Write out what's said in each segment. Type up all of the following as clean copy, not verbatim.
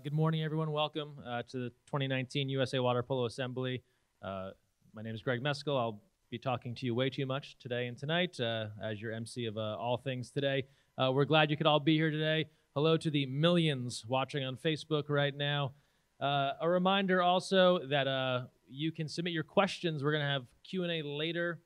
Good morning, everyone. Welcome to the 2019 USA Water Polo Assembly. My name is Greg Mescall. I'll be talking to you way too much today and tonight as your MC of all things today. We're glad you could all be here today. Hello to the millions watching on Facebook right now. A reminder also that you can submit your questions. We're going to have Q&A later.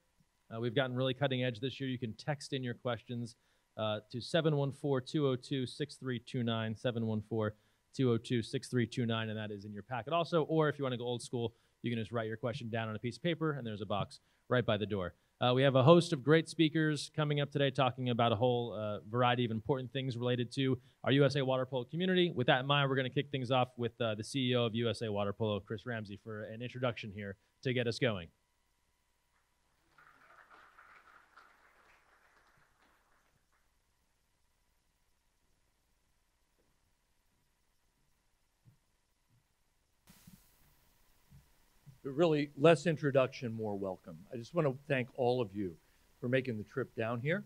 We've gotten really cutting edge this year. You can text in your questions to 714-202-6329, 714-202-6329, and that is in your packet also. Or if you want to go old school, you can just write your question down on a piece of paper, and there's a box right by the door. We have a host of great speakers coming up today talking about a whole variety of important things related to our USA Water Polo community. With that in mind, we're going to kick things off with the CEO of USA Water Polo, Chris Ramsey, for an introduction here to get us going. But really, less introduction, more welcome. I just want to thank all of you for making the trip down here.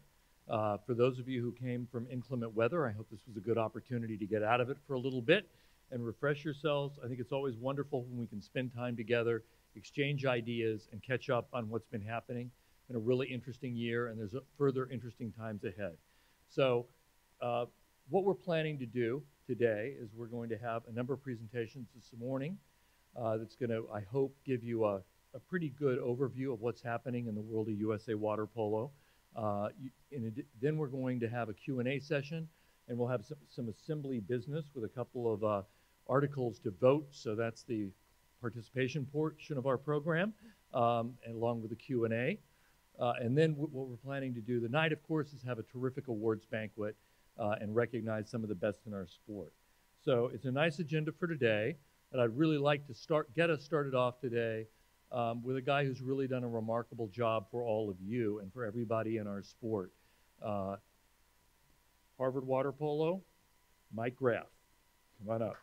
For those of you who came from inclement weather, I hope this was a good opportunity to get out of it for a little bit and refresh yourselves. I think it's always wonderful when we can spend time together, exchange ideas, and catch up on what's been happening. It's been a really interesting year, and there's further interesting times ahead. So what we're planning to do today is we're going to have a number of presentations this morning. That's going to, I hope, give you a pretty good overview of what's happening in the world of USA Water Polo. Then we're going to have a Q&A session, and we'll have some assembly business with a couple of articles to vote. So that's the participation portion of our program, and along with the Q&A. And then what we're planning to do tonight, of course, is have a terrific awards banquet and recognize some of the best in our sport. So it's a nice agenda for today. And I'd really like to get us started off today with a guy who's really done a remarkable job for all of you and for everybody in our sport. Harvard Water Polo, Mike Graff. Come on up.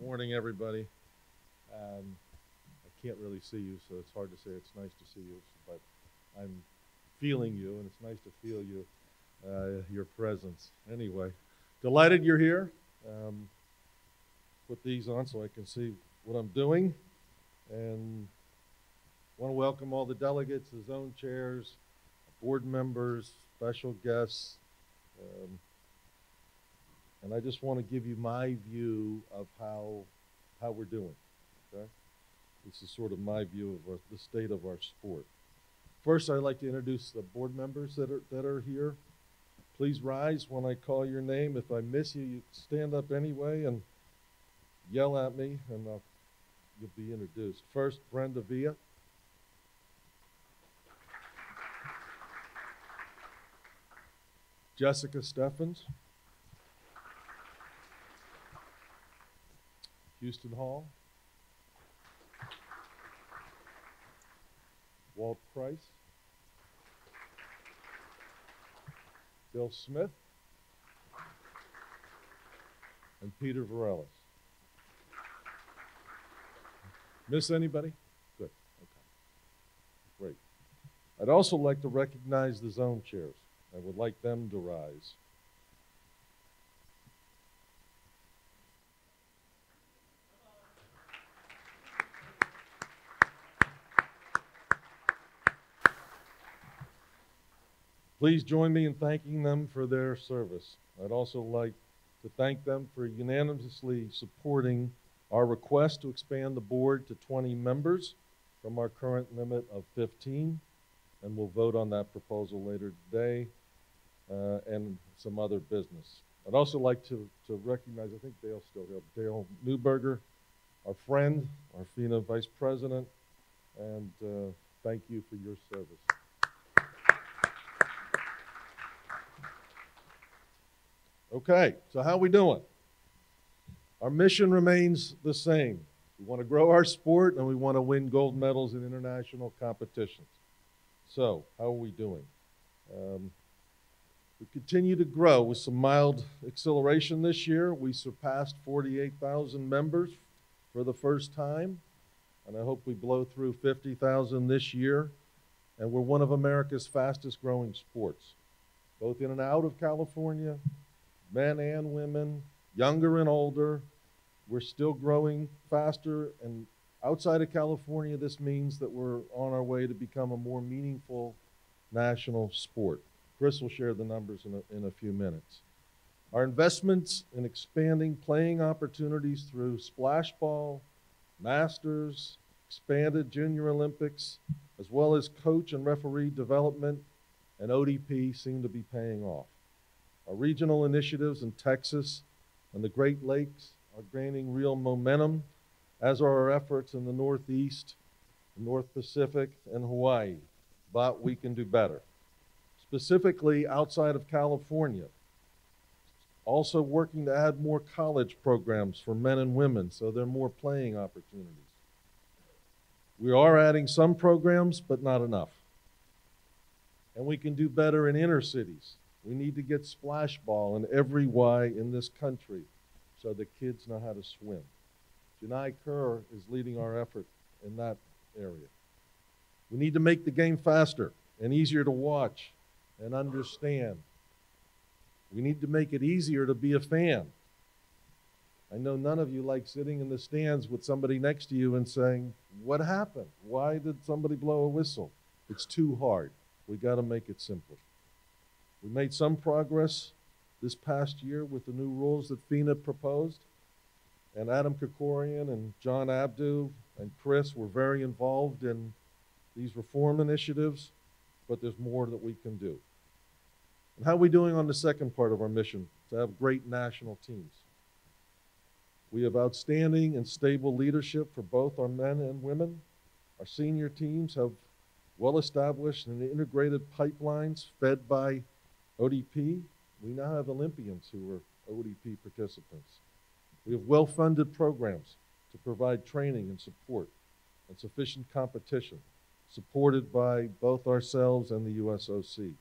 Morning, everybody. I can't really see you, so it's hard to say it's nice to see you, but I'm feeling you, and it's nice to feel you, your presence. Anyway, delighted you're here. Put these on so I can see what I'm doing, and want to welcome all the delegates, the zone chairs, board members, special guests, and I just want to give you my view of how we're doing, okay? This is sort of my view of the state of our sport. First, I'd like to introduce the board members that are here. Please rise when I call your name. If I miss you, you stand up anyway and yell at me, and you'll be introduced. First, Brenda Villa. Jessica Steffens. Houston Hall, Walt Price, Bill Smith, and Peter Varelis. Miss anybody? Good. Okay. Great. I'd also like to recognize the zone chairs. I would like them to rise. Please join me in thanking them for their service. I'd also like to thank them for unanimously supporting our request to expand the board to 20 members from our current limit of 15, and we'll vote on that proposal later today, and some other business. I'd also like to recognize, I think Dale's still here, Dale Newberger, our friend, our FINA Vice President, and thank you for your service. Okay, so how are we doing? Our mission remains the same. We want to grow our sport, and we want to win gold medals in international competitions. So, how are we doing? We continue to grow with some mild acceleration this year. We surpassed 48,000 members for the first time, and I hope we blow through 50,000 this year. And we're one of America's fastest growing sports, both in and out of California, men and women, younger and older. We're still growing faster, and outside of California, this means that we're on our way to become a more meaningful national sport. Chris will share the numbers in a few minutes. Our investments in expanding playing opportunities through splash ball, masters, expanded Junior Olympics, as well as coach and referee development and ODP seem to be paying off. Our regional initiatives in Texas and the Great Lakes are gaining real momentum, as are our efforts in the Northeast, North Pacific, and Hawaii. But we can do better. Specifically outside of California, also working to add more college programs for men and women so there are more playing opportunities. We are adding some programs, but not enough. And we can do better in inner cities. We need to get splash ball in every Y in this country so the kids know how to swim. Janai Kerr is leading our effort in that area. We need to make the game faster and easier to watch and understand. We need to make it easier to be a fan. I know none of you like sitting in the stands with somebody next to you and saying, "What happened? Why did somebody blow a whistle?" It's too hard. We got to make it simple. We made some progress this past year with the new rules that FINA proposed, and Adam Krikorian and John Abdu and Chris were very involved in these reform initiatives, but there's more that we can do. And how are we doing on the second part of our mission, to have great national teams? We have outstanding and stable leadership for both our men and women. Our senior teams have well-established and integrated pipelines fed by ODP. We now have Olympians who are ODP participants. We have well-funded programs to provide training and support and sufficient competition, supported by both ourselves and the USOC.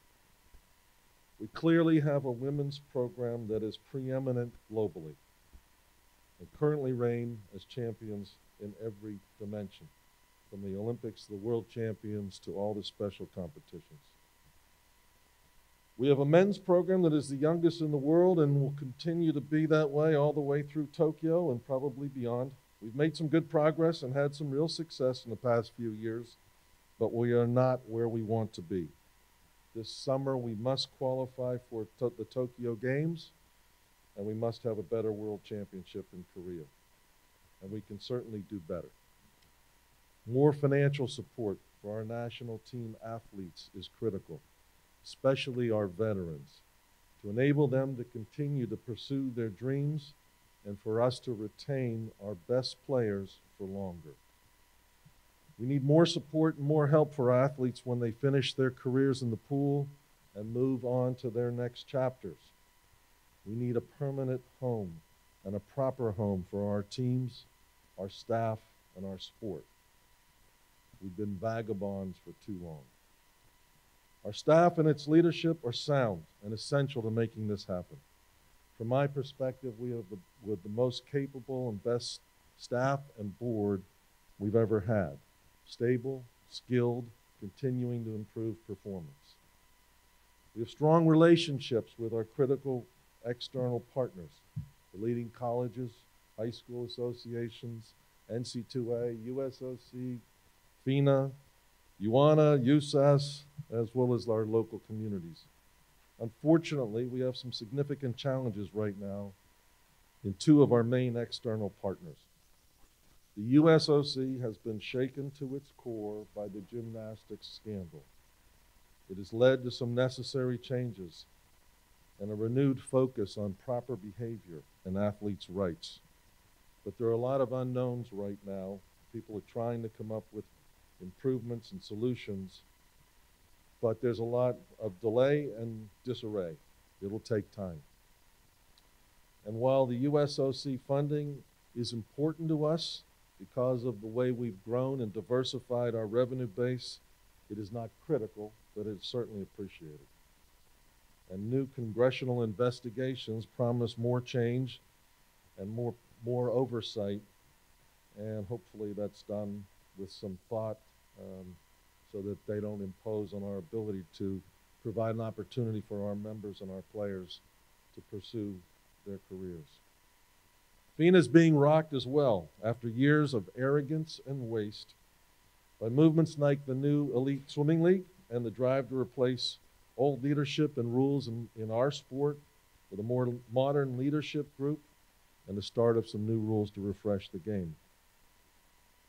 We clearly have a women's program that is preeminent globally and currently reign as champions in every dimension, from the Olympics, the World Champions, to all the special competitions. We have a men's program that is the youngest in the world and will continue to be that way all the way through Tokyo and probably beyond. We've made some good progress and had some real success in the past few years, but we are not where we want to be. This summer, we must qualify for the Tokyo Games, and we must have a better World Championship in Korea. And we can certainly do better. More financial support for our national team athletes is critical, especially our veterans, to enable them to continue to pursue their dreams and for us to retain our best players for longer. We need more support and more help for athletes when they finish their careers in the pool and move on to their next chapters. We need a permanent home and a proper home for our teams, our staff, and our sport. We've been vagabonds for too long. Our staff and its leadership are sound and essential to making this happen. From my perspective, we have the most capable and best staff and board we've ever had. Stable, skilled, continuing to improve performance. We have strong relationships with our critical external partners, the leading colleges, high school associations, NC2A, USOC, FINA, UANA, USAS, as well as our local communities. Unfortunately, we have some significant challenges right now in two of our main external partners. The USOC has been shaken to its core by the gymnastics scandal. It has led to some necessary changes and a renewed focus on proper behavior and athletes' rights. But there are a lot of unknowns right now. People are trying to come up with improvements and solutions, but there's a lot of delay and disarray. It'll take time. And while the USOC funding is important to us because of the way we've grown and diversified our revenue base, it is not critical, but it's certainly appreciated. and new congressional investigations promise more change and more oversight, and hopefully that's done with some thought, so that they don't impose on our ability to provide an opportunity for our members and our players to pursue their careers. FINA is being rocked as well after years of arrogance and waste by movements like the new Elite Swimming League and the drive to replace old leadership and rules in our sport with a more modern leadership group and the start of some new rules to refresh the game.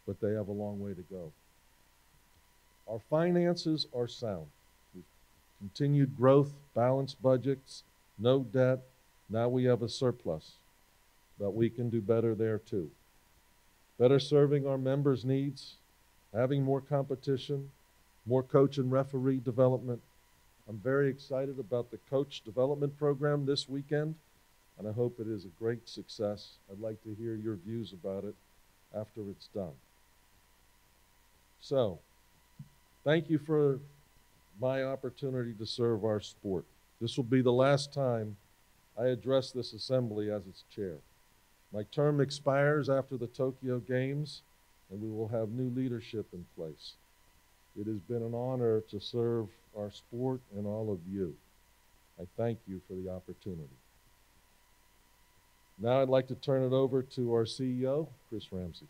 But they have a long way to go. Our finances are sound. We've continued growth, balanced budgets, no debt. Now we have a surplus, but we can do better there too. Better serving our members' needs, having more competition, more coach and referee development. I'm very excited about the coach development program this weekend, and I hope it is a great success. I'd like to hear your views about it after it's done. So, thank you for my opportunity to serve our sport. This will be the last time I address this assembly as its chair. My term expires after the Tokyo Games, and we will have new leadership in place. It has been an honor to serve our sport and all of you. I thank you for the opportunity. Now I'd like to turn it over to our CEO, Chris Ramsey.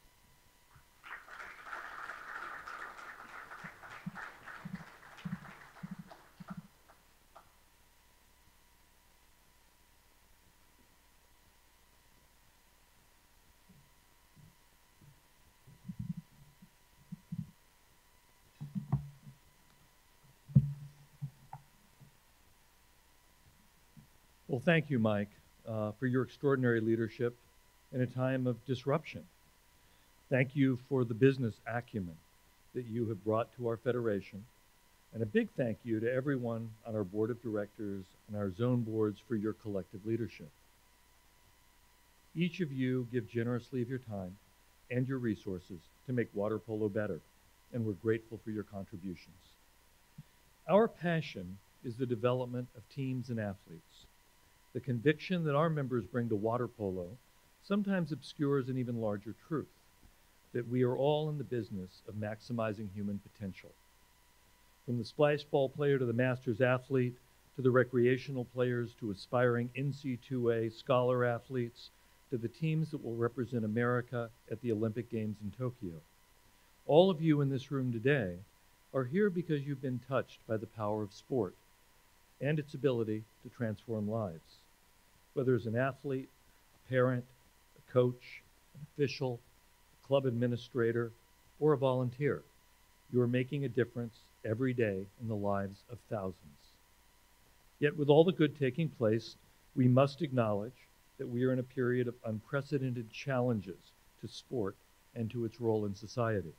Well, thank you, Mike, for your extraordinary leadership in a time of disruption. Thank you for the business acumen that you have brought to our federation, and a big thank you to everyone on our board of directors and our zone boards for your collective leadership. Each of you give generously of your time and your resources to make water polo better, and we're grateful for your contributions. Our passion is the development of teams and athletes. The conviction that our members bring to water polo sometimes obscures an even larger truth, that we are all in the business of maximizing human potential. From the splash ball player to the masters athlete, to the recreational players, to aspiring NC2A scholar athletes, to the teams that will represent America at the Olympic Games in Tokyo. All of you in this room today are here because you've been touched by the power of sport and its ability to transform lives. Whether as an athlete, a parent, a coach, an official, a club administrator, or a volunteer, you are making a difference every day in the lives of thousands. Yet with all the good taking place, we must acknowledge that we are in a period of unprecedented challenges to sport and to its role in society.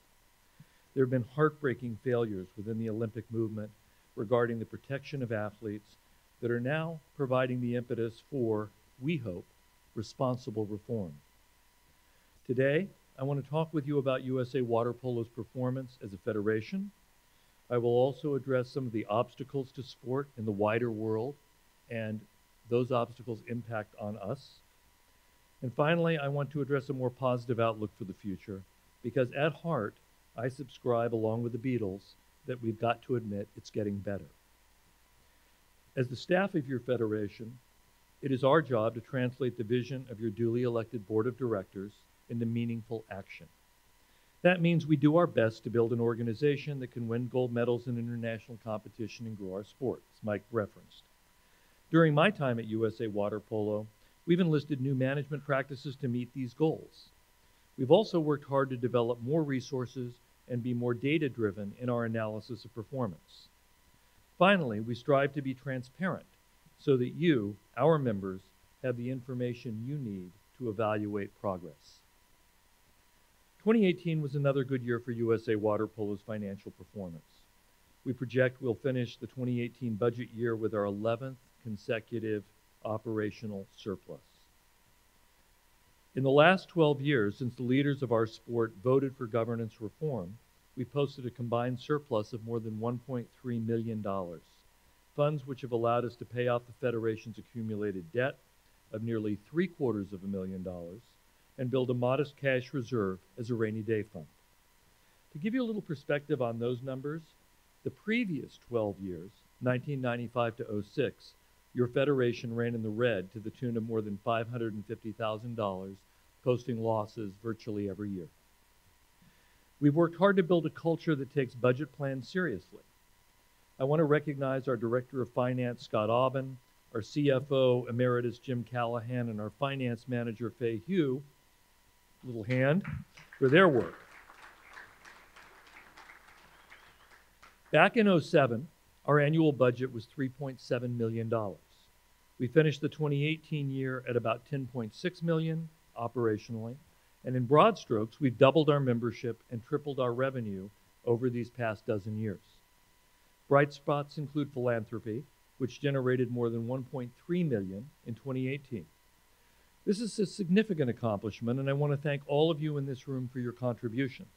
There have been heartbreaking failures within the Olympic movement regarding the protection of athletes that are now providing the impetus for, we hope, responsible reform. Today, I want to talk with you about USA Water Polo's performance as a federation. I will also address some of the obstacles to sport in the wider world and those obstacles' impact on us. And finally, I want to address a more positive outlook for the future, because at heart, I subscribe, along with the Beatles, that we've got to admit it's getting better. As the staff of your federation, it is our job to translate the vision of your duly elected board of directors into meaningful action. That means we do our best to build an organization that can win gold medals in international competition and grow our sport, as Mike referenced. During my time at USA Water Polo, we've enlisted new management practices to meet these goals. We've also worked hard to develop more resources and be more data-driven in our analysis of performance. Finally, we strive to be transparent so that you, our members, have the information you need to evaluate progress. 2018 was another good year for USA Water Polo's financial performance. We project we'll finish the 2018 budget year with our 11th consecutive operational surplus. In the last 12 years, since the leaders of our sport voted for governance reform, we posted a combined surplus of more than $1.3 million. funds which have allowed us to pay off the Federation's accumulated debt of nearly $750,000 and build a modest cash reserve as a rainy day fund. To give you a little perspective on those numbers, the previous 12 years, 1995 to 06, your Federation ran in the red to the tune of more than $550,000, posting losses virtually every year. We've worked hard to build a culture that takes budget plans seriously. I want to recognize our Director of Finance, Scott Aubin, our CFO, Emeritus Jim Callahan, and our Finance Manager, Fay Hugh, little hand, for their work. Back in 07, our annual budget was $3.7 million. We finished the 2018 year at about $10.6 million operationally, and in broad strokes, we've doubled our membership and tripled our revenue over these past dozen years. Bright spots include philanthropy, which generated more than $1.3 million in 2018. This is a significant accomplishment, and I want to thank all of you in this room for your contributions.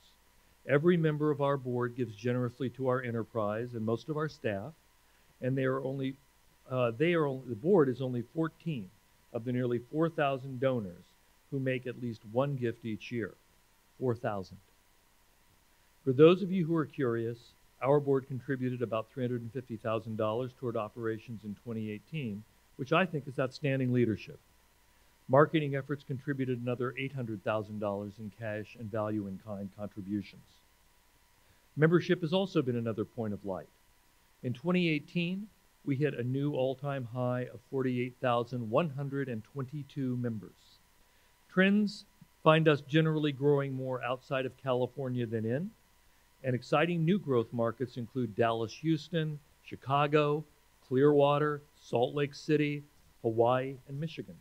Every member of our board gives generously to our enterprise and most of our staff, and the board is only 14 of the nearly 4,000 donors who make at least one gift each year. 4,000. For those of you who are curious, our board contributed about $350,000 toward operations in 2018, which I think is outstanding leadership. Marketing efforts contributed another $800,000 in cash and value-in-kind contributions. Membership has also been another point of light. In 2018, we hit a new all-time high of 48,122 members. Trends find us generally growing more outside of California than in, and exciting new growth markets include Dallas, Houston, Chicago, Clearwater, Salt Lake City, Hawaii, and Michigan.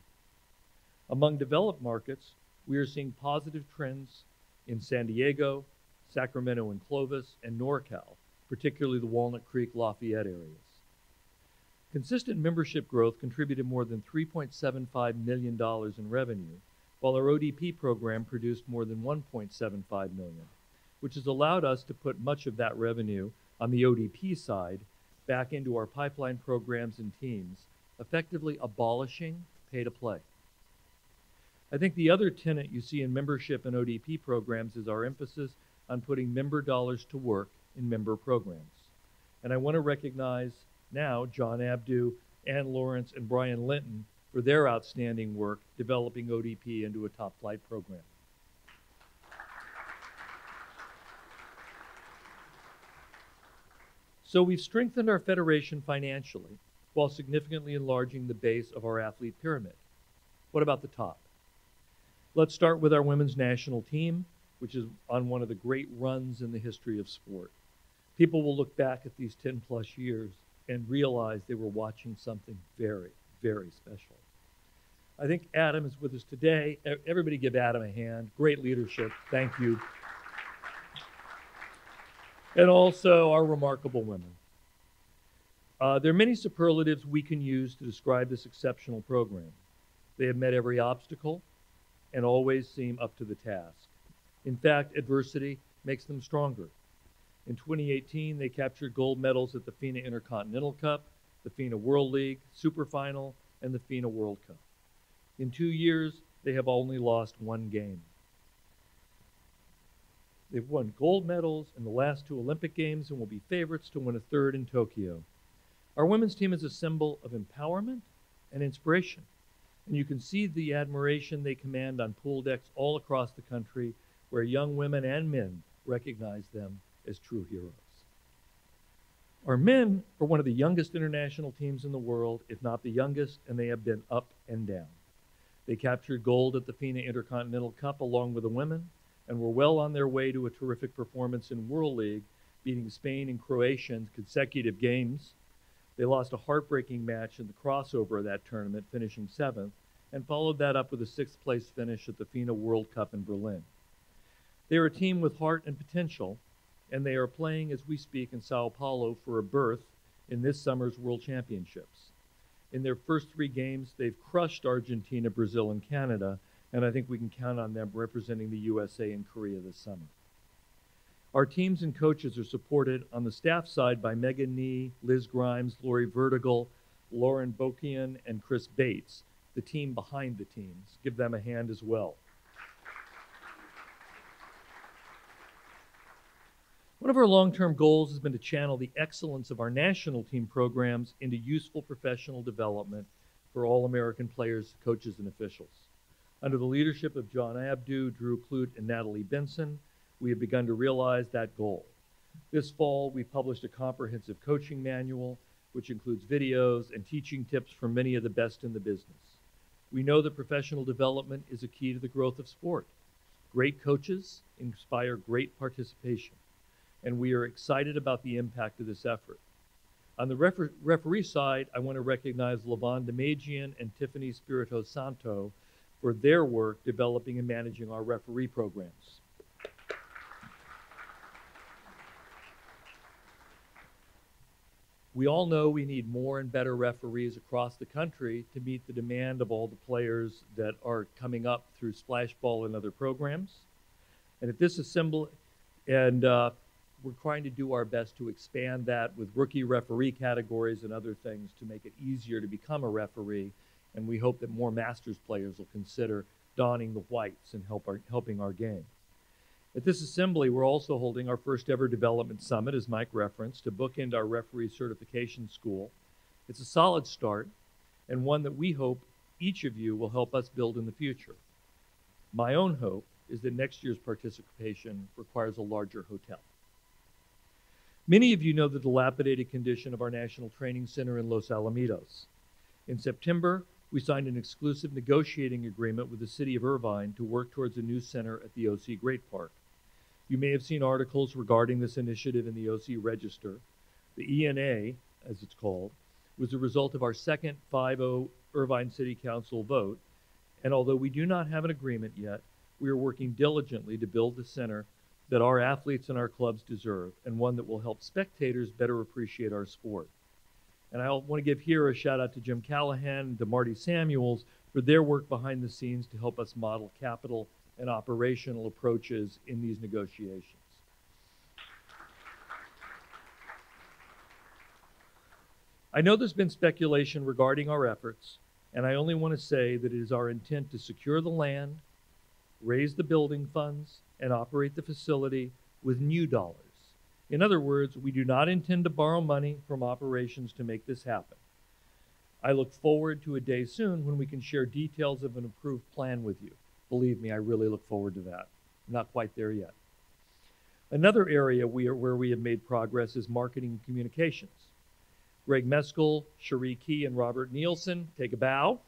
Among developed markets, we are seeing positive trends in San Diego, Sacramento and Clovis, and NorCal, particularly the Walnut Creek, Lafayette areas. Consistent membership growth contributed more than $3.75 million in revenue, while our ODP program produced more than $1.75 million, which has allowed us to put much of that revenue on the ODP side back into our pipeline programs and teams, effectively abolishing pay-to-play. I think the other tenet you see in membership and ODP programs is our emphasis on putting member dollars to work in member programs. And I want to recognize now John Abdu, Ann Lawrence, and Brian Linton for their outstanding work developing ODP into a top flight program. So we've strengthened our federation financially while significantly enlarging the base of our athlete pyramid. What about the top? Let's start with our women's national team, which is on one of the great runs in the history of sport. People will look back at these 10 plus years and realize they were watching something very, very special. I think Adam is with us today. Everybody give Adam a hand. Great leadership. Thank you. And also our remarkable women. There are many superlatives we can use to describe this exceptional program. They have met every obstacle and always seem up to the task. In fact, adversity makes them stronger. In 2018, they captured gold medals at the FINA Intercontinental Cup, the FINA World League, Super Final, and the FINA World Cup. In 2 years, they have only lost one game. They've won gold medals in the last 2 Olympic Games and will be favorites to win a third in Tokyo. Our women's team is a symbol of empowerment and inspiration, and you can see the admiration they command on pool decks all across the country, where young women and men recognize them as true heroes. Our men are one of the youngest international teams in the world, if not the youngest, and they have been up and down. They captured gold at the FINA Intercontinental Cup along with the women, and were well on their way to a terrific performance in World League, beating Spain and Croatia in consecutive games. They lost a heartbreaking match in the crossover of that tournament, finishing 7th, and followed that up with a 6th place finish at the FINA World Cup in Berlin. They are a team with heart and potential, and they are playing as we speak in Sao Paulo for a berth in this summer's World Championships. In their first 3 games, they've crushed Argentina, Brazil, and Canada, and I think we can count on them representing the USA and Korea this summer. Our teams and coaches are supported on the staff side by Megan Nee, Liz Grimes, Lori Vertigal, Lauren Bokian, and Chris Bates, the team behind the teams. Give them a hand as well. One of our long-term goals has been to channel the excellence of our national team programs into useful professional development for all American players, coaches, and officials. Under the leadership of John Abdu, Drew Clute, and Natalie Benson, we have begun to realize that goal. This fall, we published a comprehensive coaching manual, which includes videos and teaching tips from many of the best in the business. We know that professional development is a key to the growth of sport. Great coaches inspire great participation, and we are excited about the impact of this effort. On the referee side, I want to recognize Lavon Demagian and Tiffany Spirito Santo for their work developing and managing our referee programs. We all know we need more and better referees across the country to meet the demand of all the players that are coming up through splash ball and other programs. And at this assembly, we're trying to do our best to expand that with rookie referee categories and other things to make it easier to become a referee. And we hope that more Masters players will consider donning the whites and helping our game. At this assembly, we're also holding our first ever development summit, as Mike referenced, to bookend our referee certification school. It's a solid start and one that we hope each of you will help us build in the future. My own hope is that next year's participation requires a larger hotel. Many of you know the dilapidated condition of our National Training Center in Los Alamitos. In September, we signed an exclusive negotiating agreement with the city of Irvine to work towards a new center at the OC Great Park. You may have seen articles regarding this initiative in the OC Register. The ENA, as it's called, was the result of our second 5-0 Irvine City Council vote, and although we do not have an agreement yet, we are working diligently to build the center that our athletes and our clubs deserve, and one that will help spectators better appreciate our sport. And I want to give here a shout out to Jim Callahan and to Marty Samuels for their work behind the scenes to help us model capital and operational approaches in these negotiations. I know there's been speculation regarding our efforts, and I only want to say that it is our intent to secure the land, raise the building funds, and operate the facility with new dollars. In other words, we do not intend to borrow money from operations to make this happen. I look forward to a day soon when we can share details of an approved plan with you. Believe me, I really look forward to that. I'm not quite there yet. Another area where we have made progress is marketing and communications. Greg Mescall, Cherie Key, and Robert Nielsen, take a bow.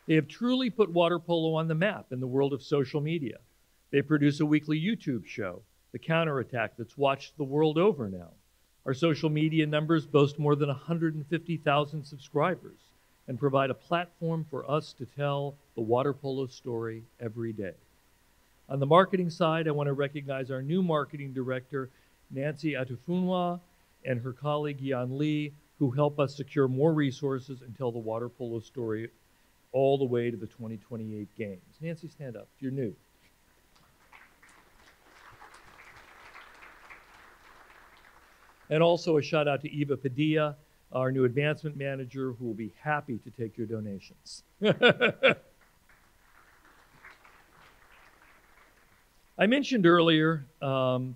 They have truly put water polo on the map in the world of social media. They produce a weekly YouTube show, The Counterattack, that's watched the world over now. Our social media numbers boast more than 150,000 subscribers and provide a platform for us to tell the water polo story every day. On the marketing side, I want to recognize our new marketing director, Nancy Atufunwa, and her colleague, Yan Lee, who help us secure more resources and tell the water polo story all the way to the 2028 games. Nancy, stand up if you're new. And also a shout out to Eva Padilla, our new advancement manager, who will be happy to take your donations. I mentioned earlier that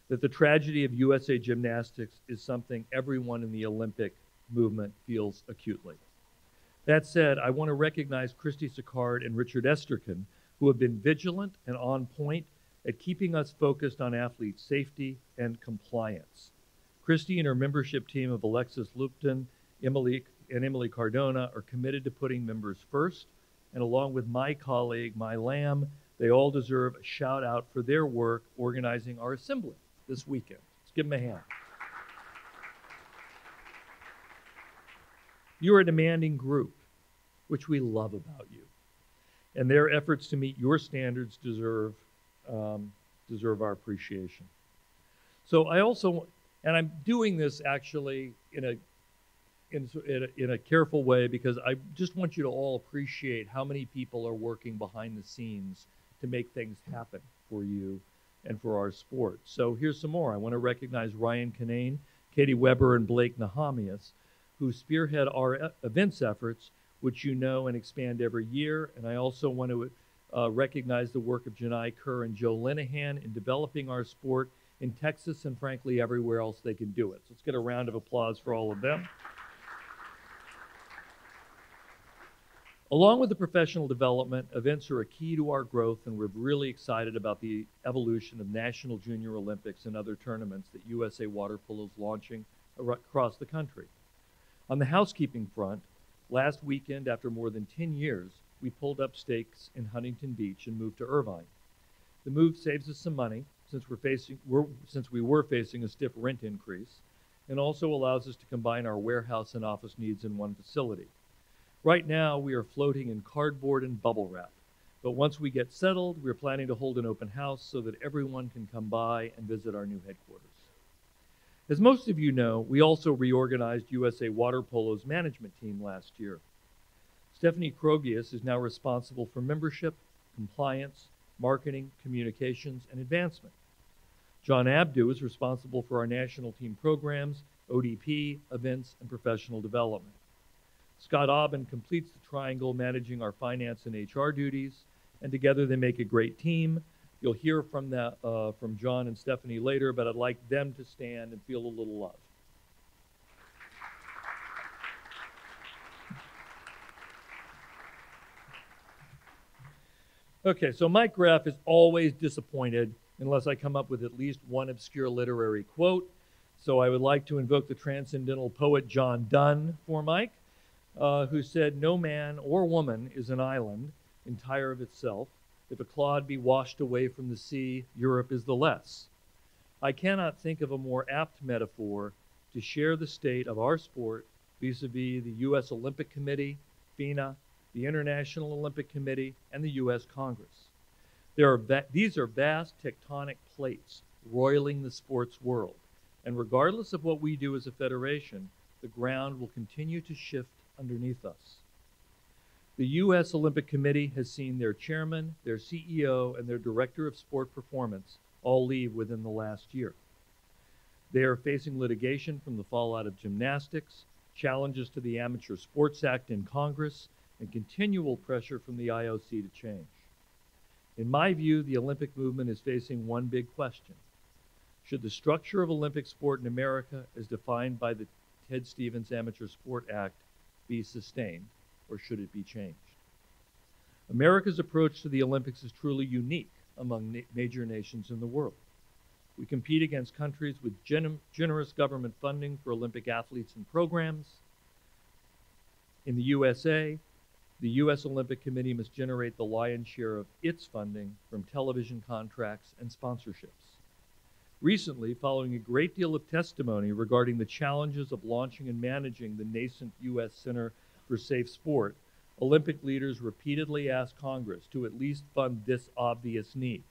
the tragedy of USA Gymnastics is something everyone in the Olympic movement feels acutely. That said, I want to recognize Christy Sicard and Richard Esterkin, who have been vigilant and on point at keeping us focused on athlete safety and compliance. Christy and her membership team of Alexis Lupton, Emily Cardona are committed to putting members first, and along with my colleague, Mai Lam, they all deserve a shout out for their work organizing our assembly this weekend. Let's give them a hand. You're a demanding group, which we love about you, and their efforts to meet your standards deserve our appreciation. So I also, and I'm doing this actually in in a careful way, because I just want you to all appreciate how many people are working behind the scenes to make things happen for you and for our sport. So here's some more. I want to recognize Ryan Kinane, Katie Weber, and Blake Nahamias, who spearhead our events efforts, which you know and expand every year. And I also want to recognize the work of Janai Kerr and Joe Linehan in developing our sport in Texas and frankly everywhere else they can do it. So let's get a round of applause for all of them. Along with the professional development, events are a key to our growth, and we're really excited about the evolution of National Junior Olympics and other tournaments that USA Water Polo is launching across the country. On the housekeeping front, last weekend, after more than 10 years, we pulled up stakes in Huntington Beach and moved to Irvine. The move saves us some money since we were facing a stiff rent increase, and also allows us to combine our warehouse and office needs in one facility. Right now, we are floating in cardboard and bubble wrap, but once we get settled, we're planning to hold an open house so that everyone can come by and visit our new headquarters. As most of you know, we also reorganized USA Water Polo's management team last year. Stephanie Krogius is now responsible for membership, compliance, marketing, communications, and advancement. John Abdu is responsible for our national team programs, ODP, events, and professional development. Scott Aubin completes the triangle managing our finance and HR duties, and together they make a great team. You'll hear from John and Stephanie later, but I'd like them to stand and feel a little love. Okay, so Mike Graff is always disappointed unless I come up with at least one obscure literary quote. So I would like to invoke the transcendental poet John Donne for Mike, who said, "No man or woman is an island entire of itself. If a clod be washed away from the sea, Europe is the less." I cannot think of a more apt metaphor to share the state of our sport vis-a-vis the U.S. Olympic Committee, FINA, the International Olympic Committee, and the U.S. Congress. These are vast tectonic plates roiling the sports world, and regardless of what we do as a federation, the ground will continue to shift underneath us. The U.S. Olympic Committee has seen their chairman, their CEO, and their director of sport performance all leave within the last year. They are facing litigation from the fallout of gymnastics, challenges to the Amateur Sports Act in Congress, and continual pressure from the IOC to change. In my view, the Olympic movement is facing one big question. Should the structure of Olympic sport in America, as defined by the Ted Stevens Amateur Sport Act, be sustained, or should it be changed? America's approach to the Olympics is truly unique among major nations in the world. We compete against countries with generous government funding for Olympic athletes and programs. In the USA, the U.S. Olympic Committee must generate the lion's share of its funding from television contracts and sponsorships. Recently, following a great deal of testimony regarding the challenges of launching and managing the nascent U.S. Center for Safe Sport, Olympic leaders repeatedly asked Congress to at least fund this obvious need.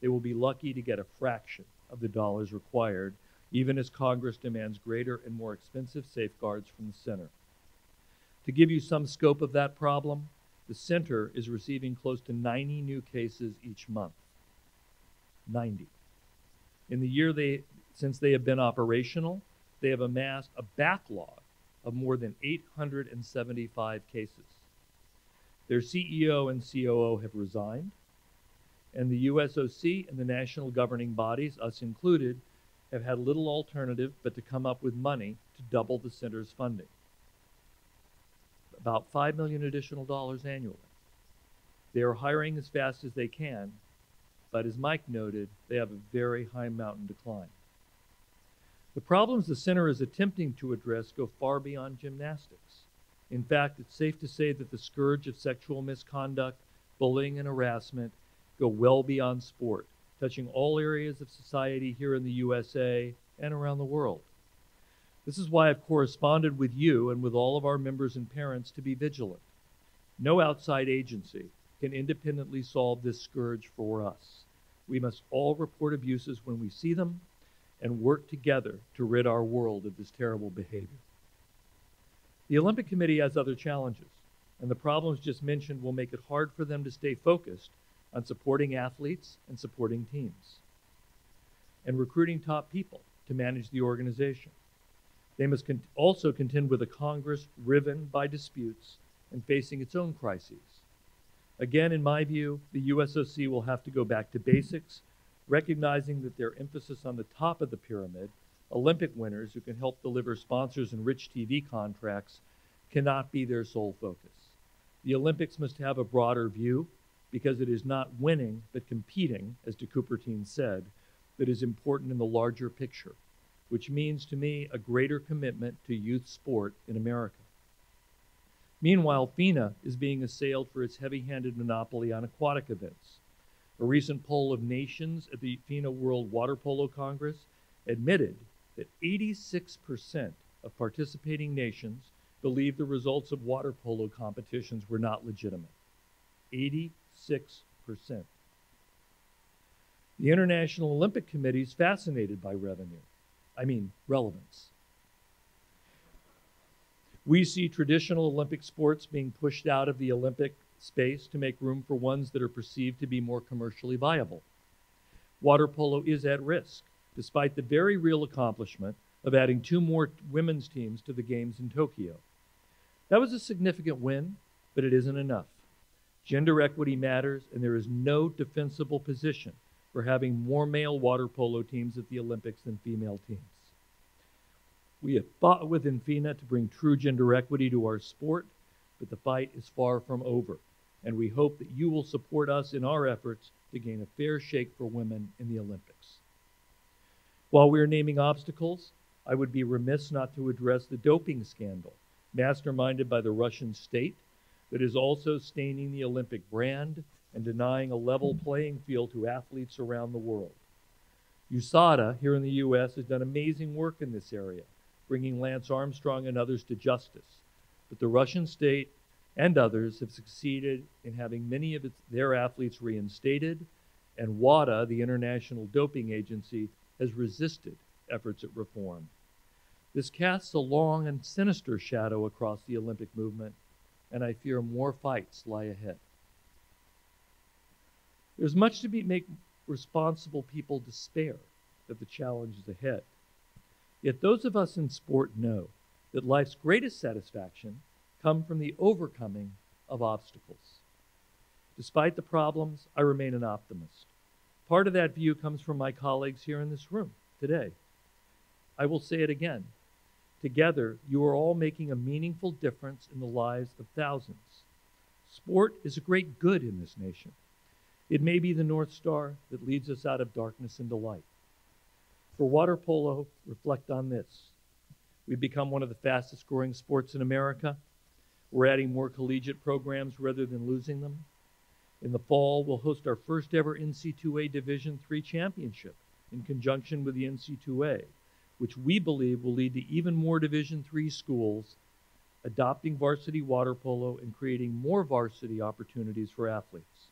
They will be lucky to get a fraction of the dollars required, even as Congress demands greater and more expensive safeguards from the center. To give you some scope of that problem, the center is receiving close to 90 new cases each month. 90. In the year since they have been operational, they have amassed a backlog of more than 875 cases. Their CEO and COO have resigned, and the USOC and the national governing bodies, us included, have had little alternative but to come up with money to double the center's funding. About $5 million additional dollars annually. They are hiring as fast as they can, but as Mike noted, they have a very high mountain to climb. The problems the center is attempting to address go far beyond gymnastics. In fact, it's safe to say that the scourge of sexual misconduct, bullying, and harassment go well beyond sport, touching all areas of society here in the USA and around the world. This is why I've corresponded with you and with all of our members and parents to be vigilant. No outside agency can independently solve this scourge for us. We must all report abuses when we see them and work together to rid our world of this terrible behavior. The Olympic Committee has other challenges, and the problems just mentioned will make it hard for them to stay focused on supporting athletes and supporting teams, and recruiting top people to manage the organization. They must also contend with a Congress riven by disputes and facing its own crises. Again, in my view, the USOC will have to go back to basics, recognizing that their emphasis on the top of the pyramid, Olympic winners who can help deliver sponsors and rich TV contracts, cannot be their sole focus. The Olympics must have a broader view, because it is not winning, but competing, as de Coubertin said, that is important in the larger picture, which means to me a greater commitment to youth sport in America. Meanwhile, FINA is being assailed for its heavy-handed monopoly on aquatic events. A recent poll of nations at the FINA World Water Polo Congress admitted that 86% of participating nations believed the results of water polo competitions were not legitimate. 86%. The International Olympic Committee is fascinated by relevance. We see traditional Olympic sports being pushed out of the Olympic space to make room for ones that are perceived to be more commercially viable. Water polo is at risk, despite the very real accomplishment of adding 2 more women's teams to the Games in Tokyo. That was a significant win, but it isn't enough. Gender equity matters, and there is no defensible position for having more male water polo teams at the Olympics than female teams. We have fought within FINA to bring true gender equity to our sport, but the fight is far from over, and we hope that you will support us in our efforts to gain a fair shake for women in the Olympics. While we are naming obstacles, I would be remiss not to address the doping scandal, masterminded by the Russian state, that is also staining the Olympic brand and denying a level playing field to athletes around the world. USADA here in the U.S. has done amazing work in this area, bringing Lance Armstrong and others to justice. But the Russian state and others have succeeded in having many of their athletes reinstated, and WADA, the International Doping Agency, has resisted efforts at reform. This casts a long and sinister shadow across the Olympic movement, and I fear more fights lie ahead. There's much to make responsible people despair that the challenge is ahead. Yet those of us in sport know that life's greatest satisfaction come from the overcoming of obstacles. Despite the problems, I remain an optimist. Part of that view comes from my colleagues here in this room today. I will say it again. Together, you are all making a meaningful difference in the lives of thousands. Sport is a great good in this nation. It may be the North Star that leads us out of darkness into light. For water polo, reflect on this. We've become one of the fastest growing sports in America. We're adding more collegiate programs rather than losing them. In the fall, we'll host our first ever NC2A Division III championship in conjunction with the NC2A, which we believe will lead to even more Division III schools adopting varsity water polo and creating more varsity opportunities for athletes.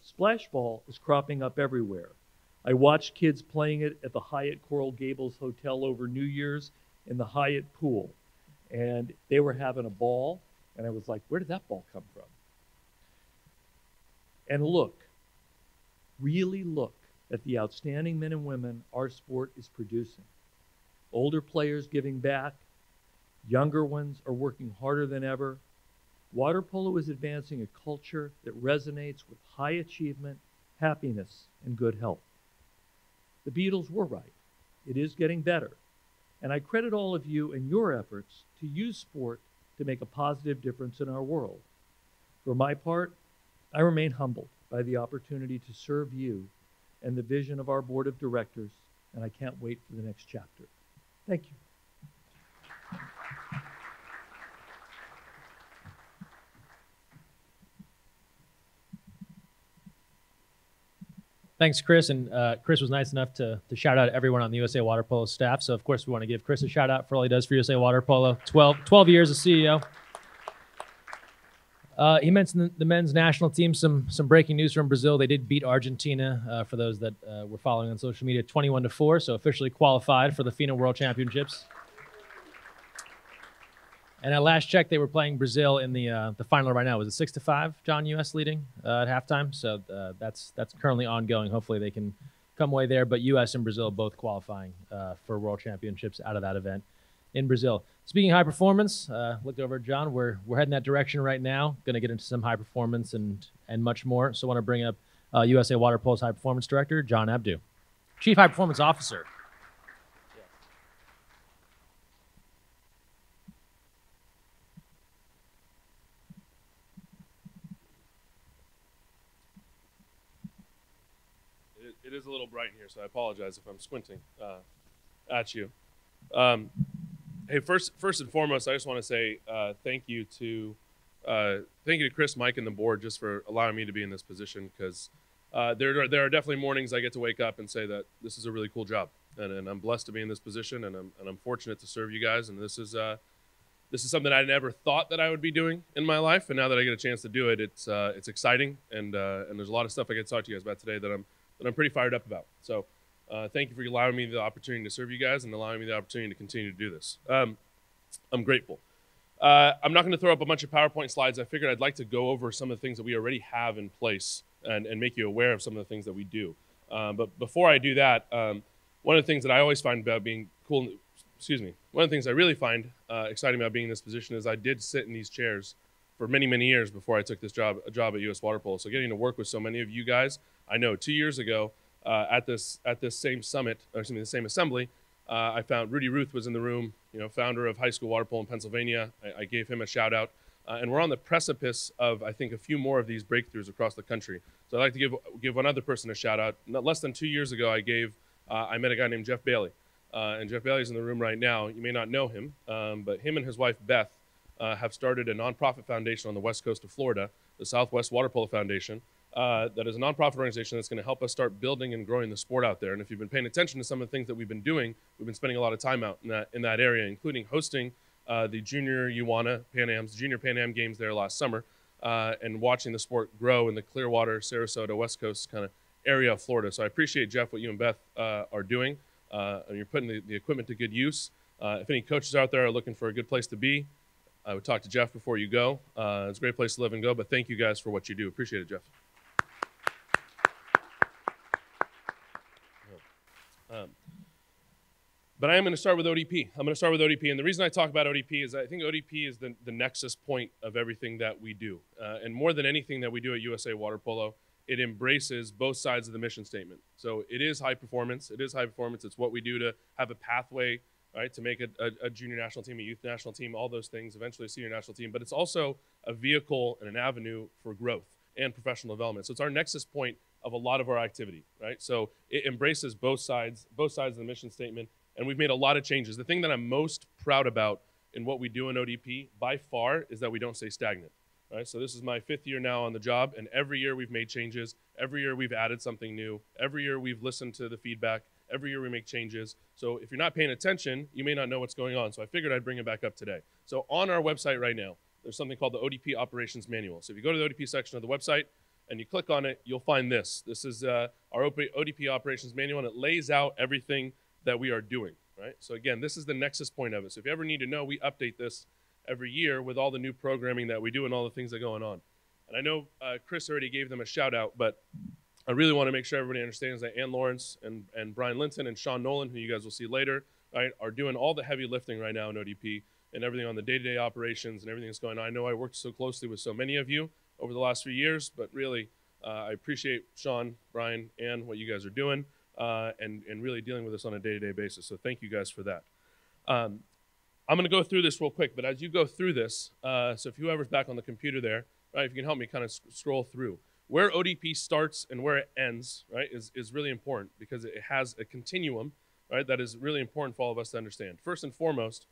Splash ball is cropping up everywhere. I watched kids playing it at the Hyatt Coral Gables Hotel over New Year's in the Hyatt pool, and they were having a ball, and I was like, where did that ball come from? And look, really look at the outstanding men and women our sport is producing. Older players giving back, younger ones are working harder than ever. Water polo is advancing a culture that resonates with high achievement, happiness, and good health. The Beatles were right. It is getting better. And I credit all of you and your efforts to use sport to make a positive difference in our world. For my part, I remain humbled by the opportunity to serve you and the vision of our board of directors, and I can't wait for the next chapter. Thank you. Thanks, Chris. And Chris was nice enough to shout out everyone on the USA Water Polo staff. So, of course, we want to give Chris a shout out for all he does for USA Water Polo. 12 years as CEO. He mentioned the men's national team. Some breaking news from Brazil. They did beat Argentina, for those that were following on social media, 21-4. So officially qualified for the FINA World Championships. And at last check, they were playing Brazil in the final right now. Was it 6-5? John, U.S. leading at halftime. So that's currently ongoing. Hopefully they can come away there. But U.S. and Brazil both qualifying for World Championships out of that event in Brazil. Speaking of high performance, looked over at John. We're heading that direction right now. Going to get into some high performance and much more. So I want to bring up USA Water Polo's High Performance Director, John Abdu. Chief High Performance Officer. It is a little bright in here, so I apologize if I'm squinting at you. Hey, first and foremost, I just want to say thank you to Chris, Mike, and the board just for allowing me to be in this position, because there are definitely mornings I get to wake up and say that this is a really cool job, and I'm blessed to be in this position, and I'm fortunate to serve you guys, and this is something I never thought that I would be doing in my life, and now that I get a chance to do it, it's exciting, and there's a lot of stuff I get to talk to you guys about today that I'm pretty fired up about. So thank you for allowing me the opportunity to serve you guys and allowing me the opportunity to continue to do this. I'm grateful. I'm not going to throw up a bunch of PowerPoint slides. I figured I'd like to go over some of the things that we already have in place and make you aware of some of the things that we do. But before I do that, one of the things that I always find about being cool, one of the things I really find exciting about being in this position is I did sit in these chairs for many, many years before I took this job at US Water Polo. So getting to work with so many of you guys, I know 2 years ago at this same summit, or excuse me, the same assembly, I found Rudy Ruth was in the room, founder of high school water polo in Pennsylvania. I gave him a shout out. And we're on the precipice of, I think, a few more of these breakthroughs across the country. So I'd like to give one other person a shout out. Not less than 2 years ago, I met a guy named Jeff Bailey. And Jeff Bailey's in the room right now. You may not know him, but him and his wife, Beth, have started a nonprofit foundation on the west coast of Florida, the Southwest Water Polo Foundation. That is a nonprofit organization that's going to help us start building and growing the sport out there. And if you've been paying attention to some of the things that we've been doing, we've been spending a lot of time out in that area, including hosting the Junior UWANA Junior Pan Am Games there last summer, and watching the sport grow in the Clearwater, Sarasota, West Coast kind of area of Florida. So I appreciate, Jeff, what you and Beth are doing. And you're putting the equipment to good use. If any coaches out there are looking for a good place to be, I would talk to Jeff before you go. It's a great place to live and go, but thank you guys for what you do. Appreciate it, Jeff. But I am going to start with ODP. I'm going to start with ODP. And the reason I talk about ODP is I think ODP is the nexus point of everything that we do. And more than anything that we do at USA Water Polo, it embraces both sides of the mission statement. So it is high performance. It is high performance. It's what we do to have a pathway, right, to make a junior national team, a youth national team, all those things, eventually a senior national team. But it's also a vehicle and an avenue for growth and professional development. So it's our nexus point of a lot of our activity, right? So it embraces both sides of the mission statement. And we've made a lot of changes. The thing that I'm most proud about in what we do in ODP by far is that we don't stay stagnant. Right? So this is my 5th year now on the job, and every year we've made changes. Every year we've added something new. Every year we've listened to the feedback. Every year we make changes. So if you're not paying attention, you may not know what's going on. So I figured I'd bring it back up today. So on our website right now, there's something called the ODP Operations Manual. So if you go to the ODP section of the website and you click on it, you'll find this. This is our ODP Operations Manual, and it lays out everything that we are doing. Right? So again, this is the nexus point of it. So if you ever need to know, we update this every year with all the new programming that we do and all the things that are going on. And I know Chris already gave them a shout out, but I really want to make sure everybody understands that Ann Lawrence and Brian Linton and Sean Nolan, who you guys will see later, right, are doing all the heavy lifting right now in ODP and everything on the day-to-day operations and everything that's going on. I know I worked so closely with so many of you over the last few years, but really I appreciate Sean, Brian, and what you guys are doing. And really dealing with this on a day-to-day basis. So thank you guys for that. I'm going to go through this real quick, but as you go through this, so if whoever's back on the computer there, right, if you can help me kind of scroll through. Where ODP starts and where it ends, right, is really important because it has a continuum, right, that is really important for all of us to understand. First and foremost,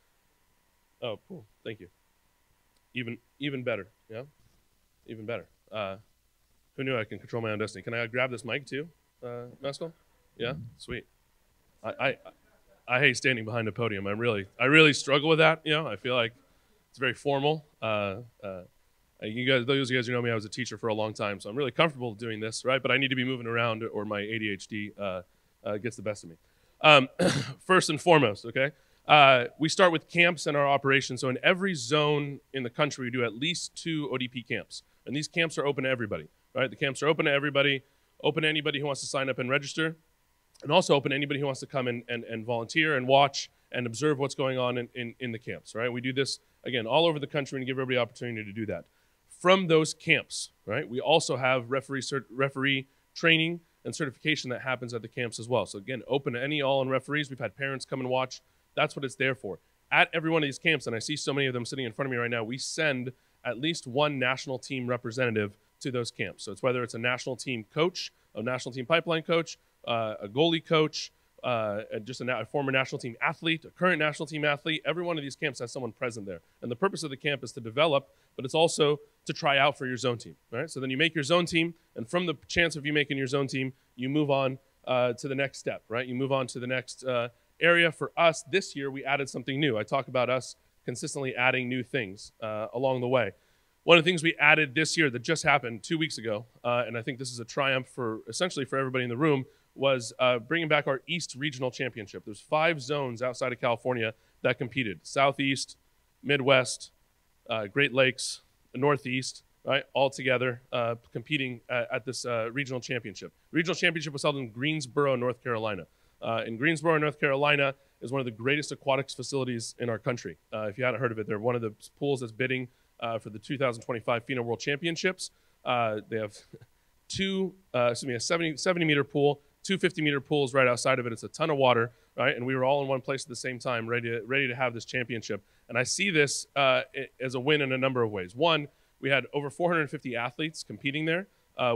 oh, cool, thank you. Even better, yeah? Even better. Who knew I can control my own destiny? Can I grab this mic too, Mescall? Yeah, sweet. I hate standing behind a podium. I really struggle with that. I feel like it's very formal. You guys, those of you guys who know me, I was a teacher for a long time, so I'm really comfortable doing this, right? But I need to be moving around, or my ADHD gets the best of me. First and foremost, okay, We start with camps in our operation. So in every zone in the country, we do at least 2 ODP camps. And these camps are open to everybody, right? The camps are open to everybody, open to anybody who wants to sign up and register, and also open to anybody who wants to come and volunteer and watch and observe what's going on in the camps, right? We do this, again, all over the country and give everybody the opportunity to do that. From those camps, right, we also have referee training and certification that happens at the camps as well. So again, open to any all-in referees. We've had parents come and watch. That's what it's there for. At every one of these camps, and I see so many of them sitting in front of me right now, we send at least one national team representative to those camps. So it's whether it's a national team coach, a national team pipeline coach, a goalie coach, just a former national team athlete, a current national team athlete. Every one of these camps has someone present there. And the purpose of the camp is to develop, but it's also to try out for your zone team, right? So then you make your zone team, and from the chance of you making your zone team, you move on to the next step, right? You move on to the next area. For us, this year, we added something new. I talk about us consistently adding new things along the way. One of the things we added this year that just happened 2 weeks ago, and I think this is a triumph for essentially for everybody in the room, was bringing back our East Regional Championship. There's 5 zones outside of California that competed: Southeast, Midwest, Great Lakes, Northeast, right, all together competing at this regional championship. Regional championship was held in Greensboro, North Carolina. In Greensboro, North Carolina is one of the greatest aquatics facilities in our country. If you hadn't heard of it, they're one of the pools that's bidding for the 2025 FINA World Championships. They have a 70-meter pool, 2 50-meter pools right outside of it. It's a ton of water, right? And we were all in one place at the same time, ready to have this championship. And I see this as a win in a number of ways. One, we had over 450 athletes competing there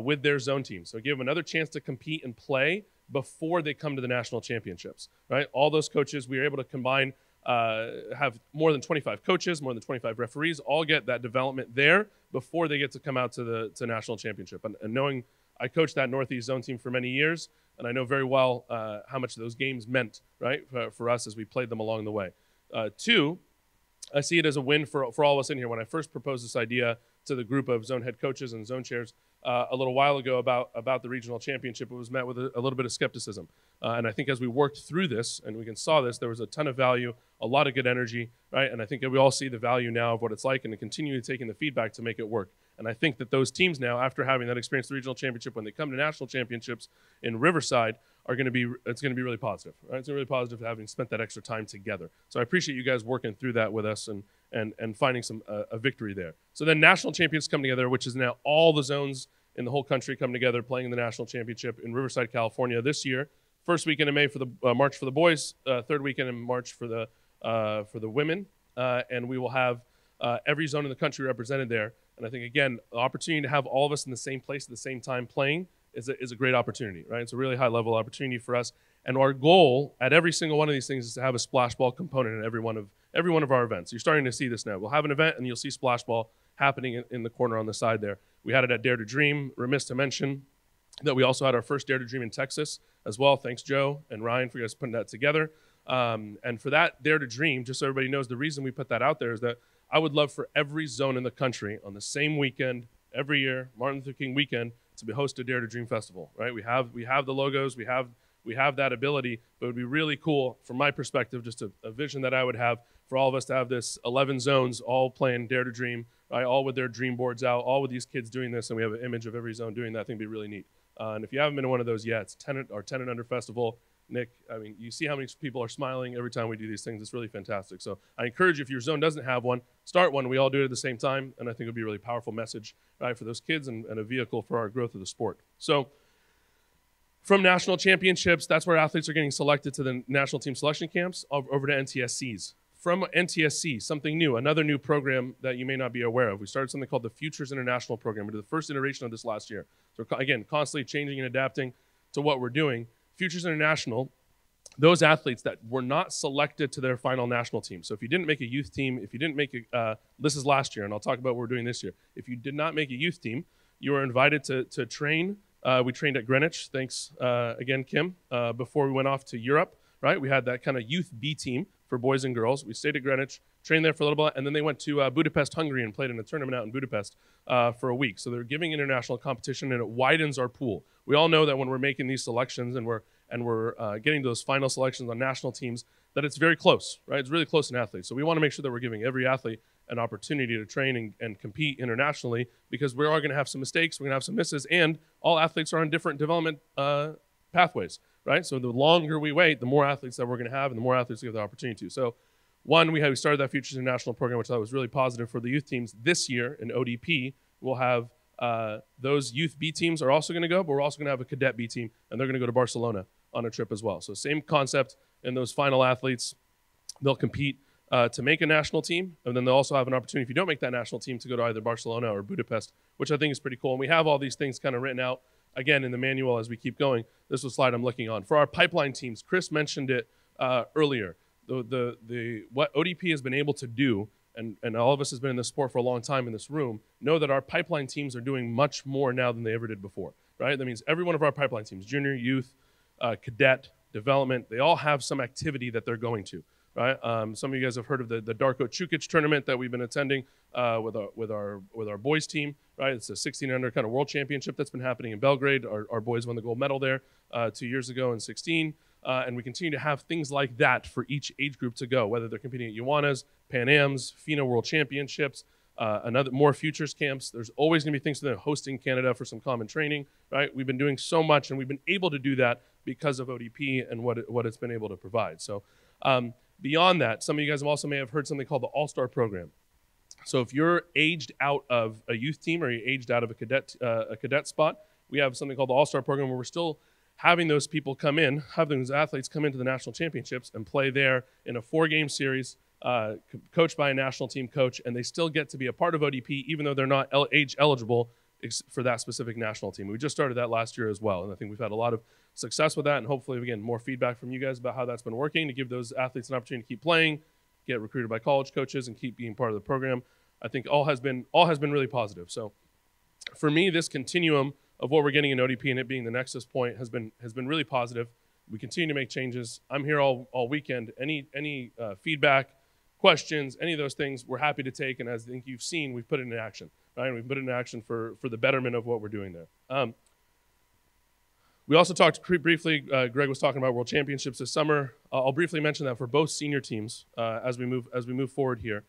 with their zone team. So give them another chance to compete and play before they come to the national championships, right? All those coaches, we were able to combine, have more than 25 coaches, more than 25 referees, all get that development there before they get to come out to the national championship. And knowing I coached that Northeast zone team for many years, and I know very well how much those games meant, right, for us as we played them along the way. 2, I see it as a win for all of us in here. When I first proposed this idea to the group of zone head coaches and zone chairs a little while ago about the regional championship, it was met with a little bit of skepticism. And I think as we worked through this and we saw this, there was a ton of value, a lot of good energy, right? And I think that we all see the value now of what it's like and to continue taking the feedback to make it work. And I think that those teams now, after having that experience, the regional championship, when they come to national championships in Riverside, it's going to be really positive, right? It's really positive having spent that extra time together. So I appreciate you guys working through that with us and finding a victory there. So then national champions come together, which is now all the zones in the whole country come together playing in the national championship in Riverside, California this year. First weekend in May for the March for the boys, third weekend in March for the women, and we will have every zone in the country represented there. And I think, again, the opportunity to have all of us in the same place at the same time playing is a great opportunity, right? It's a really high-level opportunity for us. And our goal at every single one of these things is to have a splash ball component in every one of our events. You're starting to see this now. We'll have an event, and you'll see splash ball happening in the corner on the side there. We had it at Dare to Dream. Remiss to mention that we also had our first Dare to Dream in Texas as well. Thanks, Joe and Ryan, for you guys putting that together. And for that Dare to Dream, just so everybody knows, the reason we put that out there is that I would love for every zone in the country on the same weekend every year, Martin Luther King weekend, to host a Dare to Dream festival, right? We have the logos, we have that ability, but it would be really cool from my perspective, just a vision that I would have for all of us to have this 11 zones all playing Dare to Dream, right? All with their dream boards out, all with these kids doing this, and we have an image of every zone doing that. I think it'd be really neat. And if you haven't been to one of those yet, it's our 10 and Under Festival. Nick, I mean, you see how many people are smiling every time we do these things. It's really fantastic. So I encourage you, if your zone doesn't have one, start one. We all do it at the same time, and I think it would be a really powerful message, right, for those kids and a vehicle for our growth of the sport. So from national championships, that's where athletes are getting selected to the national team selection camps over to NTSCs. From NTSC, something new, another new program that you may not be aware of. We started something called the Futures International Program. We did the first iteration of this last year. So again, constantly changing and adapting to what we're doing. Futures International, those athletes that were not selected to their final national team. So if you didn't make a youth team, if you didn't make this is last year, and I'll talk about what we're doing this year. If you did not make a youth team, you were invited to train. We trained at Greenwich, thanks again, Kim, before we went off to Europe, right? We had that kind of youth B team for boys and girls. We stayed at Greenwich, trained there for a little bit, and then they went to Budapest, Hungary, and played in a tournament out in Budapest for a week. So they're giving international competition, and it widens our pool. We all know that when we're making these selections and we're getting those final selections on national teams, that it's very close, right? It's really close in athletes. So we want to make sure that we're giving every athlete an opportunity to train and compete internationally, because we are going to have some mistakes, we're going to have some misses, and all athletes are on different development pathways, right? So the longer we wait, the more athletes that we're going to have, and the more athletes we have the opportunity to. So one, we started that Futures International program, which I thought was really positive for the youth teams. This year in ODP, we'll have those youth B teams are also going to go, but we're also going to have a cadet B team, and they're going to go to Barcelona on a trip as well. So same concept, and those final athletes, they'll compete to make a national team, and then they'll also have an opportunity, if you don't make that national team, to go to either Barcelona or Budapest, which I think is pretty cool. And we have all these things kind of written out, again, in the manual as we keep going. This is the slide I'm looking on. For our pipeline teams, Chris mentioned it earlier. What ODP has been able to do, and all of us has been in this sport for a long time in this room, know that our pipeline teams are doing much more now than they ever did before, right? That means every one of our pipeline teams, junior, youth, cadet, development, they all have some activity that they're going to, right? Some of you guys have heard of the Darko Čukić tournament that we've been attending with our boys team, right? It's a 16 under kind of world championship that's been happening in Belgrade. Our boys won the gold medal there 2 years ago in 16. And we continue to have things like that for each age group to go, whether they're competing at Ioanna's, Pan Am's, FINA World Championships, more futures camps. There's always going to be things that are hosting Canada for some common training, right? We've been doing so much, and we've been able to do that because of ODP and what it's been able to provide. So beyond that, some of you guys also may have heard something called the All-Star Program. So if you're aged out of a youth team or you're aged out of a cadet spot, we have something called the All-Star Program, where we're still having those people come in, having those athletes come into the national championships and play there in a 4-game series, coached by a national team coach, and they still get to be a part of ODP even though they're not age eligible for that specific national team. We just started that last year as well, and I think we've had a lot of success with that, and hopefully, again, more feedback from you guys about how that's been working to give those athletes an opportunity to keep playing, get recruited by college coaches, and keep being part of the program. I think all has been really positive. So for me, this continuum of what we're getting in ODP and it being the nexus point has been really positive. We continue to make changes. I'm here all weekend. Any feedback, questions, any of those things, we're happy to take. And as I think you've seen, we've put it into action, right? We've put it into action for the betterment of what we're doing there. We also talked briefly, Greg was talking about World Championships this summer. I'll briefly mention that for both senior teams as we move forward here.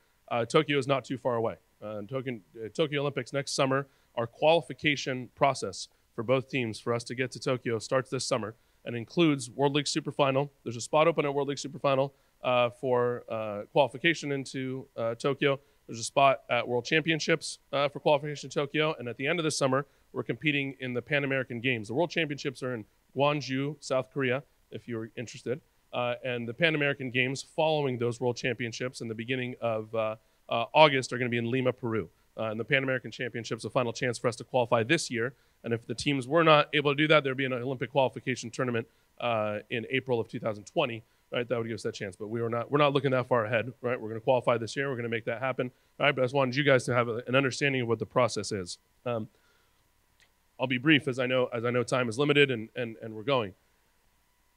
Tokyo is not too far away. Tokyo Olympics next summer. Our qualification process for both teams for us to get to Tokyo starts this summer and includes World League Super Final. There's a spot open at World League Super Final for qualification into Tokyo. There's a spot at World Championships for qualification to Tokyo. And at the end of the summer, we're competing in the Pan American Games. The World Championships are in Gwangju, South Korea, if you're interested. And the Pan American Games following those World Championships in the beginning of August are going to be in Lima, Peru. And the Pan American Championships, a final chance for us to qualify this year. And if the teams were not able to do that, there'd be an Olympic qualification tournament in April of 2020, right? That would give us that chance. But we're not looking that far ahead, right? We're going to qualify this year. We're going to make that happen, right? But I just wanted you guys to have an understanding of what the process is. I'll be brief as I know time is limited and we're going.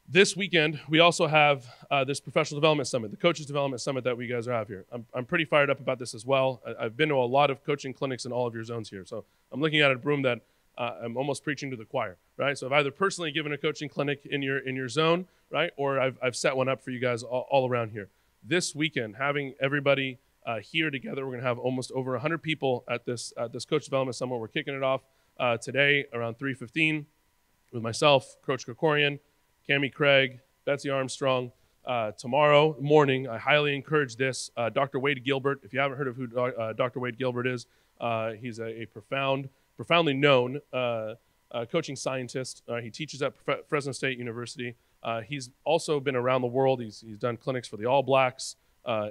This weekend, we also have this professional development summit, the coaches development summit that we guys have here. I'm pretty fired up about this as well. I've been to a lot of coaching clinics in all of your zones here. So I'm looking at a room that I'm almost preaching to the choir, right? So I've either personally given a coaching clinic in your zone, right? Or I've set one up for you guys all around here. This weekend, having everybody here together, we're going to have almost over 100 people at this coach development summit. We're kicking it off today around 3:15 with myself, Coach Krikorian, Cammie Craig, Betsy Armstrong. Tomorrow morning, I highly encourage this. Dr. Wade Gilbert, if you haven't heard of who Dr. Wade Gilbert is, he's a profoundly known coaching scientist. He teaches at Fresno State University. He's also been around the world. He's done clinics for the All Blacks,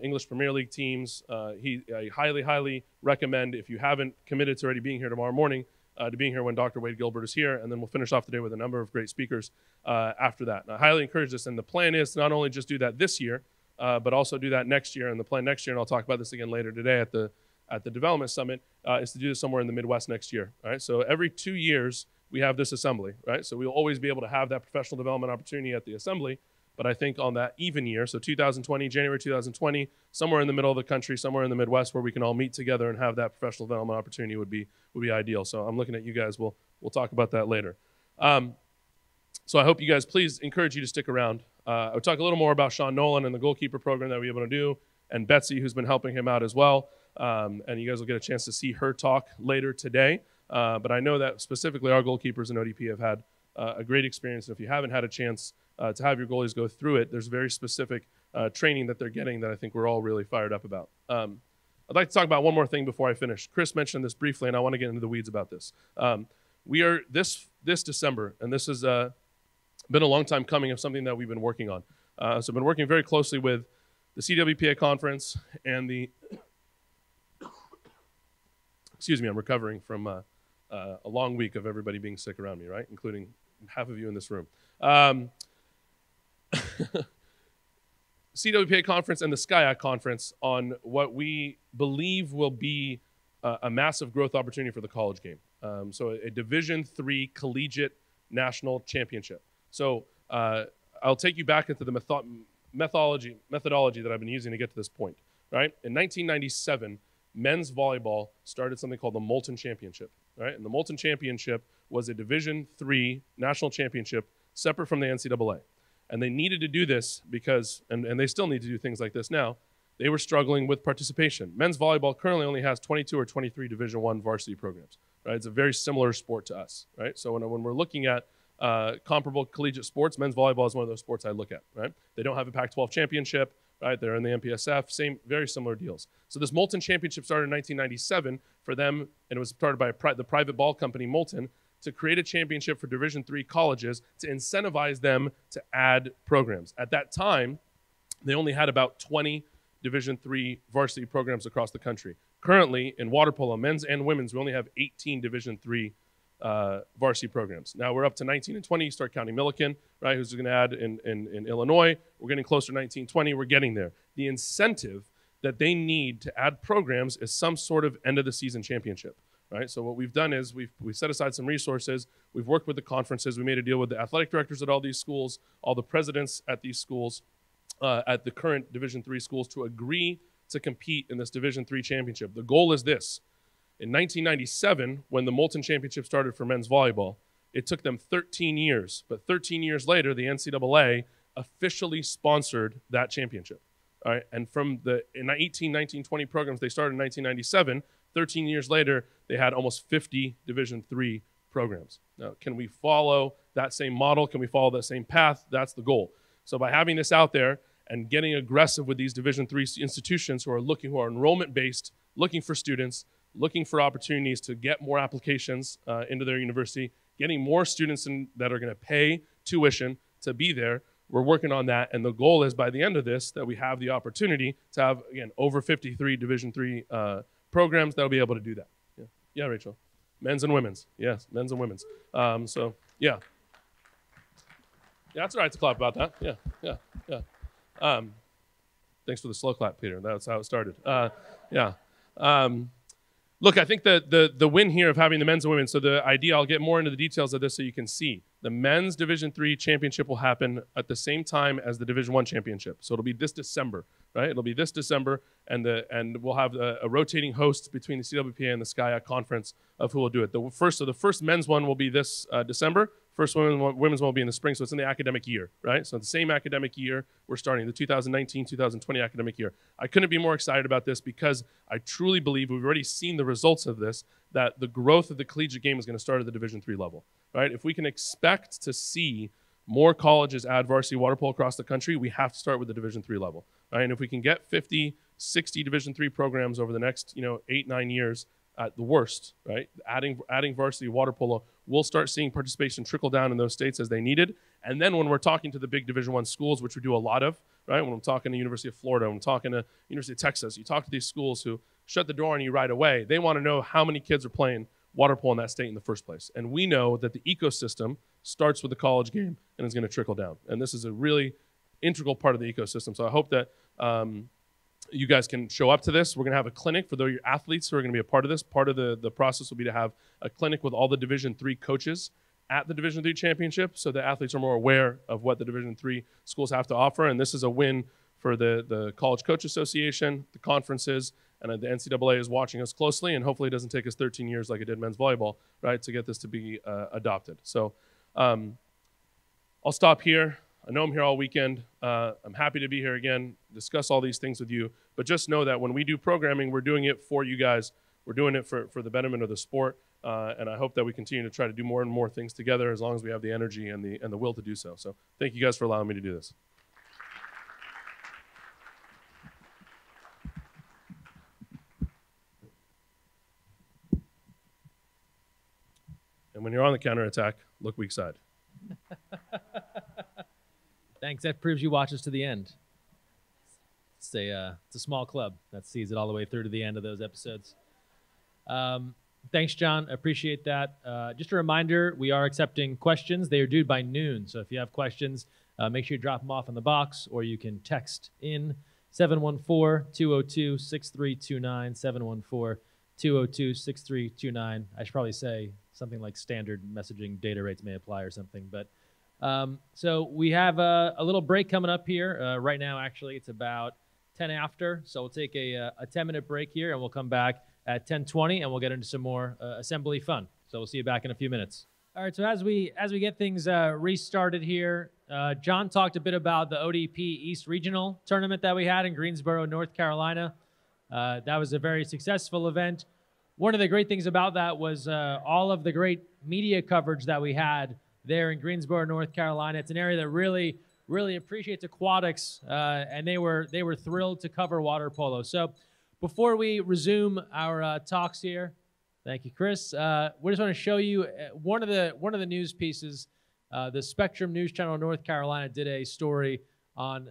English Premier League teams. I highly recommend, if you haven't committed to already being here tomorrow morning, to being here when Dr. Wade Gilbert is here, and then we'll finish off the day with a number of great speakers after that. And I highly encourage this, and the plan is to not only just do that this year, but also do that next year. And the plan next year, and I'll talk about this again later today at the Development Summit, is to do this somewhere in the Midwest next year. All right, so every 2 years we have this assembly, right? So we'll always be able to have that professional development opportunity at the assembly. But I think on that even year, so 2020, January 2020, somewhere in the middle of the country, somewhere in the Midwest, where we can all meet together and have that professional development opportunity would be ideal. So I'm looking at you guys. We'll talk about that later. So I hope you guys, please encourage you to stick around. I would talk a little more about Sean Nolan and the goalkeeper program that we're able to do, and Betsy, who's been helping him out as well. And you guys will get a chance to see her talk later today. But I know that specifically our goalkeepers in ODP have had a great experience. And if you haven't had a chance to have your goalies go through it, there's very specific training that they're getting that I think we're all really fired up about. I'd like to talk about one more thing before I finish. Chris mentioned this briefly, and I want to get into the weeds about this. We are this December, and this has been a long time coming of something that we've been working on. So I've been working very closely with the CWPA conference and the, excuse me, I'm recovering from a long week of everybody being sick around me, right? Including half of you in this room. CWPA conference and the SCIAC conference on what we believe will be a massive growth opportunity for the college game. So a Division III collegiate national championship. So I'll take you back into the methodology that I've been using to get to this point, right? In 1997, men's volleyball started something called the Moulton Championship, right? And the Moulton Championship was a Division III national championship separate from the NCAA. And they needed to do this because, and they still need to do things like this now, they were struggling with participation. Men's volleyball currently only has 22 or 23 Division I varsity programs, right? It's a very similar sport to us, right? So when we're looking at comparable collegiate sports, men's volleyball is one of those sports I look at, right? They don't have a Pac-12 championship, right? They're in the MPSF, same, very similar deals. So this Moulton Championship started in 1997 for them, and it was started by the private ball company Moulton, to create a championship for Division III colleges to incentivize them to add programs. At that time, they only had about 20 Division III varsity programs across the country. Currently, in water polo, men's and women's, we only have 18 Division III varsity programs. Now we're up to 19 and 20. You start counting Milliken, right, who's going to add in Illinois. We're getting closer to 19, 20. We're getting there. The incentive that they need to add programs is some sort of end-of-the-season championship. Right? So what we've done is we've set aside some resources. We've worked with the conferences. We made a deal with the athletic directors at all these schools, all the presidents at these schools, at the current Division III schools, to agree to compete in this Division III championship. The goal is this. In 1997, when the Moulton Championship started for men's volleyball, it took them 13 years. But 13 years later, the NCAA officially sponsored that championship. All right? And from the 18, 19, 20 programs they started in 1997, 13 years later, they had almost 50 Division III programs. Now, can we follow that same model? Can we follow that same path? That's the goal. So by having this out there and getting aggressive with these Division III institutions who are enrollment-based, looking for students, looking for opportunities to get more applications into their university, getting more students that are going to pay tuition to be there, we're working on that. And the goal is by the end of this that we have the opportunity to have, again, over 53 Division III programs that'll be able to do that. Yeah, Rachel. Men's and women's. Yes, men's and women's. So, yeah. Yeah, that's all right to clap about that. Yeah. Thanks for the slow clap, Peter. That's how it started. Yeah. Look, I think the win here of having the men's and women, so the idea, I'll get more into the details of this so you can see. The men's Division III championship will happen at the same time as the Division I championship. So it'll be this December, right? It'll be this December, and we'll have a rotating host between the CWPA and the SCIAC conference of who will do it. The first men's one will be this December. First women's one will be in the spring, so it's in the academic year, right? So the same academic year we're starting, the 2019-2020 academic year. I couldn't be more excited about this because I truly believe we've already seen the results of this, that the growth of the collegiate game is going to start at the Division III level, right? If we can expect to see more colleges add varsity water polo across the country, we have to start with the Division III level, right? And if we can get 50, 60 Division III programs over the next, 8, 9 years, at the worst, right? Adding varsity water polo, we'll start seeing participation trickle down in those states as they needed. And then when we're talking to the big Division I schools, which we do a lot of, right? When I'm talking to University of Florida, when I'm talking to University of Texas, you talk to these schools who shut the door on you right away. They want to know how many kids are playing water polo in that state in the first place. And we know that the ecosystem starts with the college game and is going to trickle down. And this is a really integral part of the ecosystem. So I hope that you guys can show up to this. We're going to have a clinic for those athletes who are going to be a part of this. Part of the process will be to have a clinic with all the Division III coaches at the Division III championship so the athletes are more aware of what the Division III schools have to offer. And this is a win for the College Coach Association, the conferences, and the NCAA is watching us closely, and hopefully it doesn't take us 13 years like it did men's volleyball, right, to get this to be adopted. So I'll stop here. I know I'm here all weekend. I'm happy to be here again, discuss all these things with you. But just know that when we do programming, we're doing it for you guys. We're doing it for the betterment of the sport. And I hope that we continue to try to do more and more things together as long as we have the energy and the will to do so. So thank you guys for allowing me to do this. And when you're on the counterattack, look weak side. Thanks. That proves you watch us to the end. It's a small club that sees it all the way through to the end of those episodes. Thanks, John. Appreciate that. Just a reminder, we are accepting questions. They are due by noon. So if you have questions, make sure you drop them off in the box, or you can text in 714-202-6329, 714-202-6329. I should probably say something like standard messaging data rates may apply or something. But so we have a little break coming up here. Right now, actually, it's about 10 after. So we'll take a 10-minute break here, and we'll come back at 10:20, and we'll get into some more assembly fun. So we'll see you back in a few minutes. All right, so as we get things restarted here, John talked a bit about the ODP East Regional Tournament that we had in Greensboro, North Carolina. That was a very successful event. One of the great things about that was all of the great media coverage that we had there in Greensboro, North Carolina. It's an area that really appreciates aquatics, and they were thrilled to cover water polo. So before we resume our talks here, thank you, Chris. We just want to show you one of the news pieces. The Spectrum News Channel North Carolina did a story on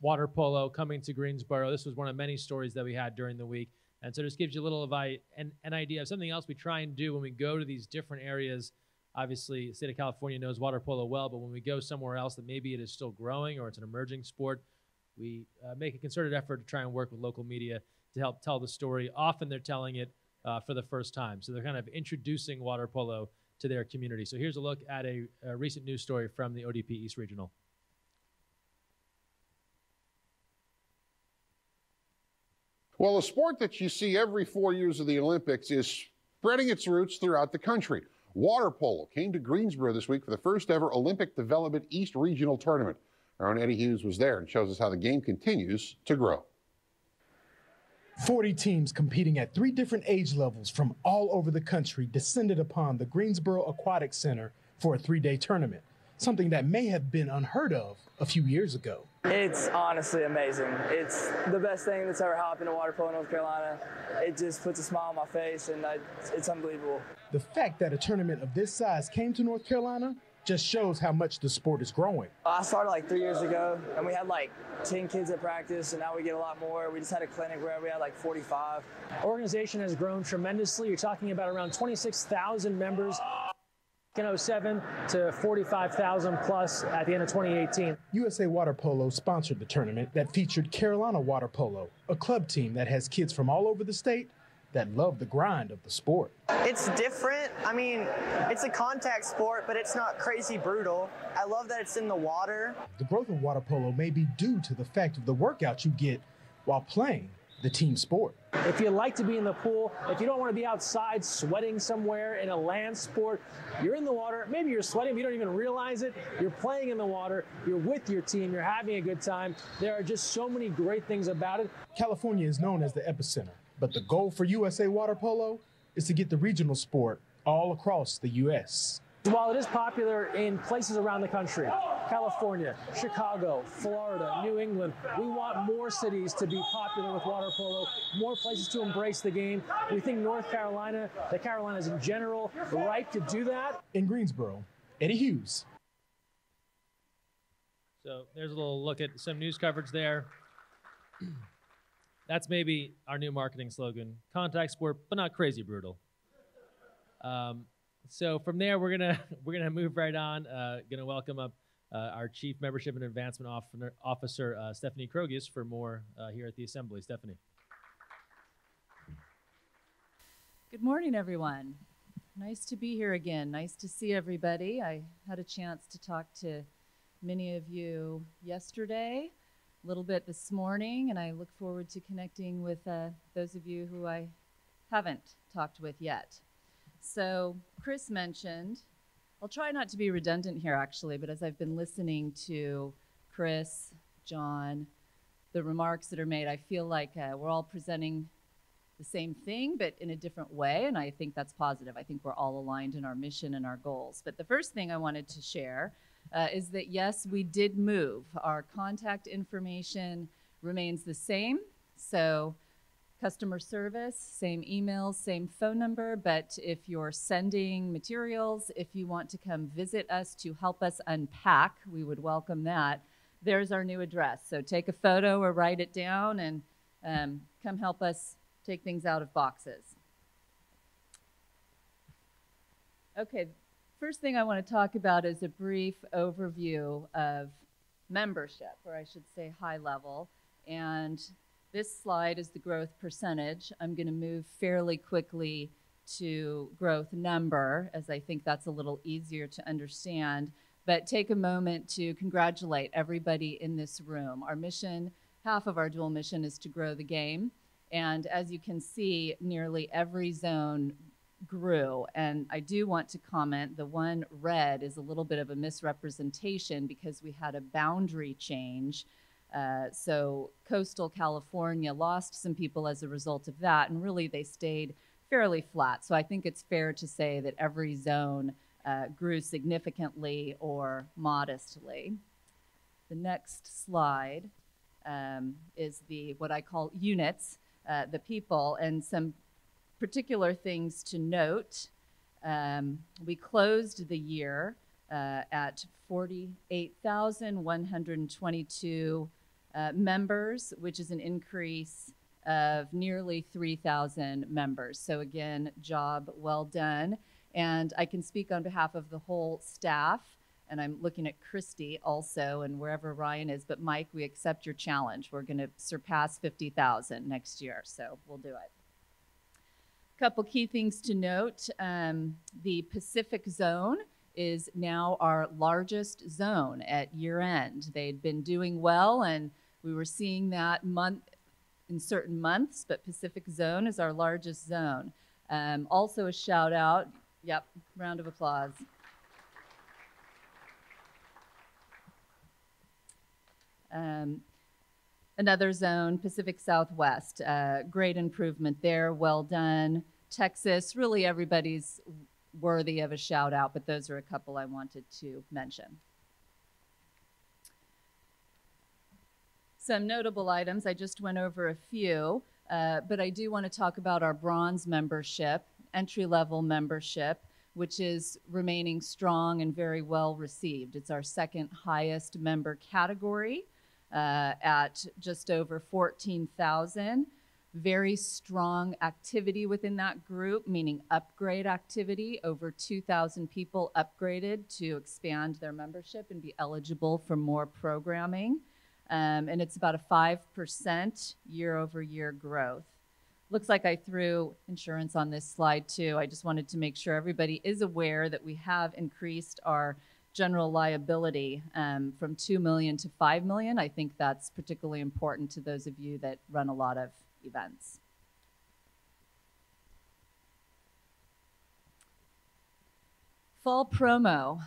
water polo coming to Greensboro. This was one of many stories that we had during the week. And so this gives you a little of an idea of something else we try and do when we go to these different areas. Obviously, the state of California knows water polo well, but when we go somewhere else that maybe it is still growing or it's an emerging sport, we make a concerted effort to try and work with local media to help tell the story. Often they're telling it for the first time. So they're kind of introducing water polo to their community. So here's a look at a recent news story from the ODP East Regional. Well, a sport that you see every 4 years of the Olympics is spreading its roots throughout the country. Water polo came to Greensboro this week for the first ever Olympic Development East Regional Tournament. Our own Eddie Hughes was there and shows us how the game continues to grow. 40 teams competing at 3 different age levels from all over the country descended upon the Greensboro Aquatic Center for a 3-day tournament, something that may have been unheard of a few years ago. It's honestly amazing. It's the best thing that's ever happened to water polo in North Carolina. It just puts a smile on my face, and it's unbelievable. The fact that a tournament of this size came to North Carolina just shows how much the sport is growing. I started like 3 years ago, and we had like 10 kids at practice, and now we get a lot more. We just had a clinic where we had like 45. Organization has grown tremendously. You're talking about around 26,000 members in 2007 to 45,000 plus at the end of 2018. USA Water Polo sponsored the tournament that featured Carolina Water Polo, a club team that has kids from all over the state that love the grind of the sport. It's different. I mean, it's a contact sport, but it's not crazy brutal. I love that it's in the water. The growth of water polo may be due to the fact of the workout you get while playing the team sport. If you like to be in the pool, if you don't want to be outside sweating somewhere in a land sport, you're in the water. Maybe you're sweating, but you don't even realize it. You're playing in the water. You're with your team. You're having a good time. There are just so many great things about it. California is known as the epicenter, but the goal for USA Water Polo is to get the regional sport all across the U.S. While it is popular in places around the country, California, Chicago, Florida, New England, we want more cities to be popular with water polo, more places to embrace the game. We think North Carolina, the Carolinas in general, are ripe to do that. In Greensboro, Eddie Hughes. So there's a little look at some news coverage there. That's maybe our new marketing slogan: contact sport, but not crazy brutal. So from there, we're gonna move right on. Gonna welcome up our Chief Membership and Advancement Officer, Stephanie Krogius, for more here at the Assembly. Stephanie. Good morning, everyone. Nice to be here again. Nice to see everybody. I had a chance to talk to many of you yesterday, a little bit this morning, and I look forward to connecting with those of you who I haven't talked with yet. So Chris mentioned I'll try not to be redundant here, actually, but as I've been listening to Chris, John, the remarks that are made, I feel like we're all presenting the same thing, but in a different way, and I think that's positive. I think we're all aligned in our mission and our goals. But the first thing I wanted to share is that, yes, we did move. Our contact information remains the same, so customer service, same emails, same phone number, but if you're sending materials, if you want to come visit us to help us unpack, we would welcome that. There's our new address. So take a photo or write it down and come help us take things out of boxes. Okay, first thing I want to talk about is a brief overview of membership, or I should say high level. And this slide is the growth percentage. I'm going to move fairly quickly to growth number, as I think that's a little easier to understand. But take a moment to congratulate everybody in this room. Our mission, half of our dual mission, is to grow the game. And as you can see, nearly every zone grew. And I do want to comment, the one red is a little bit of a misrepresentation because we had a boundary change. So coastal California lost some people as a result of that, and really they stayed fairly flat. So I think it's fair to say that every zone grew significantly or modestly. The next slide is what I call units, the people, and some particular things to note. We closed the year at 48,122 members, which is an increase of nearly 3,000 members. So again, job well done. And I can speak on behalf of the whole staff, and I'm looking at Christy also, and wherever Ryan is, but Mike, we accept your challenge. We're gonna surpass 50,000 next year, so we'll do it. Couple key things to note. The Pacific Zone is now our largest zone at year end. They'd been doing well, and we were seeing that in certain months, but Pacific Zone is our largest zone. Also a shout out, yep, round of applause. Another zone, Pacific Southwest, great improvement there, well done. Texas, really everybody's worthy of a shout out, but those are a couple I wanted to mention. Some notable items, I just went over a few, but I do want to talk about our bronze membership, entry-level membership, which is remaining strong and very well received. It's our second highest member category at just over 14,000. Very strong activity within that group, meaning upgrade activity. Over 2,000 people upgraded to expand their membership and be eligible for more programming. And it's about a 5% year-over-year growth. Looks like I threw insurance on this slide too. I just wanted to make sure everybody is aware that we have increased our general liability from 2 million to 5 million. I think that's particularly important to those of you that run a lot of events. Fall promo.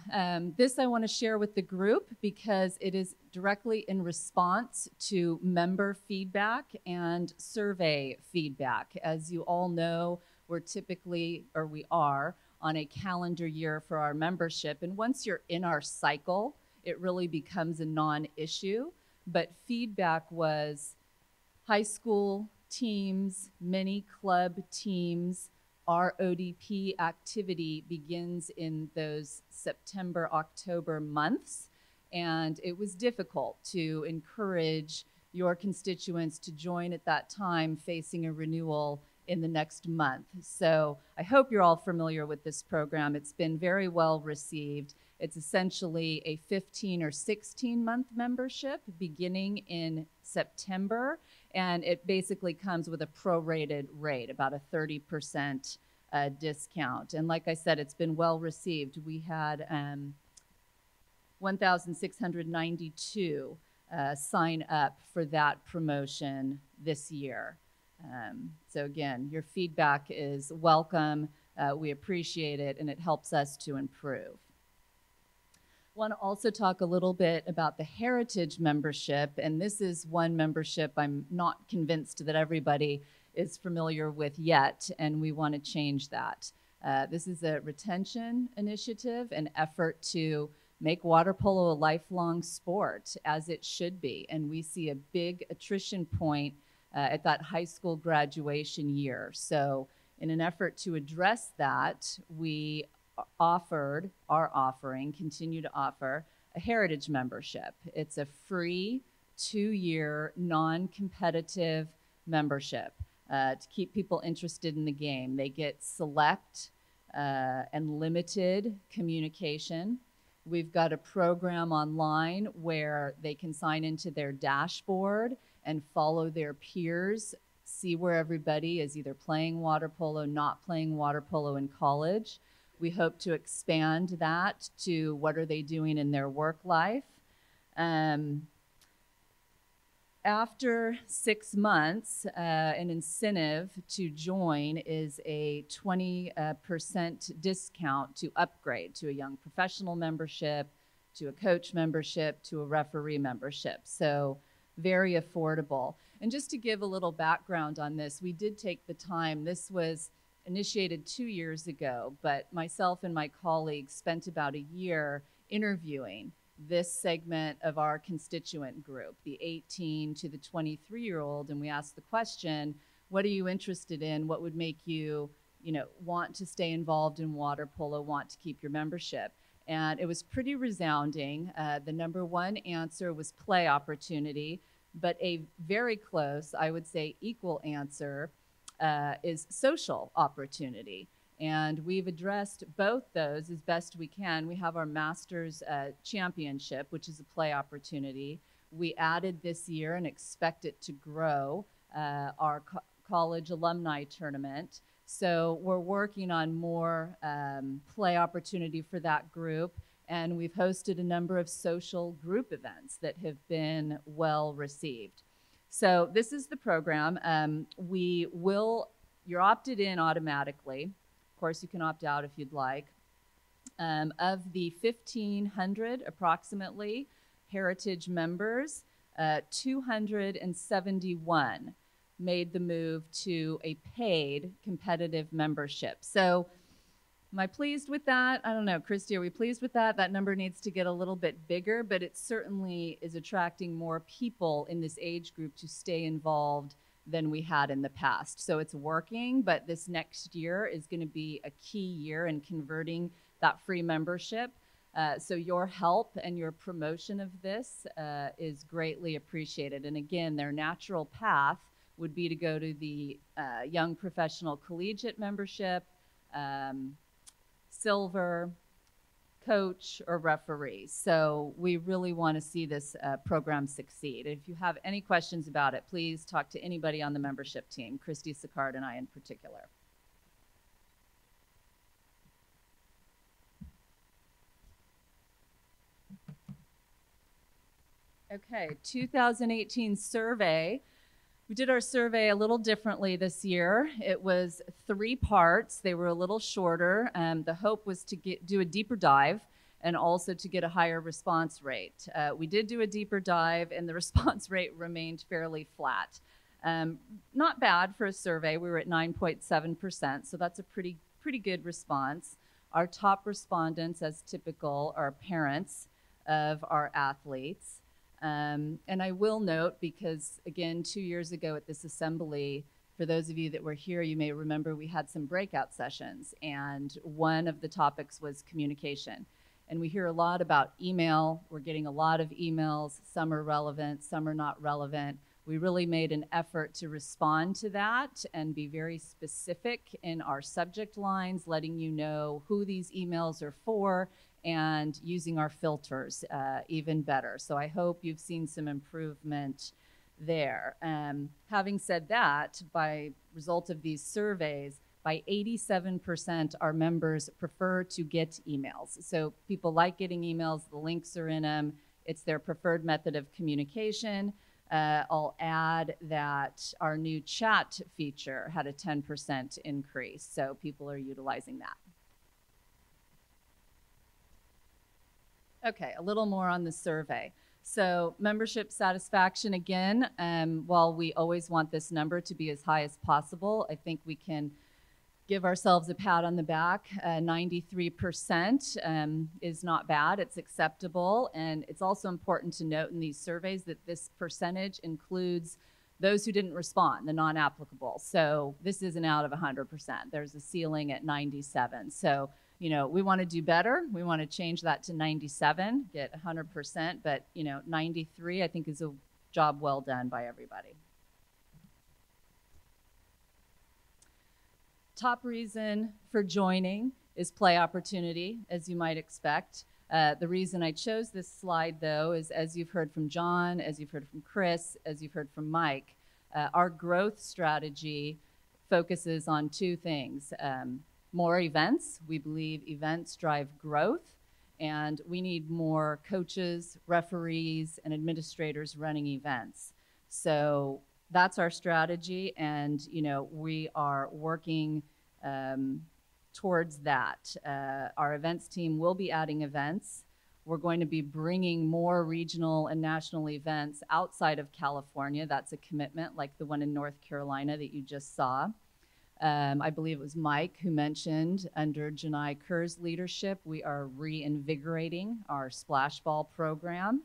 This I want to share with the group because it is directly in response to member feedback and survey feedback. As you all know, we are on a calendar year for our membership, and once you're in our cycle, it really becomes a non-issue. But feedback was high school teams, mini club teams. Our ODP activity begins in those September, October months, and it was difficult to encourage your constituents to join at that time facing a renewal in the next month. So I hope you're all familiar with this program. It's been very well received. It's essentially a 15 or 16 month membership beginning in September, and it basically comes with a prorated rate, about a 30% discount. And like I said, it's been well received. We had 1,692 sign up for that promotion this year. So again, your feedback is welcome. We appreciate it, and it helps us to improve. Want to also talk a little bit about the heritage membership, and this is one membership I'm not convinced that everybody is familiar with yet, and we want to change that. This is a retention initiative, an effort to make water polo a lifelong sport, as it should be, and we see a big attrition point at that high school graduation year. So in an effort to address that, we continue to offer a heritage membership. It's a free 2-year non-competitive membership to keep people interested in the game. They get select and limited communication. We've got a program online where they can sign into their dashboard and follow their peers, see where everybody is either playing water polo, not playing water polo in college. We hope to expand that to what are they doing in their work life. After 6 months, an incentive to join is a 20% discount to upgrade to a young professional membership, to a coach membership, to a referee membership. So very affordable. And just to give a little background on this, we did take the time. This was initiated 2 years ago, but myself and my colleagues spent about a year interviewing this segment of our constituent group, the 18 to the 23-year-old, and we asked the question, what are you interested in? What would make you, want to stay involved in water polo, want to keep your membership? And it was pretty resounding. The number one answer was play opportunity, but a very close, I would say equal answer is social opportunity. And we've addressed both those as best we can. We have our Masters Championship, which is a play opportunity. We added this year and expect it to grow our college alumni tournament. So we're working on more play opportunity for that group. And we've hosted a number of social group events that have been well received. So this is the program. You're opted in automatically. Of course, you can opt out if you'd like. Of the 1,500 approximately heritage members, 271 made the move to a paid competitive membership. So am I pleased with that? I don't know. Christy, are we pleased with that? That number needs to get a little bit bigger, but it certainly is attracting more people in this age group to stay involved than we had in the past. So it's working, but this next year is going to be a key year in converting that free membership. So your help and your promotion of this is greatly appreciated. And again, their natural path would be to go to the Young Professional Collegiate membership, silver, coach, or referee. So we really want to see this program succeed. If you have any questions about it, please talk to anybody on the membership team, Christy Sicard and I in particular. Okay, 2018 survey. We did our survey a little differently this year. It was 3 parts. They were a little shorter. The hope was to do a deeper dive and also to get a higher response rate. We did do a deeper dive, and the response rate remained fairly flat. Not bad for a survey. We were at 9.7%, so that's a pretty good response. Our top respondents, as typical, are parents of our athletes. And I will note, because again, 2 years ago at this assembly, for those of you that were here, you may remember we had some breakout sessions, and one of the topics was communication. And we hear a lot about email. We're getting a lot of emails. Some are relevant, some are not relevant. We really made an effort to respond to that and be very specific in our subject lines, letting you know who these emails are for, and using our filters even better. So I hope you've seen some improvement there. Having said that, by result of these surveys, by 87%, our members prefer to get emails. So people like getting emails, the links are in them, it's their preferred method of communication. I'll add that our new chat feature had a 10% increase, so people are utilizing that. Okay, a little more on the survey. So membership satisfaction, again, while we always want this number to be as high as possible, I think we can give ourselves a pat on the back. 93% is not bad, it's acceptable. And it's also important to note in these surveys that this percentage includes those who didn't respond, the non-applicable. So this isn't out of 100%. There's a ceiling at 97. So, you know, we want to do better. We want to change that to 97, get 100%, but, you know, 93 I think is a job well done by everybody. Top reason for joining is play opportunity, as you might expect. The reason I chose this slide, though, is as you've heard from John, as you've heard from Chris, as you've heard from Mike, our growth strategy focuses on two things. More events. We believe events drive growth, and we need more coaches, referees, and administrators running events. So that's our strategy, and you know, we are working towards that. Our events team will be adding events. We're going to be bringing more regional and national events outside of California. That's a commitment, like the one in North Carolina that you just saw. I believe it was Mike who mentioned, under Janai Kerr's leadership, we are reinvigorating our splash ball program.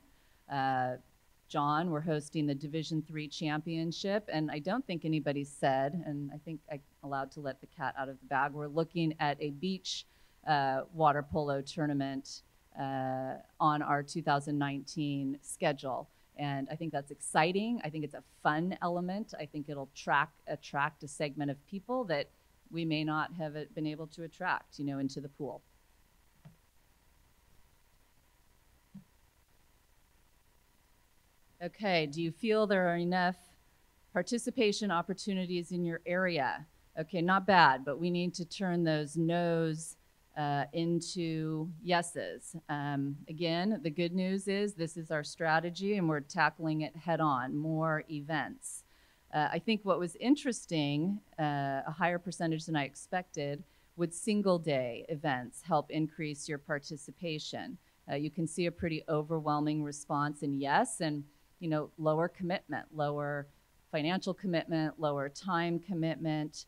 John, we're hosting the Division III championship, and I don't think anybody said, and I think I'm allowed to let the cat out of the bag, we're looking at a beach water polo tournament on our 2019 schedule. And I think that's exciting. I think it's a fun element. I think it'll attract a segment of people that we may not have been able to attract, you know, into the pool. Okay, do you feel there are enough participation opportunities in your area? Okay, not bad, but we need to turn those no's into yeses. Again, the good news is this is our strategy and we're tackling it head on, more events. I think what was interesting, a higher percentage than I expected, would single day events help increase your participation. You can see a pretty overwhelming response in yes, and you know, lower commitment, lower financial commitment, lower time commitment.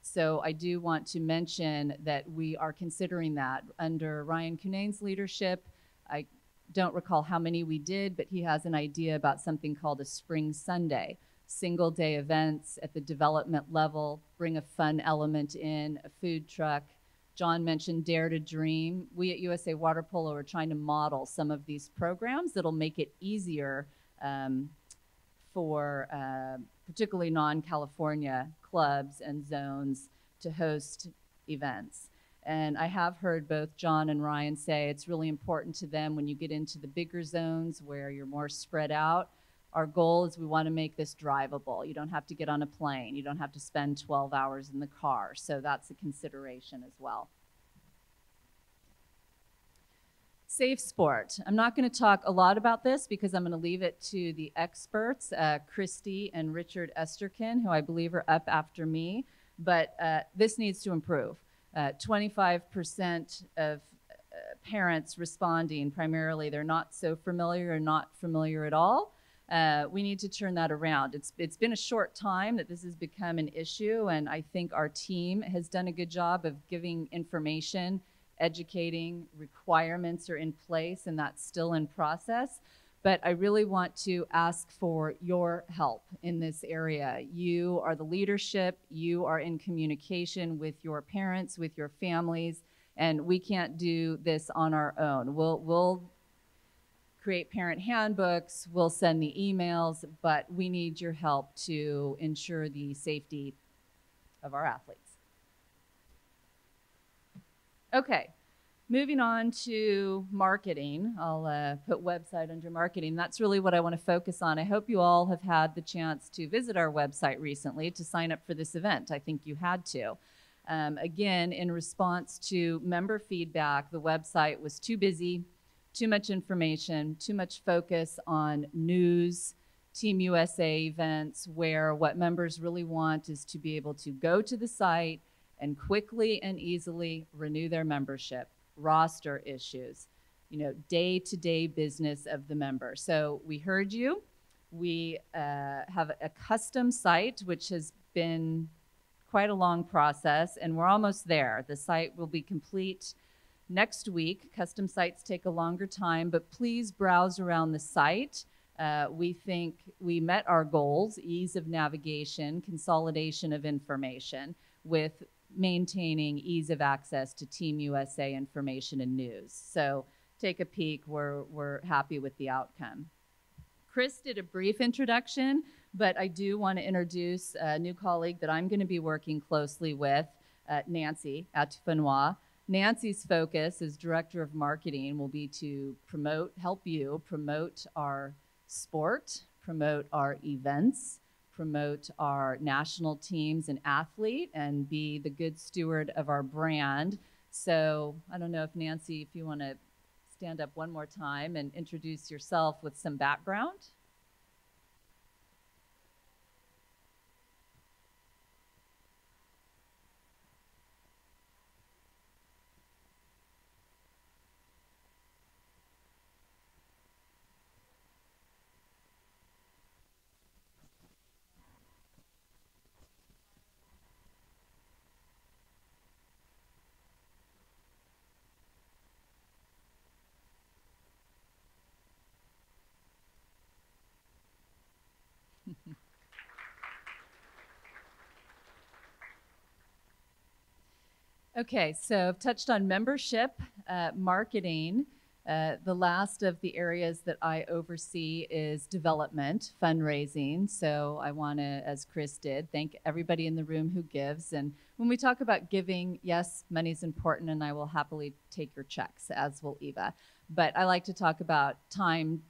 So I do want to mention that we are considering that under Ryan Cunane's leadership. I don't recall how many we did, but he has an idea about something called a Spring Sunday. Single day events at the development level, bring a fun element in, a food truck. John mentioned Dare to Dream. We at USA Water Polo are trying to model some of these programs that'll make it easier for particularly non-California clubs and zones to host events. And I have heard both John and Ryan say it's really important to them when you get into the bigger zones where you're more spread out. Our goal is we want to make this drivable. You don't have to get on a plane. You don't have to spend 12 hours in the car. So that's a consideration as well. Safe sport. I'm not going to talk a lot about this because I'm going to leave it to the experts, Christy and Richard Esterkin, who I believe are up after me. But this needs to improve. 25% of parents responding, primarily they're not so familiar or not familiar at all. We need to turn that around. It's been a short time that this has become an issue, and I think our team has done a good job of giving information, educating. Requirements are in place, and that's still in process. But I really want to ask for your help in this area. You are the leadership. You are in communication with your parents, with your families, and we can't do this on our own. We'll create parent handbooks, we'll send the emails, but we need your help to ensure the safety of our athletes. Okay, moving on to marketing. I'll put website under marketing. That's really what I want to focus on. I hope you all have had the chance to visit our website recently to sign up for this event. I think you had to. Again, in response to member feedback, the website was too busy, too much information, too much focus on news, Team USA events, where what members really want is to be able to go to the site and quickly and easily renew their membership, roster issues, day-to-day business of the member. So we heard you. We have a custom site, which has been quite a long process, and we're almost there. The site will be complete next week. Custom sites take a longer time, but please browse around the site. We think we met our goals: ease of navigation, consolidation of information, with maintaining ease of access to Team USA information and news. So take a peek. We're happy with the outcome. Chris did a brief introduction, but I do want to introduce a new colleague that I'm going to be working closely with, Nancy Atufanois. Nancy's focus as Director of Marketing will be to help you promote our sport, promote our events, promote our national teams and athlete, and be the good steward of our brand. So I don't know if Nancy, if you want to stand up one more time and introduce yourself with some background. Okay, so I've touched on membership, marketing. The last of the areas that I oversee is development, fundraising. So I want to, as Chris did, thank everybody in the room who gives. And when we talk about giving, yes, money's important, and I will happily take your checks, as will Eva. But I like to talk about time,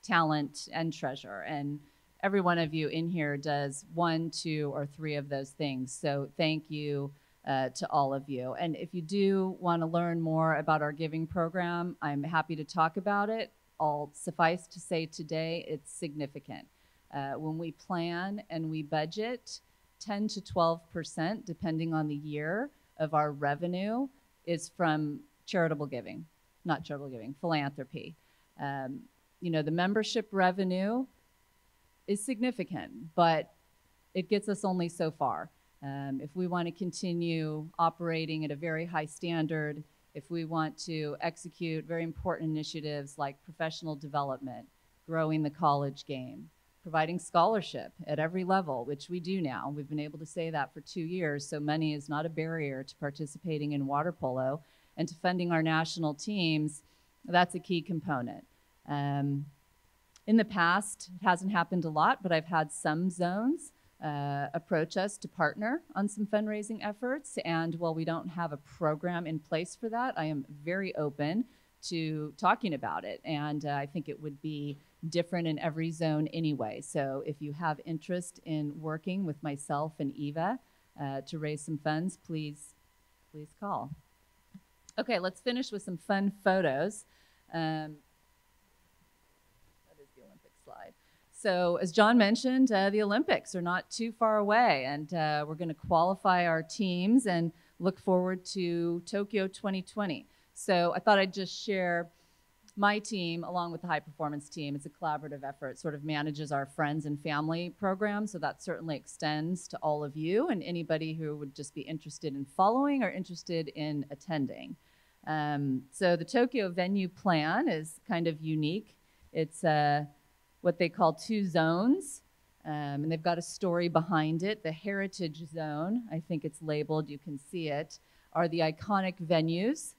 talent, and treasure. And every one of you in here does 1, 2, or 3 of those things. So thank you to all of you. And if you do want to learn more about our giving program, I'm happy to talk about it. I'll suffice to say today, it's significant. When we plan and we budget, 10 to 12%, depending on the year, of our revenue is from charitable giving, not charitable giving, philanthropy. The membership revenue is significant, but it gets us only so far. If we want to continue operating at a very high standard, if we want to execute very important initiatives like professional development, growing the college game, providing scholarship at every level, which we do now. We've been able to say that for 2 years, so money is not a barrier to participating in water polo and to funding our national teams. That's a key component. In the past, it hasn't happened a lot, but I've had some zones approach us to partner on some fundraising efforts. And while we don't have a program in place for that, I am very open to talking about it. And I think it would be different in every zone anyway. So if you have interest in working with myself and Eva to raise some funds, please call. Okay, let's finish with some fun photos. That is the Olympic slide. So as John mentioned, the Olympics are not too far away, and we're going to qualify our teams and look forward to Tokyo 2020. So I thought I'd just share my team along with the high performance team. It's a collaborative effort, sort of manages our friends and family program, so that certainly extends to all of you and anybody who would just be interested in following or interested in attending. So the Tokyo venue plan is kind of unique. It's what they call 2 zones, and they've got a story behind it. The Heritage Zone, I think it's labeled, you can see it, are the iconic venues,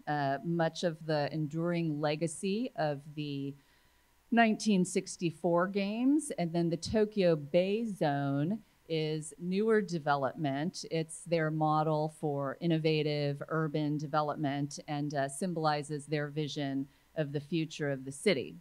much of the enduring legacy of the 1964 games. And then the Tokyo Bay Zone is newer development. It's their model for innovative urban development and symbolizes their vision of the future of the city.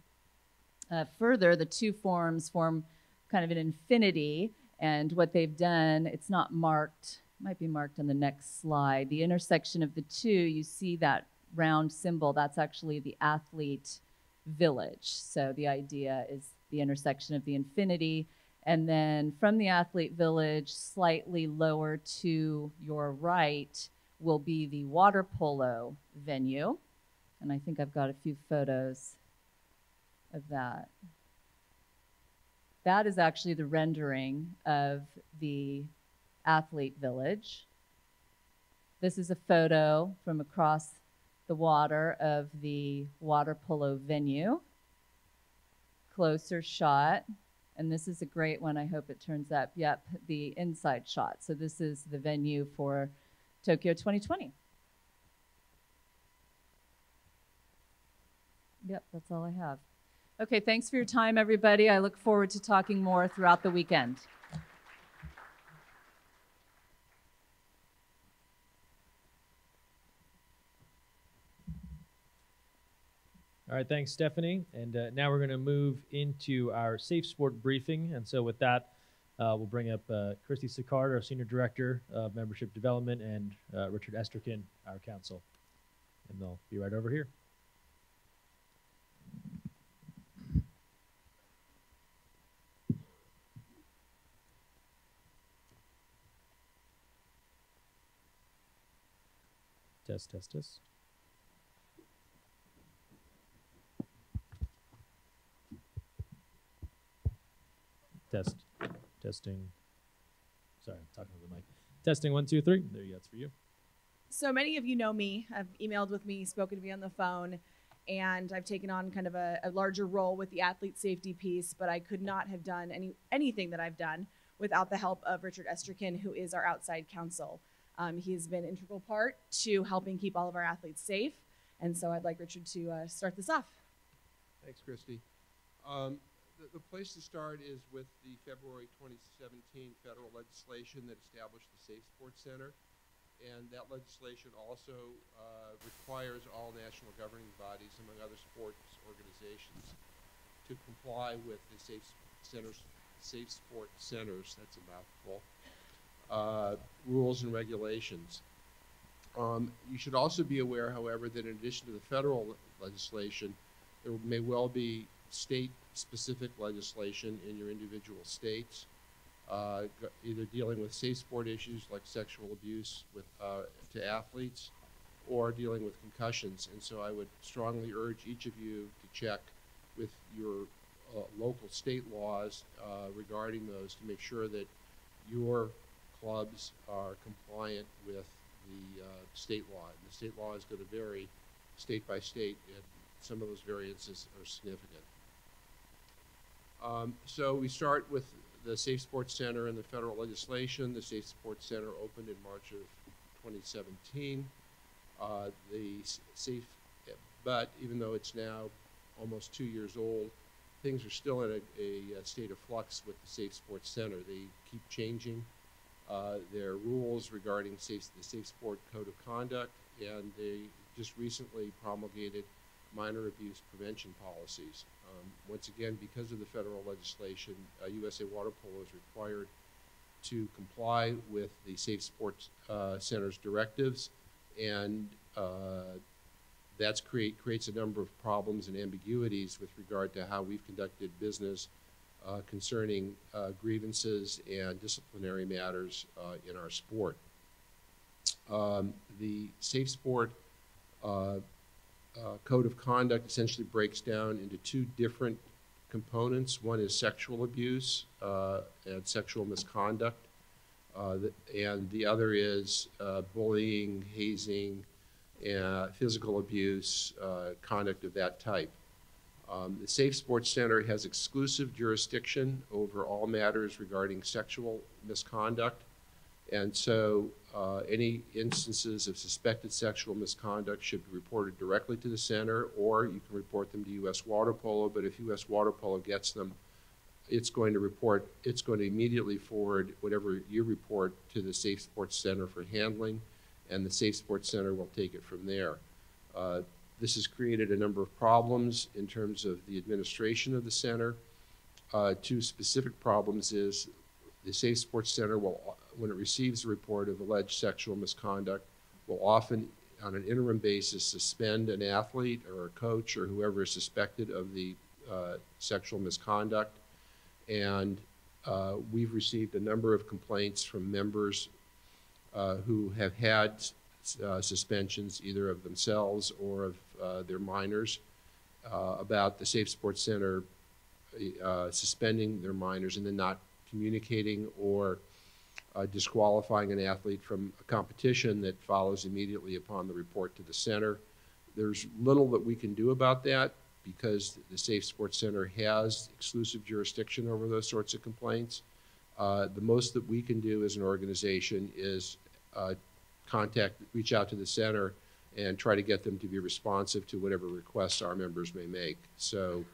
Further, the 2 forms form kind of an infinity, and what they've done, it's not marked, might be marked on the next slide. The intersection of the 2, you see that round symbol, that's actually the athlete village. So the idea is the intersection of the infinity, and then from the athlete village, slightly lower to your right, will be the water polo venue. And I think I've got a few photos of that. That is actually the rendering of the athlete village. This is a photo from across the water of the water polo venue. Closer shot. And this is a great one. I hope it turns up. Yep, the inside shot. So this is the venue for Tokyo 2020. Yep, that's all I have. Okay, thanks for your time, everybody. I look forward to talking more throughout the weekend. All right, thanks, Stephanie. And now we're going to move into our Safe Sport briefing. And so with that, we'll bring up Christy Sicard, our Senior Director of Membership Development, and Richard Esterkin, our counsel. And they'll be right over here. Test, test, test. Test. Testing. Sorry, I'm talking to the mic. Testing 1, 2, 3. There you go. That's for you. So many of you know me, have emailed with me, spoken to me on the phone, and I've taken on kind of a larger role with the athlete safety piece, but I could not have done anything that I've done without the help of Richard Esterkin, who is our outside counsel. He has been an integral part to helping keep all of our athletes safe, and so I'd like Richard to start this off. Thanks, Christy. The place to start is with the February 2017 federal legislation that established the Safe Sports Center. And that legislation also requires all national governing bodies, among other sports organizations, to comply with the Safe Sport Centers, that's a mouthful, rules and regulations. You should also be aware, however, that in addition to the federal legislation, there may well be state-specific legislation in your individual states, either dealing with safe sport issues like sexual abuse to athletes, or dealing with concussions. And so I would strongly urge each of you to check with your local state laws regarding those to make sure that your clubs are compliant with the state law. And the state law is going to vary state by state, and some of those variances are significant. So we start with the Safe Sports Center and the federal legislation. The Safe Sports Center opened in March of 2017. But even though it's now almost 2 years old, things are still in a state of flux with the Safe Sports Center. They keep changing their rules regarding the Safe Sport Code of Conduct, and they just recently promulgated minor abuse prevention policies. Once again, because of the federal legislation, USA Water Polo is required to comply with the Safe Sports Center's directives, and that creates a number of problems and ambiguities with regard to how we've conducted business concerning grievances and disciplinary matters in our sport. The Safe Sport Code of Conduct essentially breaks down into two different components. One is sexual abuse and sexual misconduct, and the other is bullying, hazing, and physical abuse, conduct of that type. The Safe Sports Center has exclusive jurisdiction over all matters regarding sexual misconduct, and so any instances of suspected sexual misconduct should be reported directly to the center, or you can report them to U.S. Water Polo. But if U.S. Water Polo gets them, it's going to immediately forward whatever you report to the Safe Sports Center for handling, and the Safe Sports Center will take it from there. This has created a number of problems in terms of the administration of the center. Two specific problems is the Safe Sports Center will, when it receives a report of alleged sexual misconduct, will often, on an interim basis, suspend an athlete or a coach or whoever is suspected of the sexual misconduct. And we've received a number of complaints from members who have had suspensions, either of themselves or of their minors, about the Safe Sports Center suspending their minors and then not communicating or disqualifying an athlete from a competition that follows immediately upon the report to the center. There's little that we can do about that because the Safe Sports Center has exclusive jurisdiction over those sorts of complaints. The most that we can do as an organization is reach out to the center and try to get them to be responsive to whatever requests our members may make. So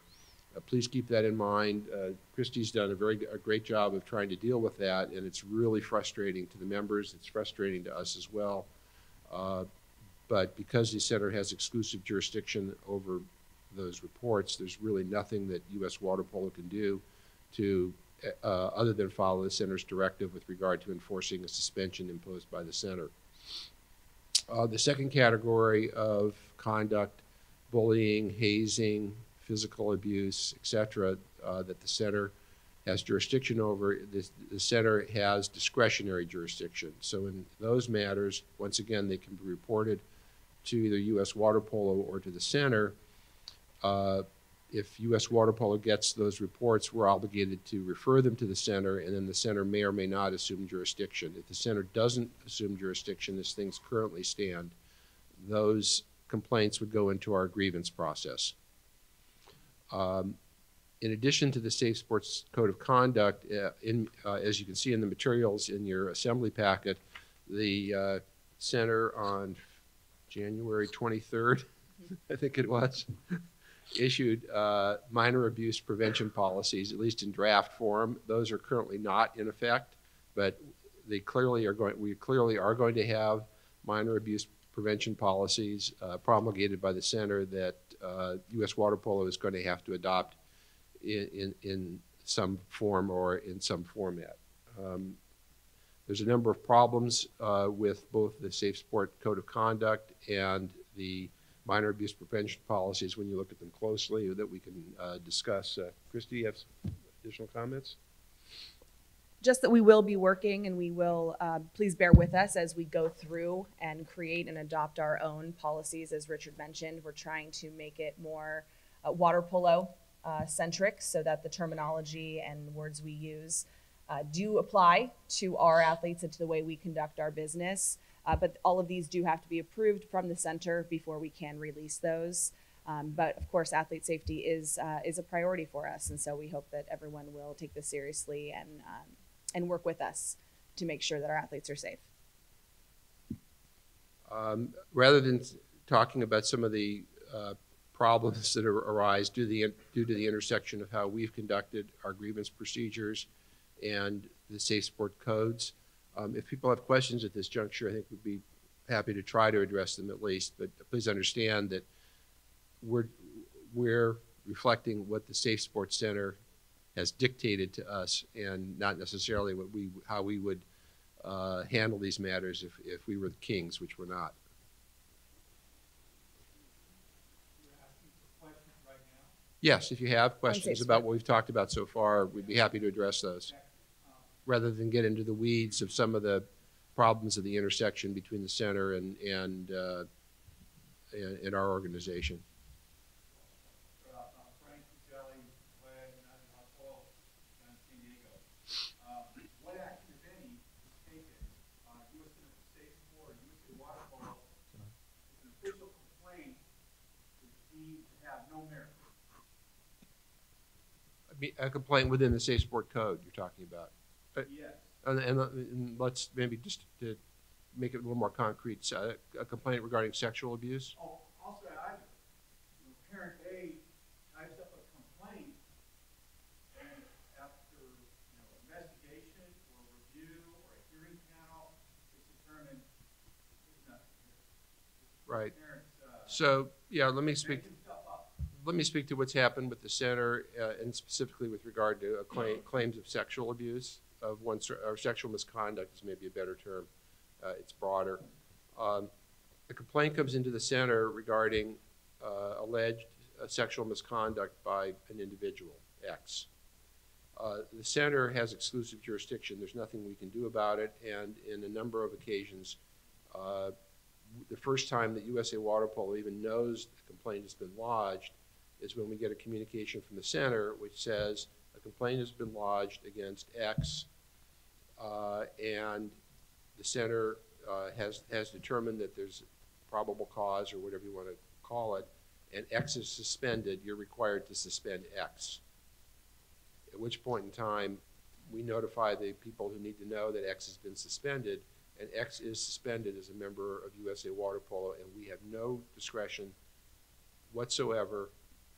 please keep that in mind. Christy's done a great job of trying to deal with that, and it's really frustrating to the members. It's frustrating to us as well. But because the center has exclusive jurisdiction over those reports, there's really nothing that U.S. Water Polo can do to other than follow the center's directive with regard to enforcing a suspension imposed by the center. The second category of conduct, bullying, hazing, physical abuse, etc., that the center has jurisdiction over, the center has discretionary jurisdiction. So in those matters, once again, they can be reported to either U.S. Water Polo or to the center. If U.S. Water Polo gets those reports, we're obligated to refer them to the center, and then the center may or may not assume jurisdiction. If the center doesn't assume jurisdiction as things currently stand, those complaints would go into our grievance process. In addition to the Safe Sports Code of Conduct, as you can see in the materials in your assembly packet, the center on January 23rd, I think it was, issued minor abuse prevention policies, at least in draft form. Those are currently not in effect, but we clearly are going to have minor abuse prevention policies promulgated by the center that U.S. Water Polo is going to have to adopt in some form or in some format. There's a number of problems with both the Safe Sport Code of Conduct and the minor abuse prevention policies when you look at them closely that we can discuss. Christy, you have some additional comments? Just that we will be working, and we will, please bear with us as we go through and create and adopt our own policies. As Richard mentioned, we're trying to make it more water polo centric so that the terminology and words we use do apply to our athletes and to the way we conduct our business. But all of these do have to be approved from the center before we can release those. But of course, athlete safety is a priority for us, and so we hope that everyone will take this seriously and work with us to make sure that our athletes are safe. Rather than talking about some of the problems that arise due to the intersection of how we've conducted our grievance procedures and the Safe Sport codes, if people have questions at this juncture, I think we'd be happy to try to address them at least. But please understand that we're reflecting what the Safe Sports Center has dictated to us, and not necessarily how we would handle these matters if we were the kings, which we're not. Yes, if you have questions about what we've talked about so far, we'd be happy to address those, rather than get into the weeds of some of the problems of the intersection between the center and our organization. What action, if any, is taken by U.S. Safe Sport, USA Water Polo, if an official complaint is deemed to have no merit? A complaint within the Safe Sport Code you're talking about. Yes. And let's maybe just to make it a little more concrete, a complaint regarding sexual abuse? Oh, I'll say either. Parent A types up a complaint, and after investigation or review or a hearing panel, it's determined there's nothing here. Right. Parents, So yeah, let me speak to what's happened with the center, and specifically with regard to claims of sexual abuse or sexual misconduct is maybe a better term. It's broader. A complaint comes into the center regarding alleged sexual misconduct by an individual, X. The center has exclusive jurisdiction. There's nothing we can do about it, and in a number of occasions, the first time that USA Water Polo even knows the complaint has been lodged is when we get a communication from the center which says a complaint has been lodged against X, and the center has determined that there's probable cause or whatever you want to call it, and X is suspended. You're required to suspend X. At which point in time, we notify the people who need to know that X has been suspended, and X is suspended as a member of USA Water Polo, and we have no discretion whatsoever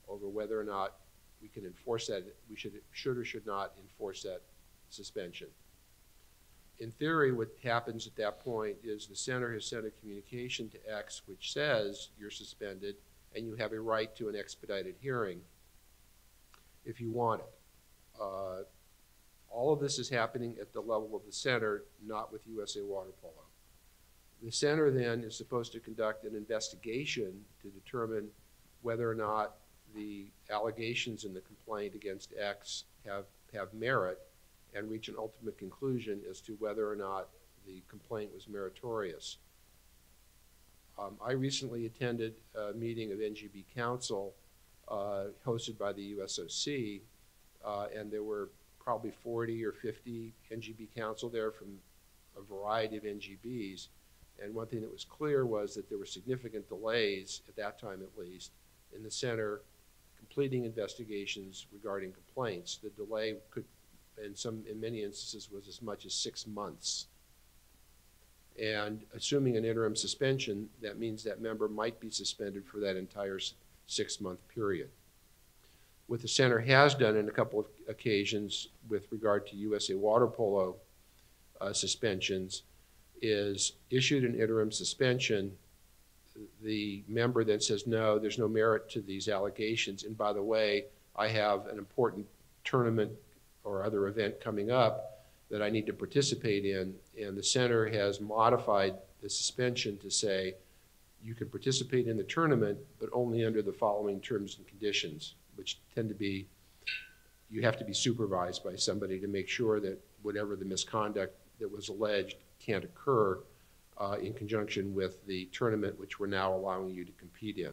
over whether or not we can enforce that. We should or should not enforce that suspension. In theory, what happens at that point is the center has sent a communication to X which says you're suspended and you have a right to an expedited hearing if you want it. All of this is happening at the level of the center, not with USA Water Polo. The center then is supposed to conduct an investigation to determine whether or not the allegations in the complaint against X have merit and reach an ultimate conclusion as to whether or not the complaint was meritorious. I recently attended a meeting of NGB Council hosted by the USOC, and there were probably 40 or 50 NGB Council there from a variety of NGBs. And one thing that was clear was that there were significant delays, at that time at least, in the center completing investigations regarding complaints. The delay could, in many instances, was as much as 6 months. And assuming an interim suspension, that means that member might be suspended for that entire 6-month period. What the center has done in a couple of occasions with regard to USA Water Polo suspensions is issued an interim suspension. The member then says, no, there's no merit to these allegations. And by the way, I have an important tournament or other event coming up that I need to participate in. And the center has modified the suspension to say, you can participate in the tournament, but only under the following terms and conditions, which tend to be, you have to be supervised by somebody to make sure that whatever the misconduct that was alleged can't occur in conjunction with the tournament which we're now allowing you to compete in.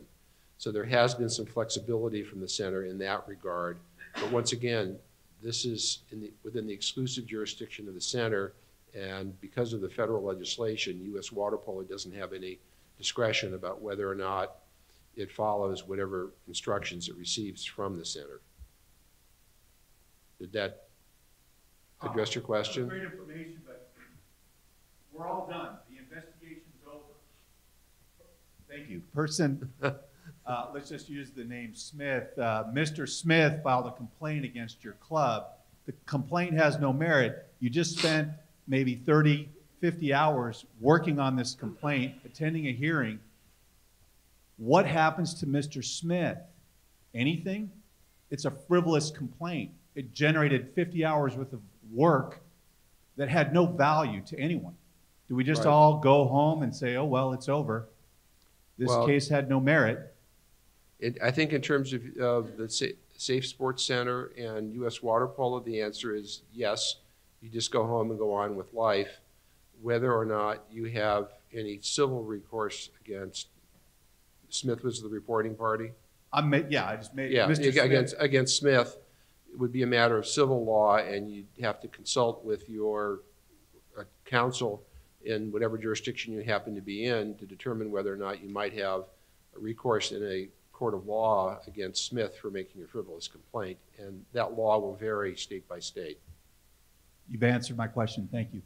So there has been some flexibility from the center in that regard. But once again, this is within the exclusive jurisdiction of the center, and because of the federal legislation, U.S. Water Polo doesn't have any discretion about whether or not it follows whatever instructions it receives from the center. Did that address your question? Great information, but we're all done. The investigation's over. Thank you. Let's just use the name Smith. Mr. Smith filed a complaint against your club. The complaint has no merit. You just spent maybe 30, 50 hours working on this complaint, attending a hearing. What happens to Mr. Smith? Anything? It's a frivolous complaint. It generated 50 hours worth of work that had no value to anyone. Do we just all go home and say, oh, well, it's over? This case had no merit. I think in terms of the Safe Sports Center and U.S. Water Polo, the answer is yes. You just go home and go on with life. Whether or not you have any civil recourse against Smith was the reporting party. I just made against Smith, it would be a matter of civil law, and you'd have to consult with your counsel in whatever jurisdiction you happen to be in to determine whether or not you might have a recourse in a court of law against Smith for making a frivolous complaint, and that law will vary state by state. You've answered my question. Thank you.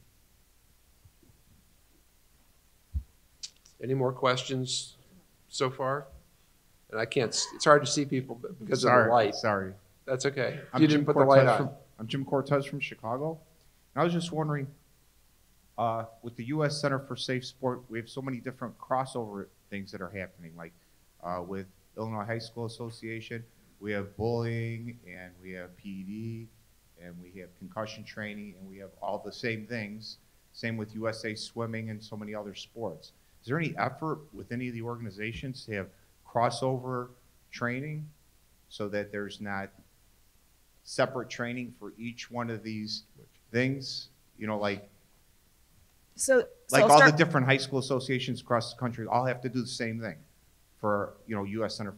Any more questions so far? And I can't, it's hard to see people because of the light. Sorry. That's okay. You didn't put the light on. I'm Jim Cortez from Chicago. And I was just wondering, with the U.S. Center for Safe Sport, we have so many different crossover things that are happening, like with Illinois High School Association, we have bullying, and we have PD, and we have concussion training, and we have all the same things. Same with USA Swimming and so many other sports. Is there any effort with any of the organizations to have crossover training so that there's not separate training for each one of these things? You know, like So Like I'll all start- the different high school associations across the country all have to do the same thing for, U.S. Center,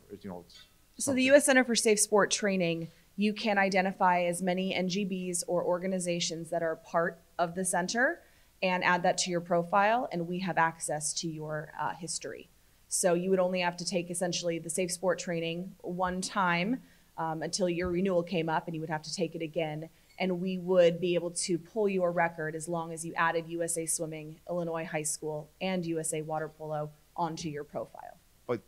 So the U.S. Center for Safe Sport Training, you can identify as many NGBs or organizations that are part of the center and add that to your profile, and we have access to your history. So you would only have to take essentially the Safe Sport Training one time until your renewal came up, and you would have to take it again. And we would be able to pull your record as long as you added USA Swimming, Illinois High School, and USA Water Polo onto your profile. But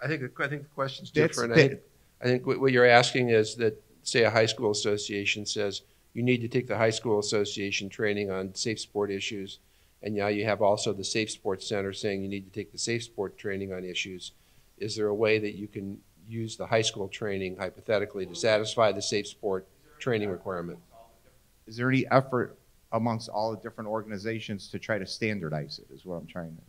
I think the question's That's different. I think what you're asking is that, say, a high school association says you need to take the high school association training on safe sport issues, and now you have also the Safe Sports Center saying you need to take the safe sport training on issues. Is there a way that you can use the high school training hypothetically to satisfy the safe sport training requirement? Is there any effort amongst all the different organizations to try to standardize it, is what I'm trying to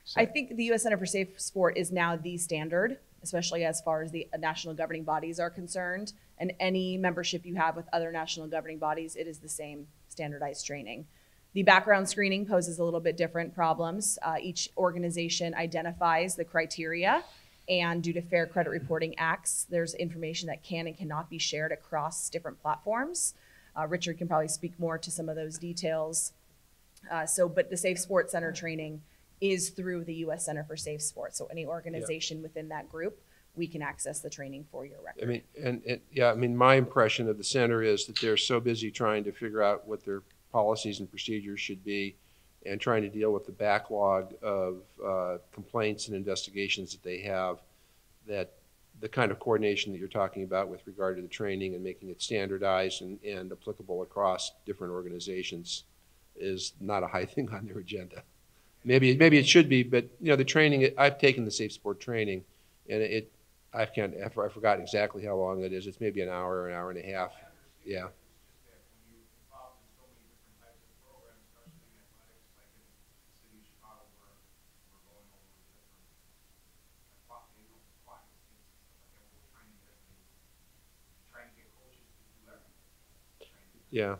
say. I think the U.S. Center for Safe Sport is now the standard, especially as far as the national governing bodies are concerned. And any membership you have with other national governing bodies, it is the same standardized training. The background screening poses a little bit different problems. Each organization identifies the criteria, and due to Fair Credit Reporting Acts, there's information that can and cannot be shared across different platforms. Richard can probably speak more to some of those details. But the Safe Sports Center training is through the U.S. Center for Safe Sports. So any organization within that group, we can access the training for your record. I mean, my impression of the center is that they're so busy trying to figure out what their policies and procedures should be and trying to deal with the backlog of complaints and investigations that they have, that the kind of coordination that you're talking about with regard to the training and making it standardized and applicable across different organizations is not a high thing on their agenda. Maybe it should be, but the training, I've taken the safe sport training, and I forgot exactly how long it is. It's maybe an hour and a half. Yeah. Yeah.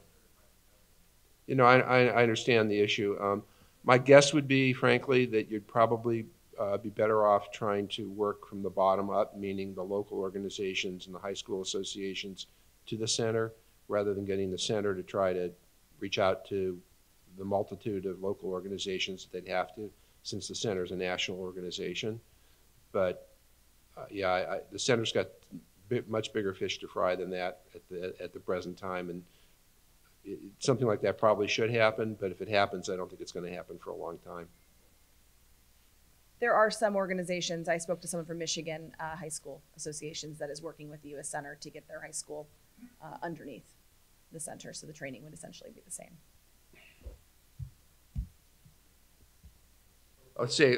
I understand the issue. My guess would be, frankly, that you'd probably be better off trying to work from the bottom up, meaning the local organizations and the high school associations to the center, rather than getting the center to try to reach out to the multitude of local organizations that they'd have to, since the center is a national organization. But the center's got much bigger fish to fry than that at the present time, and something like that probably should happen, but if it happens, I don't think it's going to happen for a long time. There are some organizations, I spoke to someone from Michigan high school associations that is working with the U.S. Center to get their high school underneath the center, so the training would essentially be the same. Let's say,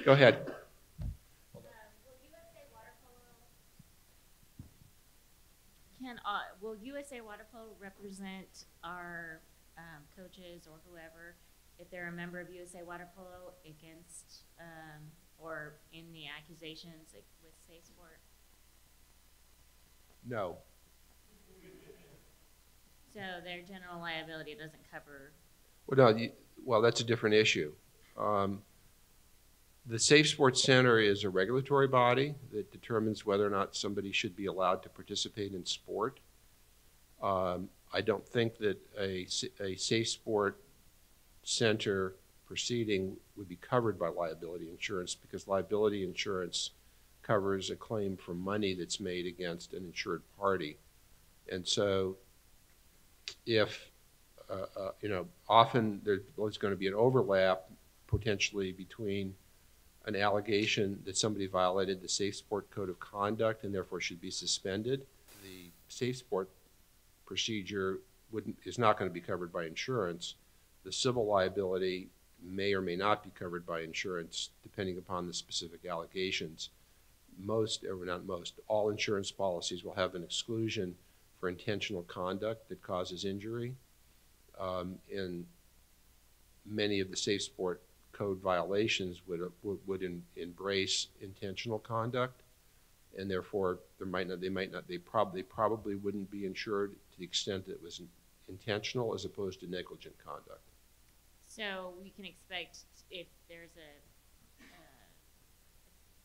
go ahead. Will USA Water Polo represent our coaches or whoever, if they're a member of USA Water Polo, against or in the accusations with Safe Sport? No. So their general liability doesn't cover. Well, that's a different issue. The Safe Sports Center is a regulatory body that determines whether or not somebody should be allowed to participate in sport. I don't think that a Safe Sport Center proceeding would be covered by liability insurance, because liability insurance covers a claim for money that's made against an insured party. And so if, often there's going to be an overlap potentially between an allegation that somebody violated the Safe Sport Code of Conduct and therefore should be suspended. The Safe Sport procedure is not going to be covered by insurance. The civil liability may or may not be covered by insurance depending upon the specific allegations. All insurance policies will have an exclusion for intentional conduct that causes injury. And many of the Safe Sport Code violations would embrace intentional conduct, and therefore they probably wouldn't be insured to the extent that it was intentional as opposed to negligent conduct. So we can expect if there's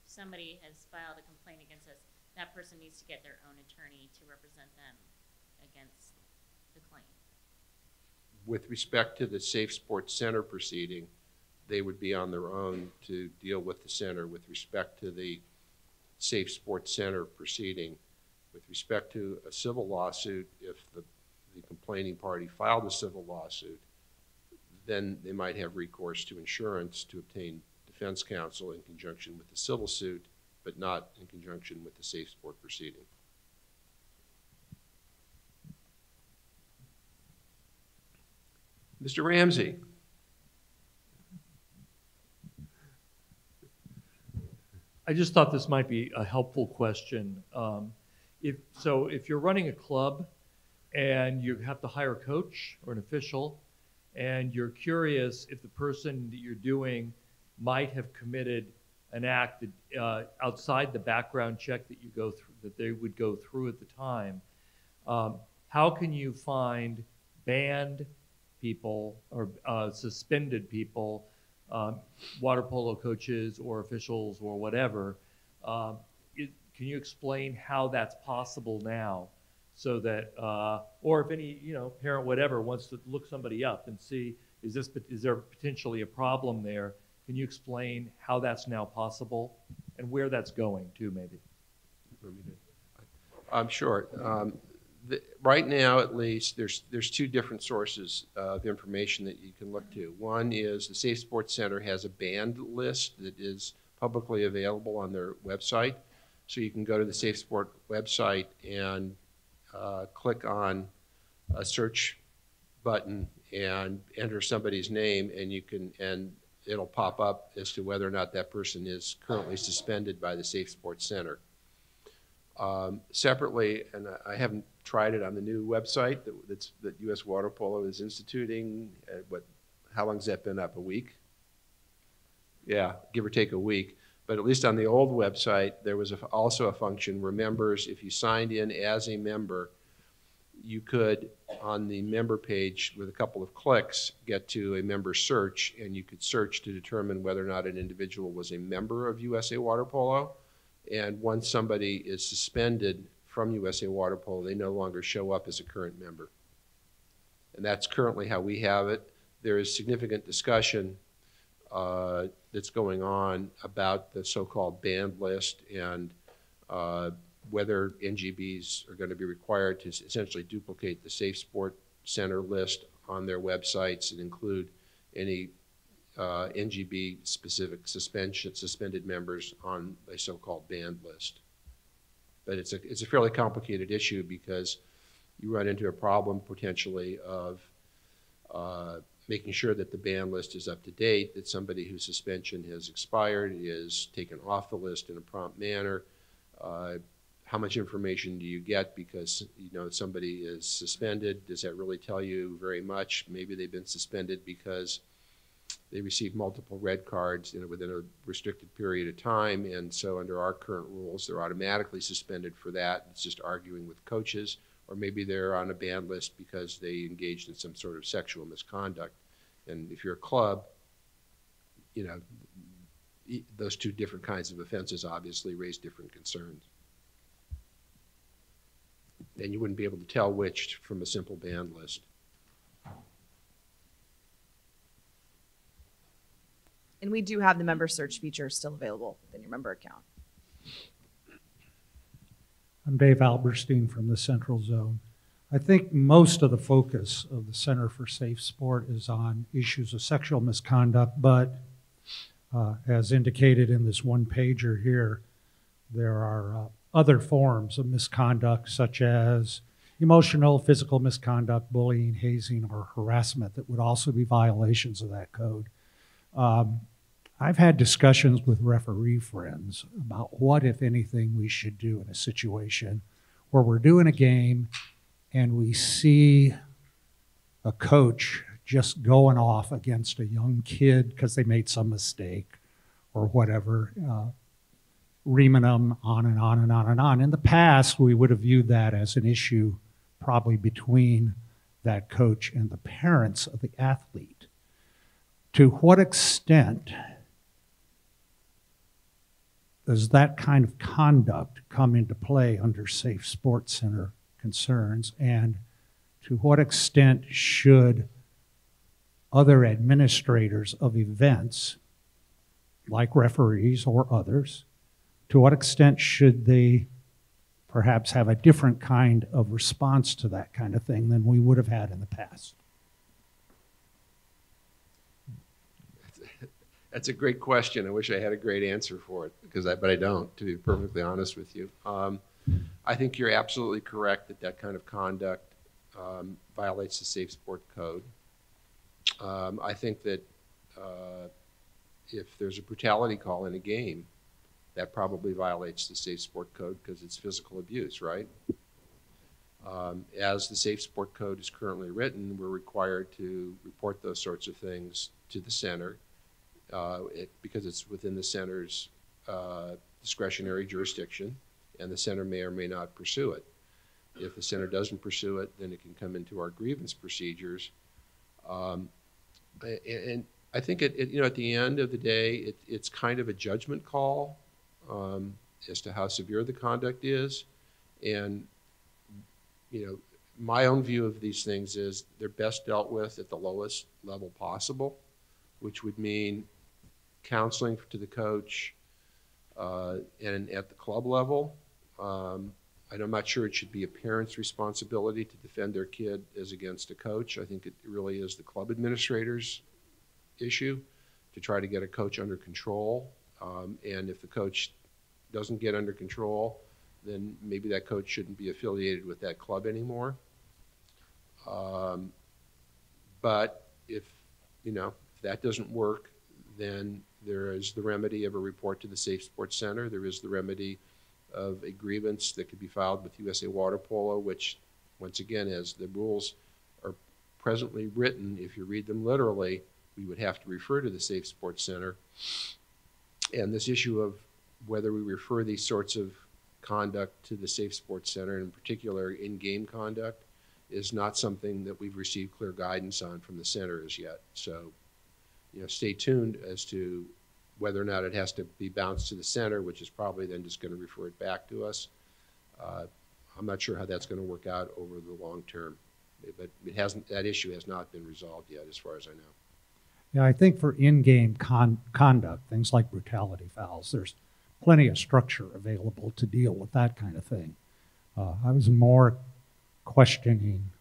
somebody has filed a complaint against us, that person needs to get their own attorney to represent them against the claim. With respect to the Safe Sports Center proceeding, they would be on their own to deal with the center. With respect to the Safe Sports Center proceeding, with respect to a civil lawsuit, if the complaining party filed a civil lawsuit, then they might have recourse to insurance to obtain defense counsel in conjunction with the civil suit, but not in conjunction with the Safe Sport proceeding. Mr. Ramsey. I just thought this might be a helpful question. If you're running a club and you have to hire a coach or an official, and you're curious if the person that you're doing might have committed an act that, outside the background check that you go through, that they would go through at the time, how can you find banned people or suspended people, water polo coaches or officials or whatever? Can you explain how that's possible now, so that, or if any parent whatever wants to look somebody up and see is there potentially a problem there? Can you explain how that's now possible and where that's going to, maybe? I'm sure. Right now, at least, there's two different sources of information that you can look to. One is the Safe Sports Center has a banned list that is publicly available on their website. So you can go to the Safe Sport website and click on a search button and enter somebody's name, and it'll pop up as to whether or not that person is currently suspended by the Safe Sports Center. Separately, and I haven't tried it on the new website that U.S. Water Polo is instituting. How long has that been up? A week? Yeah, give or take a week. But at least on the old website, there was also a function where members, if you signed in as a member, you could, on the member page with a couple of clicks, get to a member search, and you could search to determine whether or not an individual was a member of USA Water Polo. And once somebody is suspended from USA Water Polo, they no longer show up as a current member. And that's currently how we have it. There is significant discussion that's going on about the so-called banned list and whether NGBs are going to be required to essentially duplicate the Safe Sport Center list on their websites and include any NGB-specific suspended members on a so-called banned list. But it's a fairly complicated issue because you run into a problem potentially of making sure that the ban list is up to date, that somebody whose suspension has expired is taken off the list in a prompt manner. How much information do you get because somebody is suspended? Does that really tell you very much? Maybe they've been suspended because they received multiple red cards within a restricted period of time, and so under our current rules, they're automatically suspended for that. It's just arguing with coaches, or maybe they're on a ban list because they engaged in some sort of sexual misconduct. And if you're a club, those two different kinds of offenses obviously raise different concerns. And you wouldn't be able to tell which from a simple ban list. And we do have the member search feature still available in your member account. I'm Dave Alberstein from the Central Zone. I think most of the focus of the Center for Safe Sport is on issues of sexual misconduct, but as indicated in this one-pager here, there are other forms of misconduct such as emotional, physical misconduct, bullying, hazing, or harassment that would also be violations of that code. I've had discussions with referee friends about what, if anything, we should do in a situation where we're doing a game and we see a coach just going off against a young kid because they made some mistake or whatever, reaming them on and on and on and on. In the past, we would have viewed that as an issue probably between that coach and the parents of the athlete. to what extent does that kind of conduct come into play under Safe Sports Center concerns, and to what extent should other administrators of events, like referees or others, to what extent should they perhaps have a different kind of response to that kind of thing than we would have had in the past? That's a great question. I wish I had a great answer for it, but I don't, to be perfectly honest with you. I think you're absolutely correct that that kind of conduct violates the Safe Sport Code. I think that if there's a brutality call in a game, that probably violates the Safe Sport Code because it's physical abuse, right? As the Safe Sport Code is currently written, we're required to report those sorts of things to the center because it's within the center's discretionary jurisdiction, and the center may or may not pursue it. If the center doesn't pursue it, then it can come into our grievance procedures. And I think at the end of the day, it's kind of a judgment call as to how severe the conduct is. And, my own view of these things is they're best dealt with at the lowest level possible, which would mean counseling to the coach and at the club level. I'm not sure it should be a parent's responsibility to defend their kid as against a coach. I think it really is the club administrator's issue to try to get a coach under control. And if the coach doesn't get under control, then maybe that coach shouldn't be affiliated with that club anymore. But if that doesn't work, then there is the remedy of a report to the Safe Sports Center. There is the remedy of a grievance that could be filed with USA Water Polo, which, once again, as the rules are presently written, if you read them literally, we would have to refer to the Safe Sports Center. And this issue of whether we refer these sorts of conduct to the Safe Sports Center, in particular in-game conduct, is not something that we've received clear guidance on from the center as yet. So, stay tuned as to whether or not it has to be bounced to the center, which is probably then just going to refer it back to us. I'm not sure how that's going to work out over the long term, but that issue has not been resolved yet, as far as I know. Yeah, I think for in-game conduct, things like brutality fouls, there's plenty of structure available to deal with that kind of thing. I was more questioning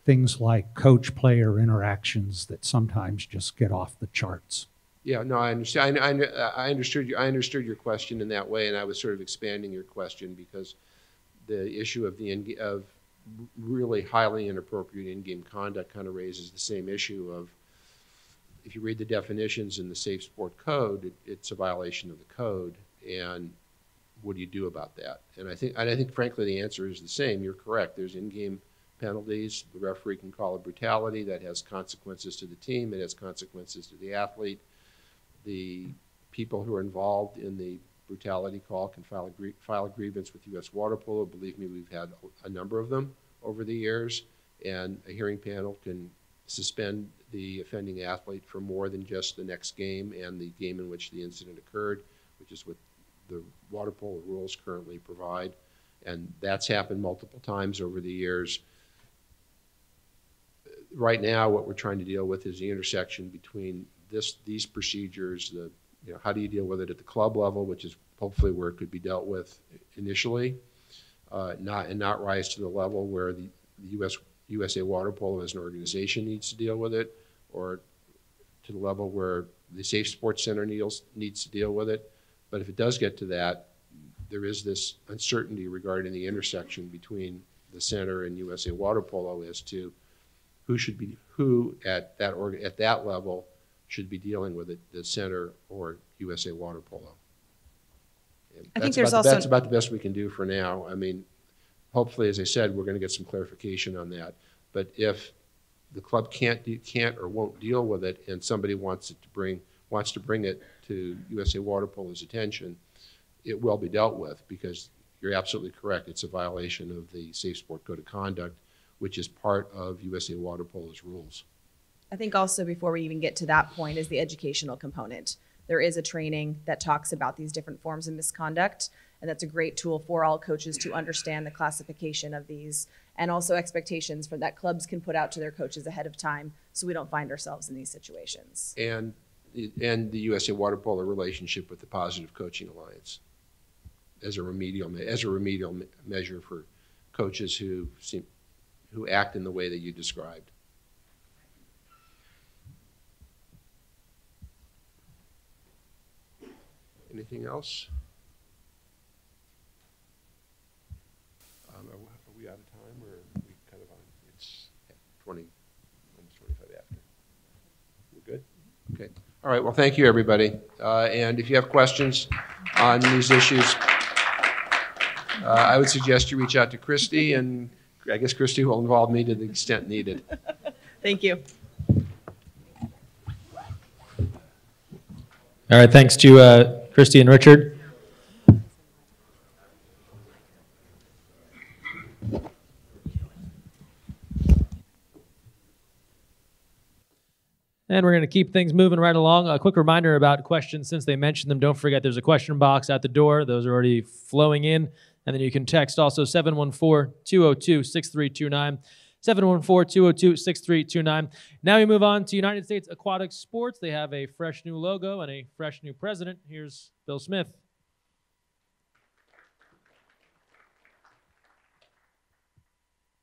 things like coach-player interactions that sometimes just get off the charts. Yeah, no, I understand. I understood your question in that way, and I was sort of expanding your question because the issue of really highly inappropriate in-game conduct kind of raises the same issue of, if you read the definitions in the Safe Sport Code, it's a violation of the code, and what do you do about that? And I think frankly the answer is the same. You're correct. There's in-game penalties. The referee can call it brutality. That has consequences to the team. It has consequences to the athlete. The people who are involved in the brutality call can file a grievance with U.S. Water Polo. Believe me, we've had a number of them over the years, and a hearing panel can suspend the offending athlete for more than just the next game and the game in which the incident occurred, which is what the water polo rules currently provide. And that's happened multiple times over the years. Right now, what we're trying to deal with is the intersection between these procedures, how do you deal with it at the club level, which is hopefully where it could be dealt with initially, not rise to the level where the USA Water Polo as an organization needs to deal with it, or to the level where the Safe Sports Center needs to deal with it. But if it does get to that, there is this uncertainty regarding the intersection between the center and USA Water Polo as to who at that level should be dealing with it, the center or USA Water Polo. That's about the best we can do for now. I mean, hopefully, as I said, we're going to get some clarification on that. But if the club can't or won't deal with it, and somebody wants to bring it to USA Water Polo's attention, it will be dealt with, because you're absolutely correct. It's a violation of the Safe Sport Code of Conduct, which is part of USA Water Polo's rules. I think also before we even get to that point is the educational component. There is a training that talks about these different forms of misconduct, and that's a great tool for all coaches to understand the classification of these and also expectations that clubs can put out to their coaches ahead of time so we don't find ourselves in these situations. And the USA Water Polo relationship with the Positive Coaching Alliance as a remedial measure for coaches who act in the way that you described. Anything else? Are we out of time, or are we kind of on? It's 20, almost 25 after. We're good? Okay. All right. Well, thank you, everybody. And if you have questions on these issues, I would suggest you reach out to Christy, and I guess Christy will involve me to the extent needed. Thank you. All right, thanks to Christy and Richard. And we're going to keep things moving right along. A quick reminder about questions since they mentioned them. Don't forget there's a question box at the door. Those are already flowing in. And then you can text also 714-202-6329. 714-202-6329. Now we move on to United States Aquatic Sports. They have a fresh new logo and a fresh new president. Here's Bill Smith.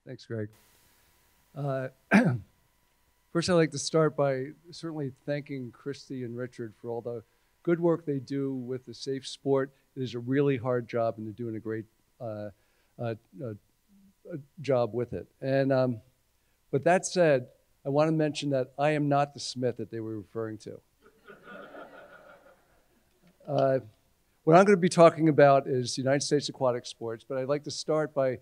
Thanks, Greg. First, I'd like to start by certainly thanking Christy and Richard for all the good work they do with the safe sport. It is a really hard job, and they're doing a great job with it. And but that said, I want to mention that I am not the Smith that they were referring to. What I'm going to be talking about is United States Aquatic Sports, but I'd like to start by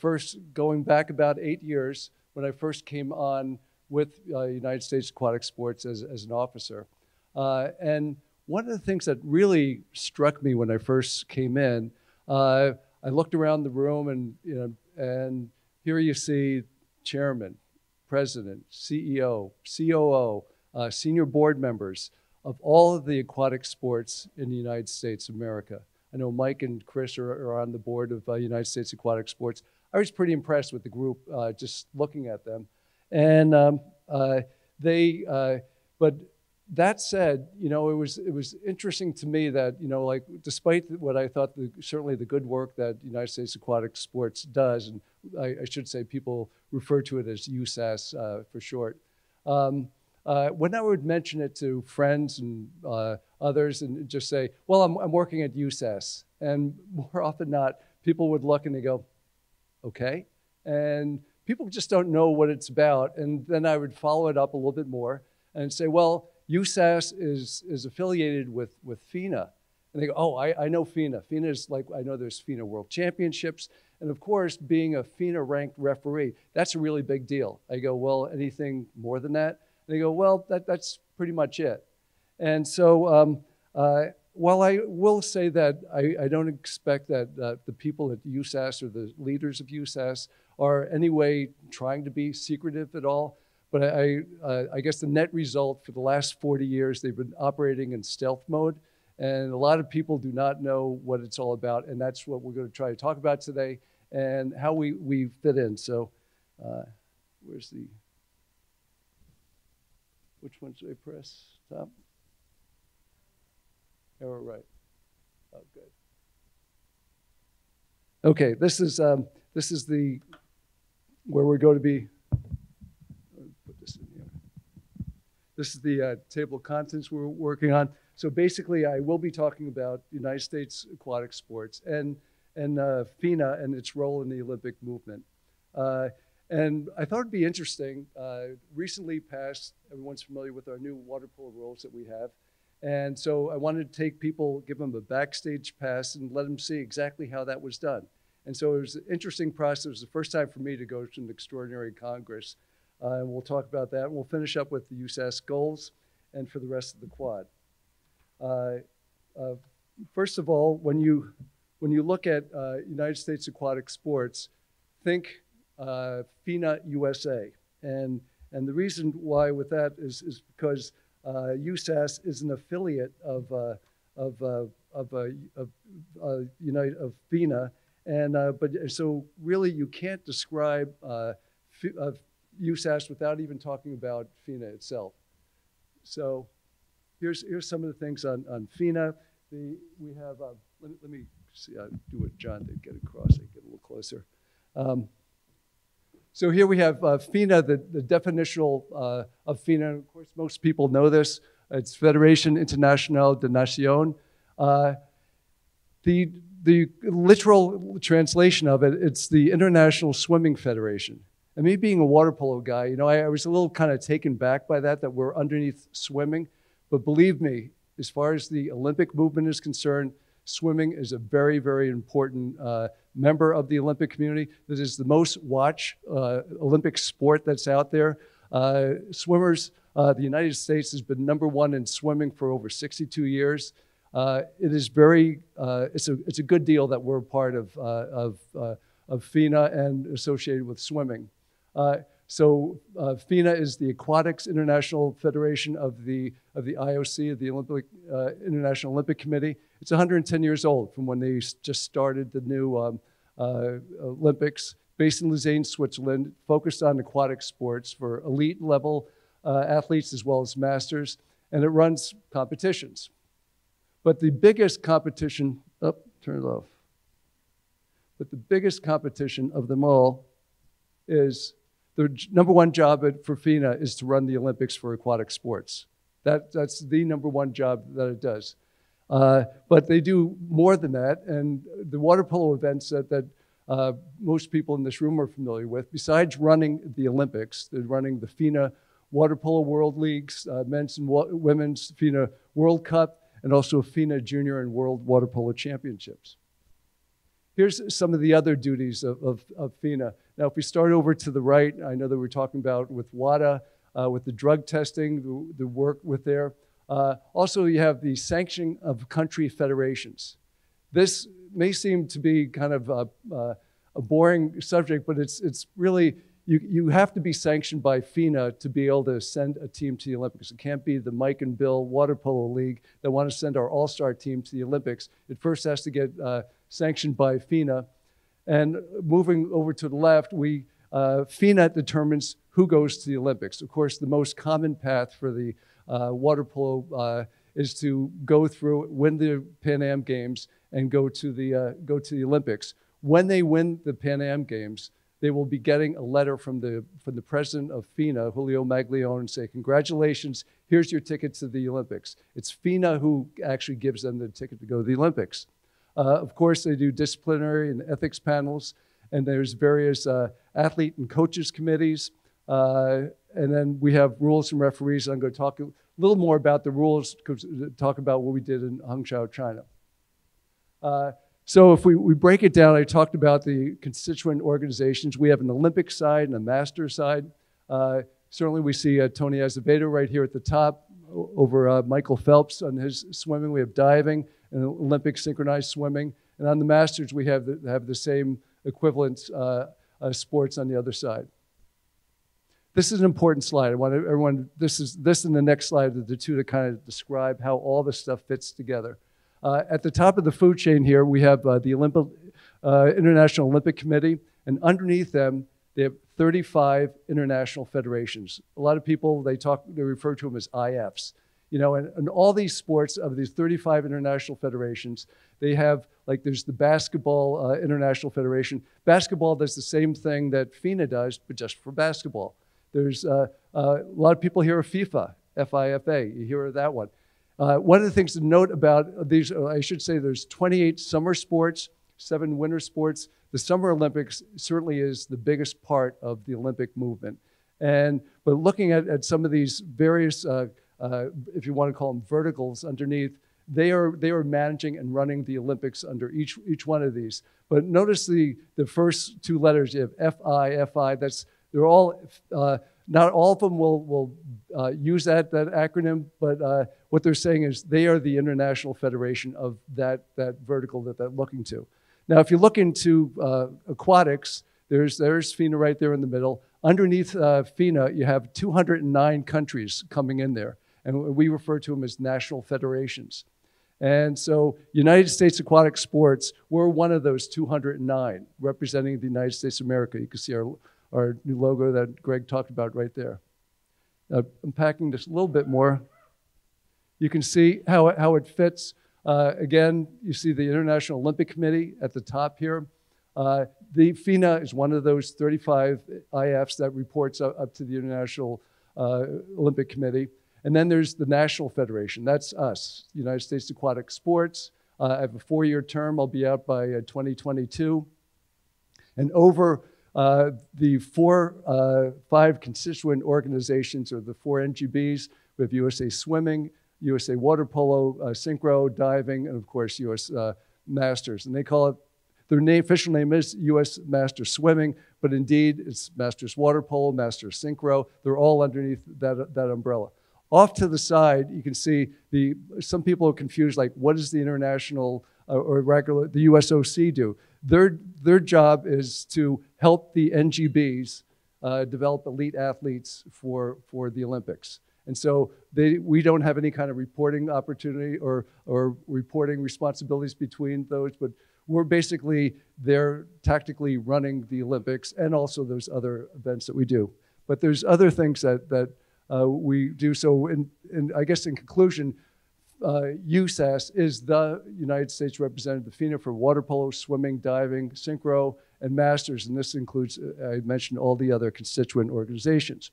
first going back about 8 years when I first came on with United States Aquatic Sports as an officer. And one of the things that really struck me when I first came in, I looked around the room and here you see chairman, president, CEO, COO, senior board members of all of the aquatic sports in the United States of America. I know Mike and Chris are on the board of United States Aquatic Sports. I was pretty impressed with the group just looking at them. And but that said, it was interesting to me that, like, despite what I thought certainly the good work that United States Aquatic Sports does, and I should say people refer to it as USAS for short, when I would mention it to friends and others and just say, well, I'm working at USAS, and more often not, people would look and they go, okay, and people just don't know what it's about. And then I would follow it up a little bit more and say, well, USAS is affiliated with FINA. And they go, oh, I know FINA. FINA is like, I know there's FINA World Championships. And of course, being a FINA ranked referee, that's a really big deal. I go, well, anything more than that? And they go, well, that's pretty much it. And so while I will say that I don't expect that the people at USAS or the leaders of USAS are anyway trying to be secretive at all, but I guess the net result for the last 40 years, they've been operating in stealth mode, and a lot of people do not know what it's all about, and that's what we're going to try to talk about today and how we fit in. So where's the, which one should I press? Top? Arrow right. Oh, good. Okay, this is the where we're going to be. Put this in here. This is the table of contents we're working on. So basically, I will be talking about United States Aquatic Sports and FINA and its role in the Olympic movement. And I thought it'd be interesting. Recently passed, everyone's familiar with our new water polo rules that we have. And so I wanted to take people, give them a backstage pass and let them see exactly how that was done. And so it was an interesting process. It was the first time for me to go to an extraordinary Congress. And we'll talk about that. And we'll finish up with the USAS goals and for the rest of the quad. First of all, when you look at United States Aquatic Sports, think FINA USA. And And the reason why with that is because USAS is an affiliate of FINA, and but so really you can't describe USAS without even talking about FINA itself. So here's some of the things on FINA. We have let me see. I do what John did, get across. I get a little closer. So here we have FINA, the definitional of FINA. Of course, most people know this. It's Fédération Internationale de Nations. The literal translation of it, it's the International Swimming Federation. And me being a water polo guy, you know, I was a little kind of taken back by that we're underneath swimming. But believe me, as far as the Olympic movement is concerned, swimming is a very, very important member of the Olympic community. This is the most watched Olympic sport that's out there. Swimmers, the United States has been #1 in swimming for over 62 years. It is very, it's a good deal that we're a part of FINA and associated with swimming. So FINA is the Aquatics International Federation of the IOC, of the International Olympic Committee. It's 110 years old from when they just started the new Olympics, based in Lausanne, Switzerland, focused on aquatic sports for elite level athletes as well as masters, and it runs competitions. But the biggest competition, turn it off. But the biggest competition of them all is the #1 job for FINA is to run the Olympics for aquatic sports. That's the #1 job that it does. But they do more than that, and the water polo events that most people in this room are familiar with, besides running the Olympics, they're running the FINA Water Polo World Leagues, men's and women's FINA World Cup, and also FINA Junior and World Water Polo Championships. Here's some of the other duties of FINA. Now, if we start over to the right, I know that we're talking about with WADA, with the drug testing, the work with there. Also, you have the sanctioning of country federations. This may seem to be kind of a boring subject, but it's really, you have to be sanctioned by FINA to be able to send a team to the Olympics. It can't be the Mike and Bill Water Polo League that want to send our all-star team to the Olympics. It first has to get sanctioned by FINA. And moving over to the left, FINA determines who goes to the Olympics. Of course, the most common path for the water polo is to go through, win the Pan Am Games, and go to the Olympics. When they win the Pan Am Games, they will be getting a letter from the president of FINA, Julio Maglione, and say, congratulations, here's your ticket to the Olympics. It's FINA who actually gives them the ticket to go to the Olympics. Of course, they do disciplinary and ethics panels, and there's various athlete and coaches committees. And then we have rules and referees. I'm going to talk a little more about the rules, talk about what we did in Hangzhou, China. So if we break it down, I talked about the constituent organizations. We have an Olympic side and a master side. Certainly we see Tony Azevedo right here at the top, over Michael Phelps on his swimming. We have diving and Olympic synchronized swimming. And on the masters, we have the same equivalent sports on the other side. This is an important slide. I want everyone, this and the next slide are the two to kind of describe how all this stuff fits together. At the top of the food chain here, we have the International Olympic Committee, and underneath them, they have 35 international federations. A lot of people, they refer to them as IFs. You know, and all these sports, of these 35 international federations, they have, like there's the Basketball International Federation. Basketball does the same thing that FINA does, but just for basketball. There's a lot of people hear of FIFA, FIFA, you hear of that one. One of the things to note about these, I should say there's 28 summer sports, 7 winter sports. The Summer Olympics certainly is the biggest part of the Olympic movement. But looking at some of these various, if you want to call them verticals underneath, they are managing and running the Olympics under each one of these. But notice the first 2 letters, you have FI, they're all, not all of them will use that acronym, but what they're saying is they are the international federation of that vertical that they're looking to. Now, if you look into aquatics, There's FINA right there in the middle. Underneath FINA, you have 209 countries coming in there, and we refer to them as national federations. And so United States Aquatic Sports, we're one of those 209 representing the United States of America. You can see our new logo that Greg talked about right there. Unpacking this a little bit more, you can see how it fits. Again, you see the International Olympic Committee at the top here. The FINA is one of those 35 IFs that reports up to the International Olympic Committee. And then there's the National Federation. That's us, United States Aquatic Sports. I have a 4-year term. I'll be out by 2022. And over the 5 constituent organizations, or the 4 NGBs, we have USA Swimming, USA Water Polo, Synchro, Diving, and of course US Masters. And they call it, their official name is US Masters Swimming, but indeed it's Masters Water Polo, Masters Synchro. They're all underneath that umbrella. Off to the side, you can see some people are confused, like what does the international or regular, the USOC do? Their job is to help the NGBs develop elite athletes for the Olympics. And so we don't have any kind of reporting opportunity or reporting responsibilities between those, but we're basically there tactically running the Olympics and also those other events that we do. But there's other things that we do. So I guess in conclusion, USAS is the United States representative, FINA, for water polo, swimming, diving, synchro, and masters. And this includes, I mentioned, all the other constituent organizations.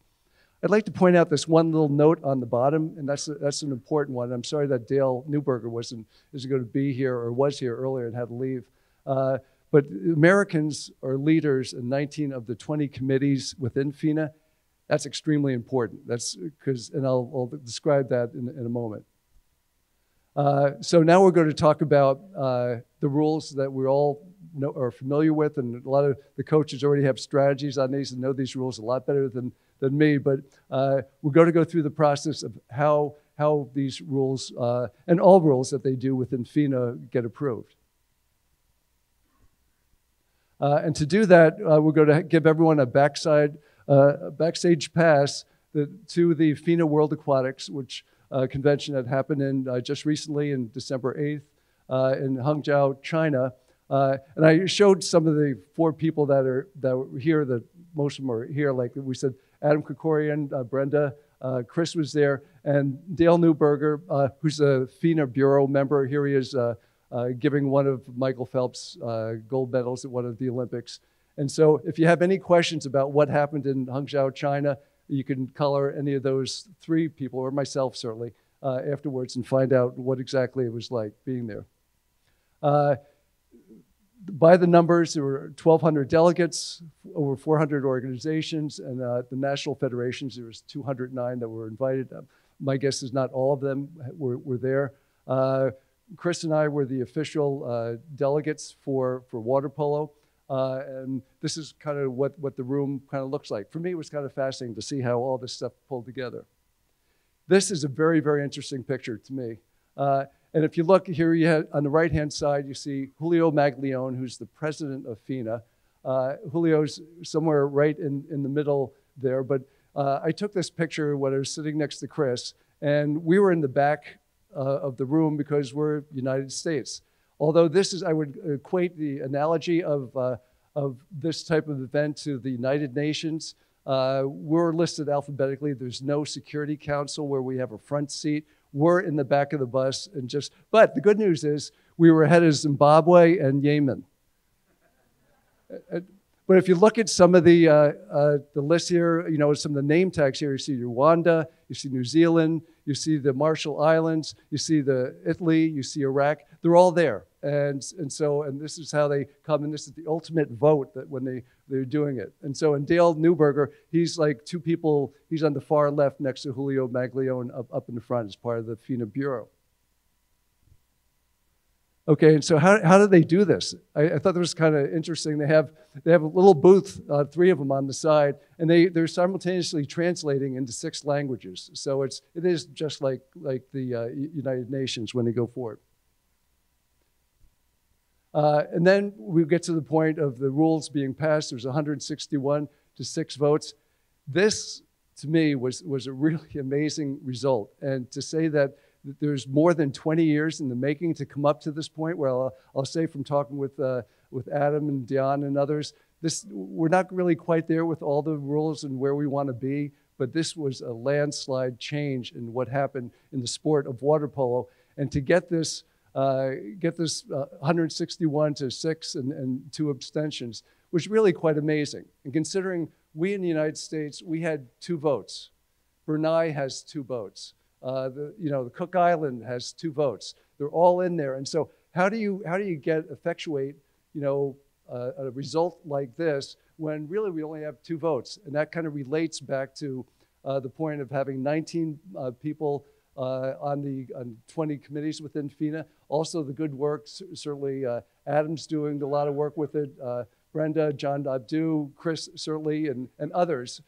I'd like to point out this one little note on the bottom, and that's an important one. I'm sorry that Dale Newberger isn't going to be here or was here earlier and had to leave. But Americans are leaders in 19 of the 20 committees within FINA. That's extremely important. That's because, and I'll describe that in a moment. So now we're going to talk about the rules that we all are familiar with, and a lot of the coaches already have strategies on these and know these rules a lot better than me. But we're going to go through the process of how these rules and all rules that they do within FINA get approved. And to do that, we're going to give everyone a backstage pass to the FINA World Aquatics, which convention that happened in just recently in December 8th in Hangzhou, China. And I showed some of the 4 people that were here, that most of them are here, like we said, Adam Krikorian, Brenda, Chris was there, and Dale Newberger, who's a FINA Bureau member. Here he is giving one of Michael Phelps' gold medals at one of the Olympics. And so if you have any questions about what happened in Hangzhou, China, you can color any of those 3 people, or myself certainly, afterwards and find out what exactly it was like being there. By the numbers, there were 1,200 delegates, over 400 organizations, and the national federations, there was 209 that were invited. My guess is not all of them were there. Chris and I were the official delegates for water polo. And this is kind of what the room kind of looks like. For me, it was kind of fascinating to see how all this stuff pulled together. This is a very, very interesting picture to me. And if you look here, on the right-hand side, you see Julio Maglione, who's the president of FINA. Julio's somewhere right in the middle there. But I took this picture when I was sitting next to Chris, and we were in the back of the room because we're United States. Although this is, I would equate the analogy of this type of event to the United Nations. We're listed alphabetically. There's no security council where we have a front seat. We're in the back of the bus but the good news is we were ahead of Zimbabwe and Yemen. But if you look at some of the list here, some of the name tags here, you see Rwanda, you see New Zealand, you see the Marshall Islands, you see Italy, you see Iraq. They're all there. And this is how they come, and this is the ultimate vote that when they're doing it. And Dale Newberger, he's like 2 people, he's on the far left next to Julio Maglione up in the front as part of the FINA Bureau. Okay, and so how do they do this? I thought that was kind of interesting. They have a little booth, 3 of them on the side, and they're simultaneously translating into 6 languages. So it is just like the United Nations when they go forward. And then we get to the point of the rules being passed. There's 161 to 6 votes. This, to me, was a really amazing result. And to say that there's more than 20 years in the making to come up to this point, where I'll say from talking with Adam and Dion and others, we're not really quite there with all the rules and where we want to be, but this was a landslide change in what happened in the sport of water polo. And to get this 161 to 6 and 2 abstentions was really quite amazing. And considering we in the United States, we had 2 votes. Brunei has 2 votes. The Cook Island has 2 votes. They're all in there. And so how do you effectuate, a result like this when really we only have 2 votes? And that kind of relates back to the point of having 19 people on 20 committees within FINA. Also the good work, certainly Adam's doing a lot of work with it, Brenda, John Abdu, Chris certainly, and others.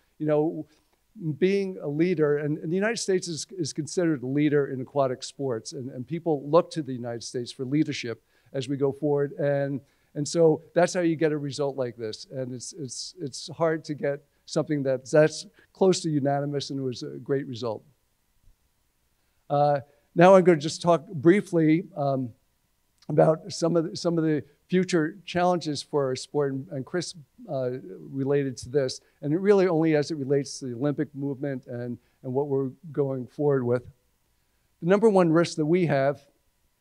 Being a leader, and the United States is considered a leader in aquatic sports, and people look to the United States for leadership as we go forward, and so that's how you get a result like this. And it's hard to get something that's close to unanimous, and it was a great result. Now I'm going to just talk briefly about some of the future challenges for our sport, and Chris related to this, and it really only as it relates to the Olympic movement and what we're going forward with. The number one risk that we have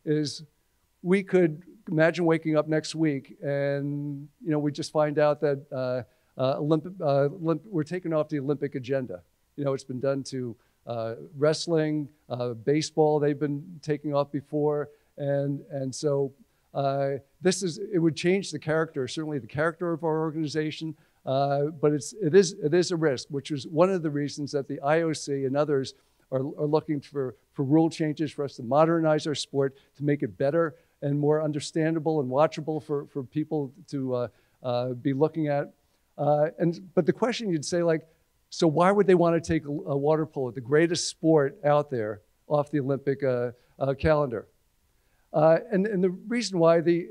is we could imagine waking up next week and we just find out that we're taking off the Olympic agenda. It's been done to wrestling, baseball, they've been taking off before, and so it would change the character, certainly the character of our organization, but it is a risk, which is one of the reasons that the IOC and others are looking for rule changes for us to modernize our sport, to make it better and more understandable and watchable for people to be looking at. But the question you'd say, so why would they want to take a water polo, the greatest sport out there, off the Olympic calendar? And the reason why the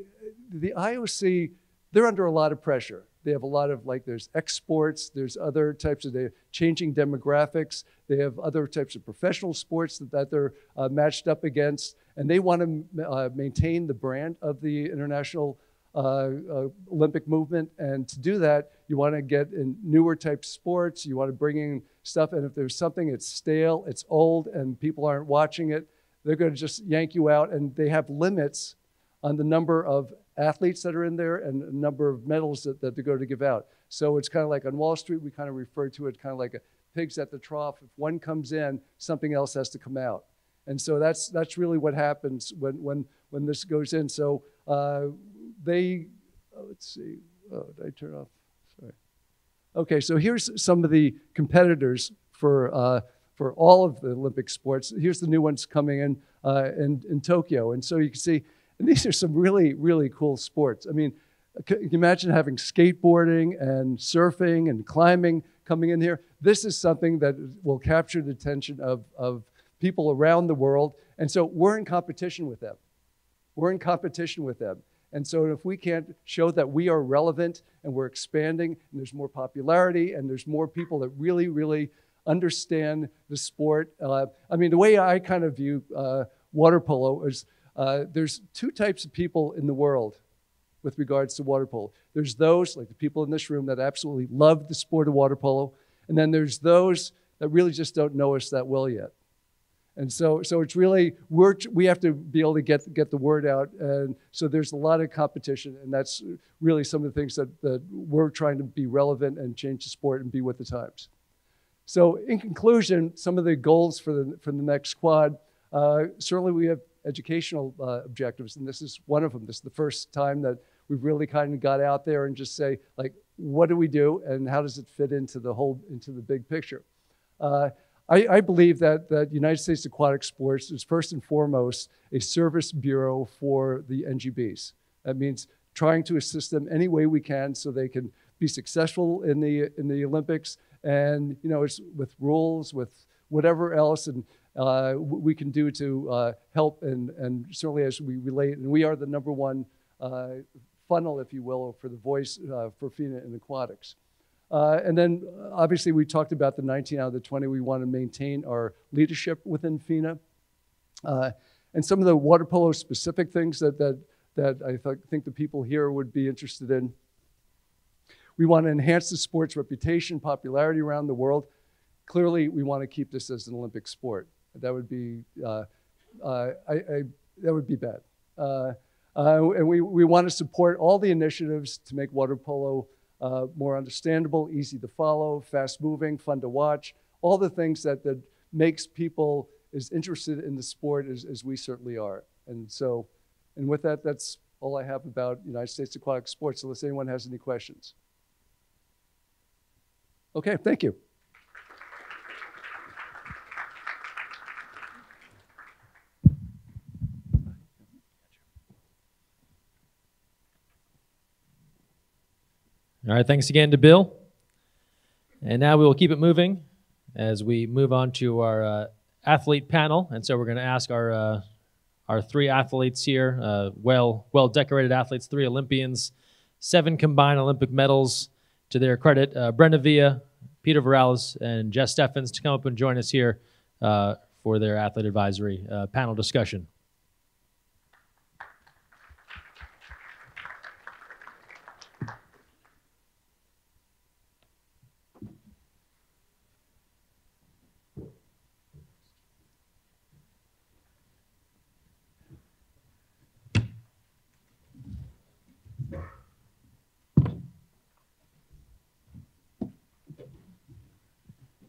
IOC, they're under a lot of pressure. They have a lot of, there's exports, there's other types of, they're changing demographics. They have other types of professional sports that they're matched up against. And they want to maintain the brand of the international Olympic movement. And to do that, you want to get in newer type sports. You want to bring in stuff. And if there's something that's stale, it's old, and people aren't watching it, they're going to just yank you out. And they have limits on the number of athletes that are in there and the number of medals that they're going to give out. So it's kind of like on Wall Street, we kind of refer to it kind of like a pigs at the trough. If one comes in, something else has to come out. And so that's really what happens when this goes in. So let's see, did I turn off? Sorry. Okay, so here's some of the competitors for all of the Olympic sports. Here's the new ones coming in Tokyo. And so you can see, and these are some really, really cool sports. I mean, can you imagine having skateboarding and surfing and climbing coming in here? This is something that will capture the attention of people around the world. And so we're in competition with them. We're in competition with them. And so if we can't show that we are relevant and we're expanding and there's more popularity and there's more people that really, really understand the sport. I mean, the way I kind of view water polo is there's 2 types of people in the world with regards to water polo. There's those, like the people in this room, that absolutely love the sport of water polo. And then there's those that really just don't know us that well yet. And so it's really, we have to be able to get the word out. And so there's a lot of competition, and that's really some of the things that we're trying to be relevant and change the sport and be with the times. So in conclusion, some of the goals for the next quad, certainly we have educational objectives, and this is one of them. This is the first time that we've really kind of got out there and just say, what do we do and how does it fit into the big picture? I believe that United States Aquatic Sports is first and foremost a service bureau for the NGBs. That means trying to assist them any way we can so they can be successful in the Olympics, and it's with rules, with whatever else, and we can do to help, and certainly as we relate, and we are the number one funnel, if you will, for the voice for FINA in aquatics. And then obviously we talked about the 19 out of the 20. We want to maintain our leadership within FINA. And some of the water polo specific things that I think the people here would be interested in. We want to enhance the sport's reputation, popularity around the world. Clearly, we want to keep this as an Olympic sport. That would be that would be bad. And we want to support all the initiatives to make water polo more understandable, easy to follow, fast moving, fun to watch, all the things that makes people as interested in the sport as we certainly are. And so, and with that, that's all I have about United States aquatic sports, unless anyone has any questions. Okay, thank you. All right, thanks again to Bill. And now we will keep it moving as we move on to our athlete panel. And so we're going to ask our three athletes here, well-decorated athletes, 3 Olympians, 7 combined Olympic medals to their credit, Brenda Villa, Peter Varales, and Jess Steffens to come up and join us here for their athlete advisory panel discussion.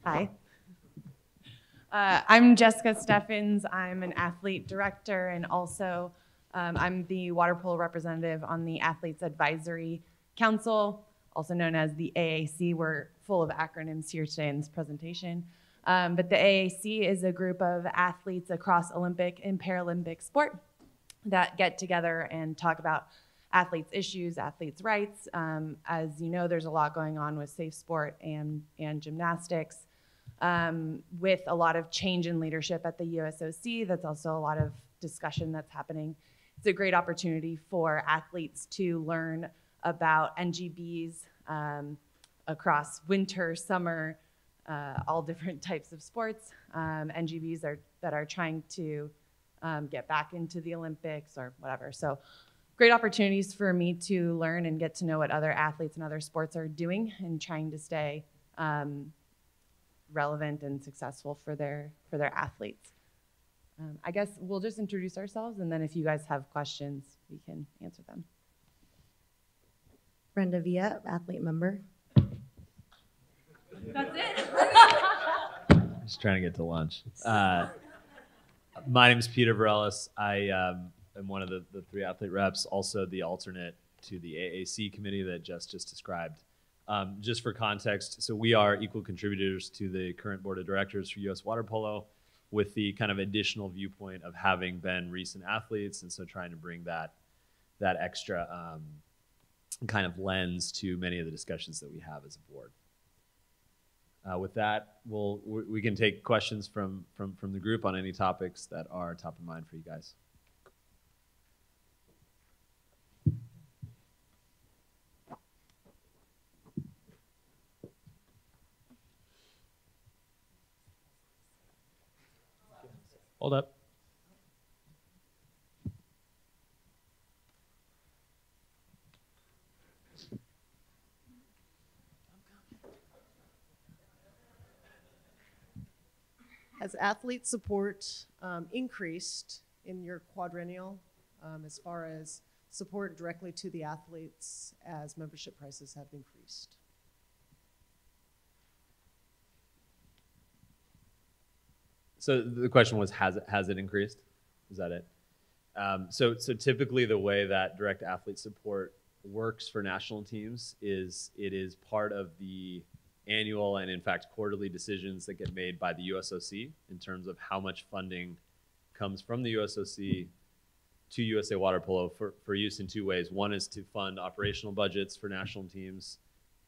Hi. I'm Jessica Steffens. I'm an athlete director, and also I'm the water polo representative on the Athletes Advisory Council, also known as the AAC. We're full of acronyms here today in this presentation. But the AAC is a group of athletes across Olympic and Paralympic sport that get together and talk about athletes' issues, athletes' rights. As you know, there's a lot going on with safe sport and gymnastics. With a lot of change in leadership at the USOC, that's also a lot of discussion that's happening. It's a great opportunity for athletes to learn about NGBs across winter, summer, all different types of sports. NGBs that are trying to get back into the Olympics or whatever. So great opportunities for me to learn and get to know what other athletes and other sports are doing and trying to stay relevant and successful for their athletes. I guess we'll just introduce ourselves, and then if you guys have questions, we can answer them. Brenda Villa, athlete member. That's it. Just trying to get to lunch. My name is Peter Varales. I am one of the 3 athlete reps, also the alternate to the AAC committee that Jess just described. Just for context, so we are equal contributors to the current board of directors for U.S. Water Polo, with the kind of additional viewpoint of having been recent athletes, and so trying to bring that extra kind of lens to many of the discussions that we have as a board. With that, we can take questions from the group on any topics that are top of mind for you guys. Hold up. Has athlete support increased in your quadrennial as far as support directly to the athletes as membership prices have increased? So the question was, has it increased? Is that it? So typically the way that direct athlete support works for national teams is it is part of the annual and in fact quarterly decisions that get made by the USOC in terms of how much funding comes from the USOC to USA Water Polo for use in 2 ways. One is to fund operational budgets for national teams,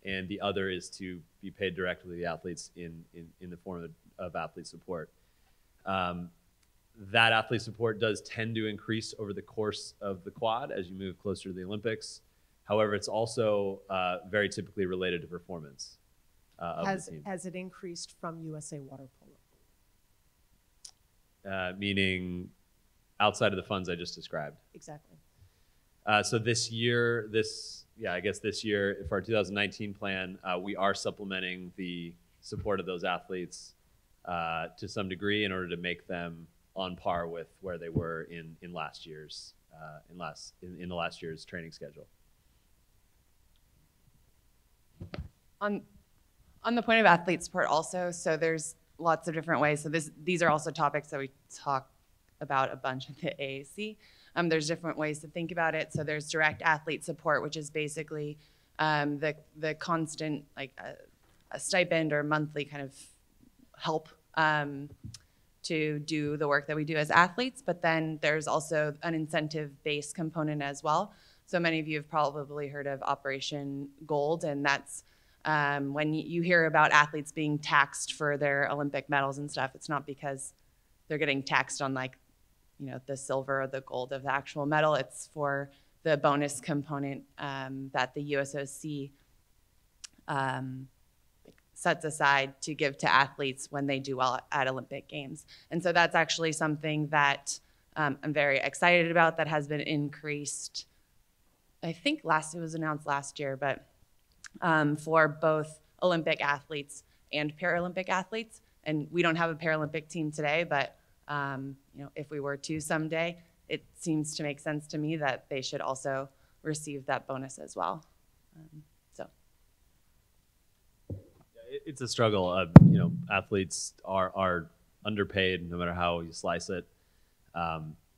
and the other is to be paid directly to the athletes in the form of athlete support. That athlete support does tend to increase over the course of the quad as you move closer to the Olympics. However, it's also very typically related to performance of the team. Has it increased from USA Water Polo? Meaning outside of the funds I just described. Exactly. So this year, I guess this year, for our 2019 plan, we are supplementing the support of those athletes to some degree in order to make them on par with where they were in last year's in the last year's training schedule. On the point of athlete support also, so there's lots of different ways. So these are also topics that we talk about a bunch at the AAC. There's different ways to think about it. So there's direct athlete support, which is basically the constant, like a stipend or monthly kind of help to do the work that we do as athletes. But then there's also an incentive-based component as well. So many of you have probably heard of Operation Gold, and that's when you hear about athletes being taxed for their Olympic medals and stuff, it's not because they're getting taxed on like, you know, the silver or the gold of the actual medal. It's for the bonus component that the USOC sets aside to give to athletes when they do well at Olympic Games. And so that's actually something that I'm very excited about, that has been increased. I think it was announced last year, but for both Olympic athletes and Paralympic athletes. And we don't have a Paralympic team today, but you know, if we were to someday, it seems to make sense to me that they should also receive that bonus as well. It's a struggle. You know, athletes are underpaid no matter how you slice it.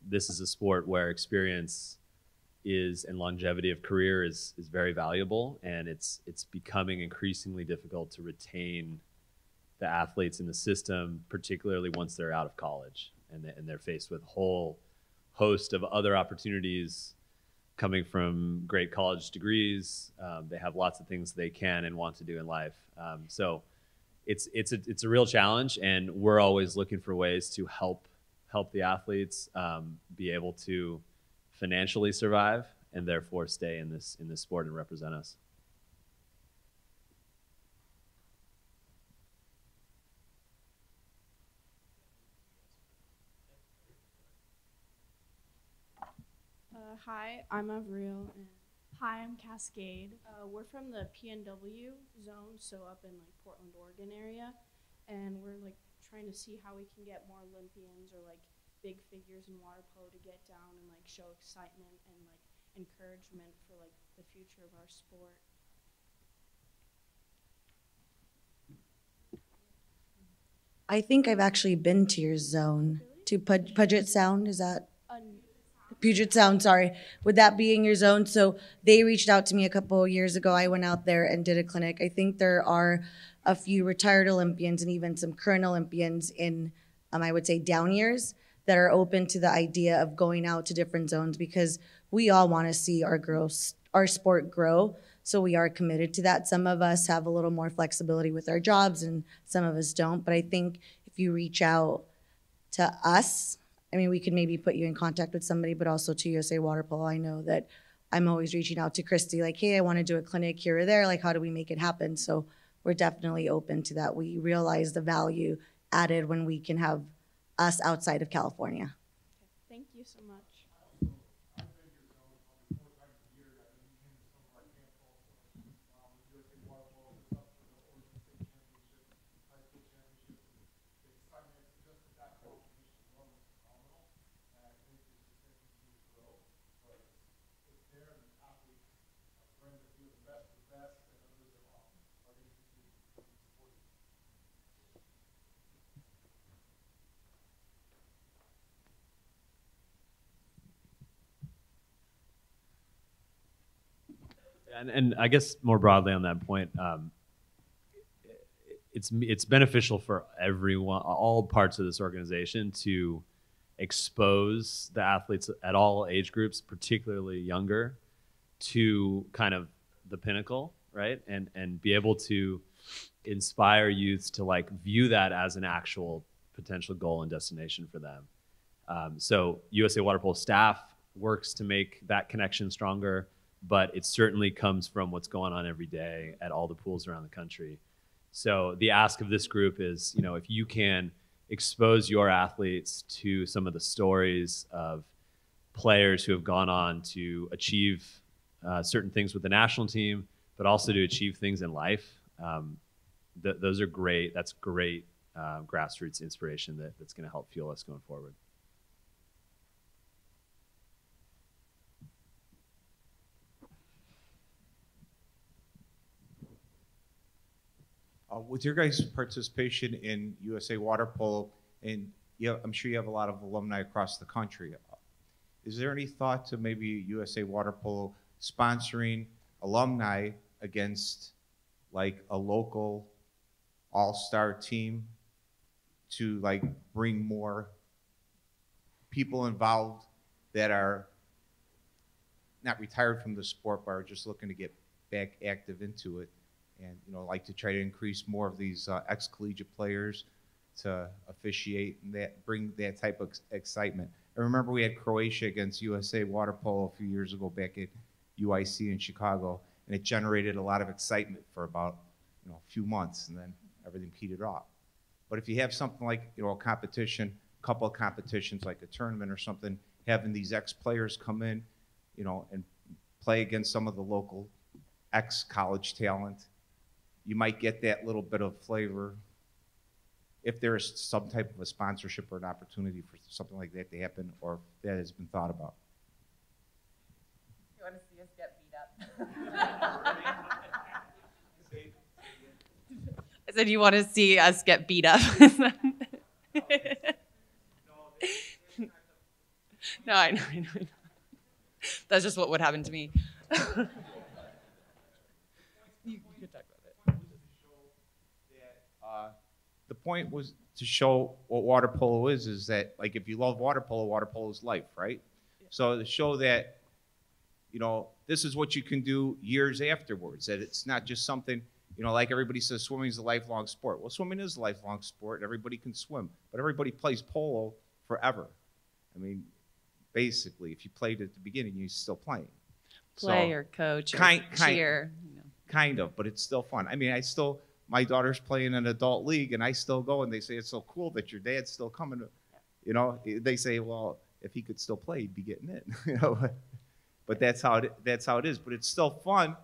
This is a sport where experience and longevity of career is very valuable, and it's becoming increasingly difficult to retain the athletes in the system, particularly once they're out of college and they're faced with a whole host of other opportunities coming from great college degrees. They have lots of things they can and want to do in life. So it's a real challenge, and we're always looking for ways to help the athletes be able to financially survive and therefore stay in this sport and represent us. Hi, I'm Avril. And hi, I'm Cascade. We're from the PNW zone, so up in like Portland, Oregon area, and we're like trying to see how we can get more Olympians or like big figures in water polo to get down and like show excitement and like encouragement for like the future of our sport. I think I've actually been to your zone, to Puget Sound. Is that? Puget Sound, sorry. Would that be in your zone? So they reached out to me a couple of years ago. I went out there and did a clinic. I think there are a few retired Olympians and even some current Olympians in, I would say, down years that are open to the idea of going out to different zones, because we all want to see our sport grow. So we are committed to that. Some of us have a little more flexibility with our jobs and some of us don't. But I think if you reach out to us, I mean, we could maybe put you in contact with somebody, but also to USA Water Polo. I know that I'm always reaching out to Christy, like, hey, I want to do a clinic here or there. Like, how do we make it happen? So we're definitely open to that. We realize the value added when we can have us outside of California. Thank you so much. And I guess more broadly on that point, it's beneficial for everyone, all parts of this organization, to expose the athletes at all age groups, particularly younger, to kind of the pinnacle, right? And be able to inspire youths to like view that as an actual potential goal and destination for them. So USA Water Polo staff works to make that connection stronger, but it certainly comes from what's going on every day at all the pools around the country. So the ask of this group is, if you can expose your athletes to some of the stories of players who have gone on to achieve certain things with the national team, but also to achieve things in life. Those are great. That's great grassroots inspiration that's going to help fuel us going forward. With your guys' participation in USA Water Polo, and I'm sure you have a lot of alumni across the country, is there any thought to maybe USA Water Polo sponsoring alumni against like a local all-star team to like bring more people involved that are not retired from the sport but are just looking to get back active into it, and like to try to increase more of these ex-collegiate players to officiate and bring that type of excitement? I remember we had Croatia against USA Water Polo a few years ago back at UIC in Chicago, and it generated a lot of excitement for about a few months, and then everything petered off. But if you have something like a competition, a couple of competitions like a tournament or something, having these ex-players come in, and play against some of the local ex-college talent, you might get that little bit of flavor. If there is some type of a sponsorship or an opportunity for something like that to happen, or if that has been thought about. You want to see us get beat up? I said, you want to see us get beat up? No, I know. That's just what would happen to me. You could talk about it. The point was to show what water polo is that, like, if you love water polo is life, right? Yeah. So to show that, this is what you can do years afterwards, that it's not just something, like everybody says swimming is a lifelong sport. Well, swimming is a lifelong sport. Everybody can swim, but everybody plays polo forever. I mean, basically, if you played at the beginning, you're still playing. Play or coach or cheer. Kind of, but it's still fun. I mean, my daughter's playing in an adult league, and I still go, and they say, it's so cool that your dad's still coming. They say, well, if he could still play, he'd be getting in. But that's how it is. But it's still fun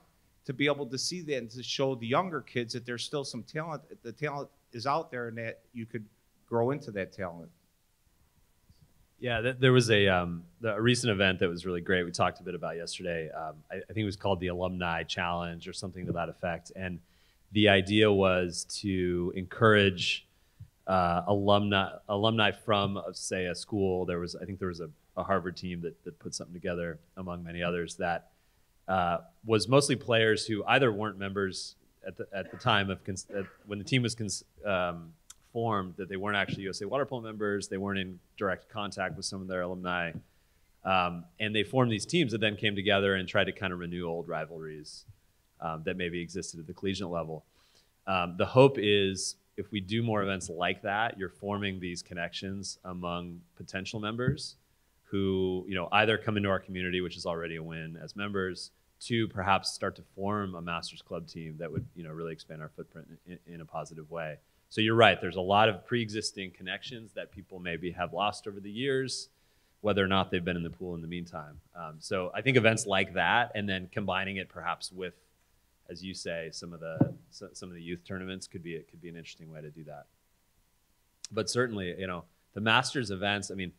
to be able to see that and to show the younger kids that there's still some talent. The talent is out there, and that you could grow into that talent. Yeah, there was a recent event that was really great. We talked a bit about yesterday. I think it was called the Alumni Challenge or something to that effect. And the idea was to encourage alumni from, say, a school. I think there was a Harvard team that put something together, among many others, that was mostly players who either weren't members at the time of when the team was formed, that they weren't actually USA Water Polo members, they weren't in direct contact with some of their alumni, and they formed these teams that then came together and tried to kind of renew old rivalries that maybe existed at the collegiate level. The hope is, if we do more events like that, you're forming these connections among potential members who, either come into our community, which is already a win as members, to perhaps start to form a Masters Club team that would, really expand our footprint in a positive way. So you're right, there's a lot of pre-existing connections that people maybe have lost over the years, whether or not they've been in the pool in the meantime. So I think events like that, and then combining it perhaps with, as you say, some of the youth tournaments could be an interesting way to do that. But certainly, the Masters events, I mean,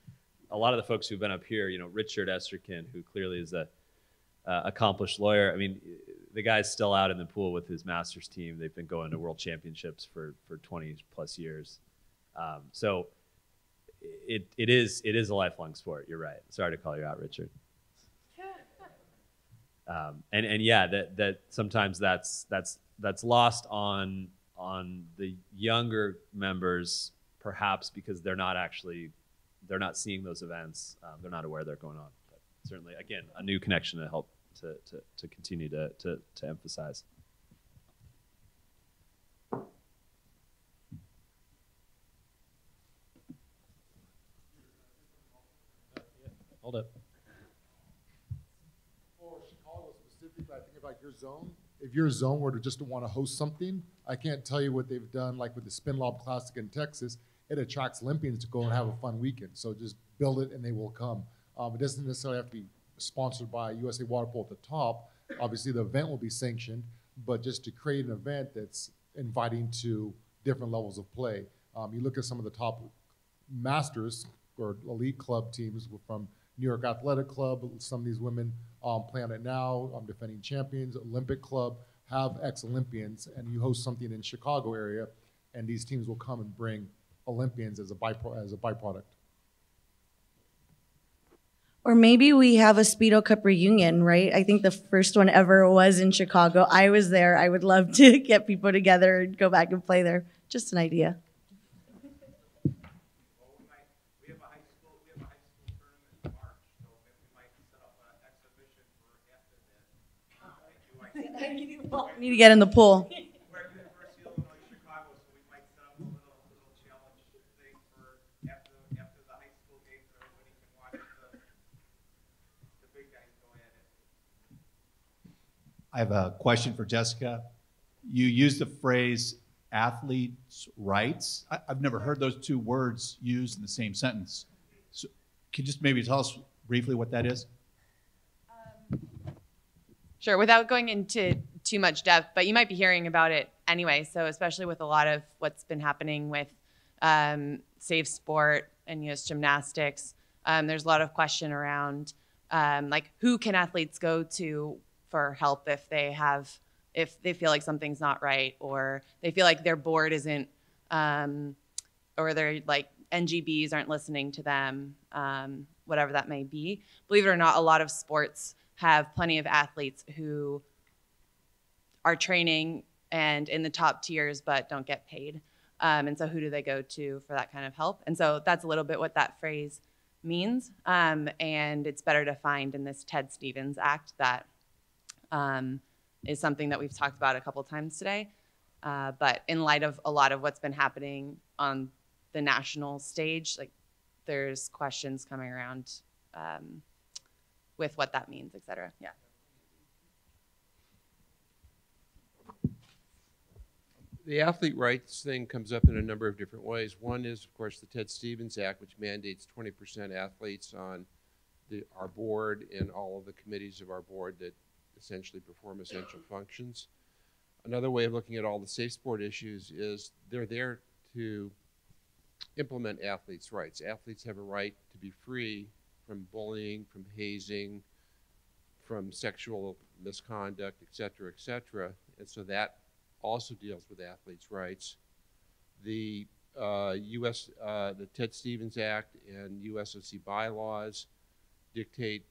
a lot of the folks who've been up here, Richard Esterkin, who clearly is a accomplished lawyer. I mean, the guy's still out in the pool with his Masters team. They've been going to World Championships for 20 plus years. So it is a lifelong sport. You're right. Sorry to call you out, Richard. And yeah, that sometimes that's lost on the younger members, perhaps because they're not seeing those events. They're not aware they're going on. But certainly, again, a new connection to help to continue to emphasize. Hold up. For Chicago specifically, I think about your zone. If your zone were to just want to host something, I can't tell you what they've done, like with the Spin Lob Classic in Texas. It attracts Olympians to go and have a fun weekend. So just build it and they will come. It doesn't necessarily have to be sponsored by USA Water Polo at the top. Obviously, the event will be sanctioned, but just to create an event that's inviting to different levels of play. You look at some of the top masters or elite club teams from New York Athletic Club, some of these women play on it now, defending champions, Olympic Club, have ex-Olympians, and you host something in Chicago area, and these teams will come and bring Olympians as a byproduct. Or maybe we have a Speedo Cup reunion, right? I think the first one ever was in Chicago. I was there. I would love to get people together and go back and play there. Just an idea. We need to get in the pool. I have a question for Jessica. You used the phrase athletes' rights. I've never heard those two words used in the same sentence. So can you just maybe tell us briefly what that is? Sure, without going into too much depth, but you might be hearing about it anyway. So especially with a lot of what's been happening with safe sport and US gymnastics, there's a lot of question around like who can athletes go to for help if they feel like something's not right, or they feel like their board isn't, or their like NGBs aren't listening to them, whatever that may be. Believe it or not, a lot of sports have plenty of athletes who are training and in the top tiers but don't get paid. And so who do they go to for that kind of help? And so that's a little bit what that phrase means. And it's better defined in this Ted Stevens Act that is something that we've talked about a couple times today. But in light of a lot of what's been happening on the national stage, like there's questions coming around with what that means, et cetera. Yeah. The athlete rights thing comes up in a number of different ways. One is, of course, the Ted Stevens Act, which mandates 20% athletes on our board and all of the committees of our board that essentially perform essential functions. Another way of looking at all the safe sport issues is they're there to implement athletes' rights. Athletes have a right to be free from bullying, from hazing, from sexual misconduct, et cetera, and so that also deals with athletes' rights. The the Ted Stevens Act and USOC bylaws dictate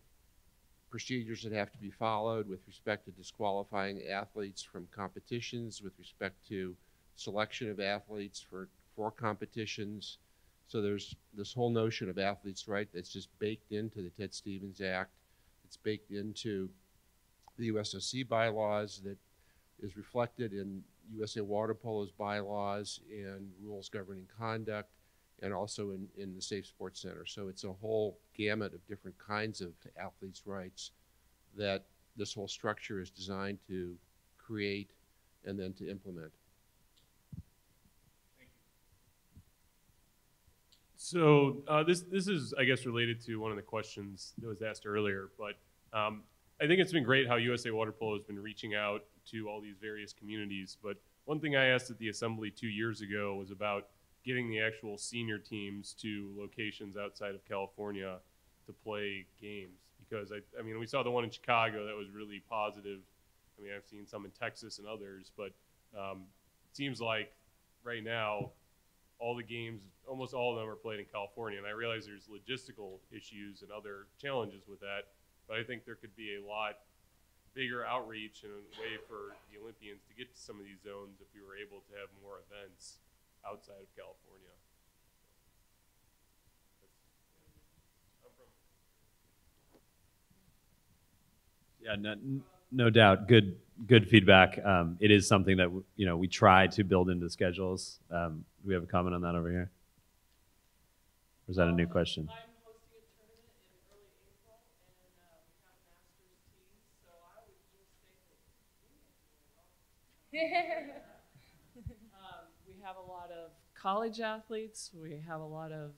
procedures that have to be followed with respect to disqualifying athletes from competitions, with respect to selection of athletes for competitions. So there's this whole notion of athletes' right that's just baked into the Ted Stevens Act. It's baked into the USOC bylaws that is reflected in USA Water Polo's bylaws and rules governing conduct, and also in the Safe Sports Center. So it's a whole gamut of different kinds of athletes' rights that this whole structure is designed to create and then to implement. So this is, I guess, related to one of the questions that was asked earlier, but I think it's been great how USA Water Polo has been reaching out to all these various communities. But one thing I asked at the assembly 2 years ago was about getting the actual senior teams to locations outside of California to play games. Because, I mean, we saw the one in Chicago that was really positive. I mean, I've seen some in Texas and others, but it seems like right now all the games, almost all of them are played in California. And I realize there's logistical issues and other challenges with that, but I think there could be a lot bigger outreach and a way for the Olympians to get to some of these zones if we were able to have more events outside of California. Yeah, no doubt. Good feedback. It is something that we try to build into schedules. Do we have a comment on that over here? Or is that a new question? We have a lot of college athletes. We have a lot of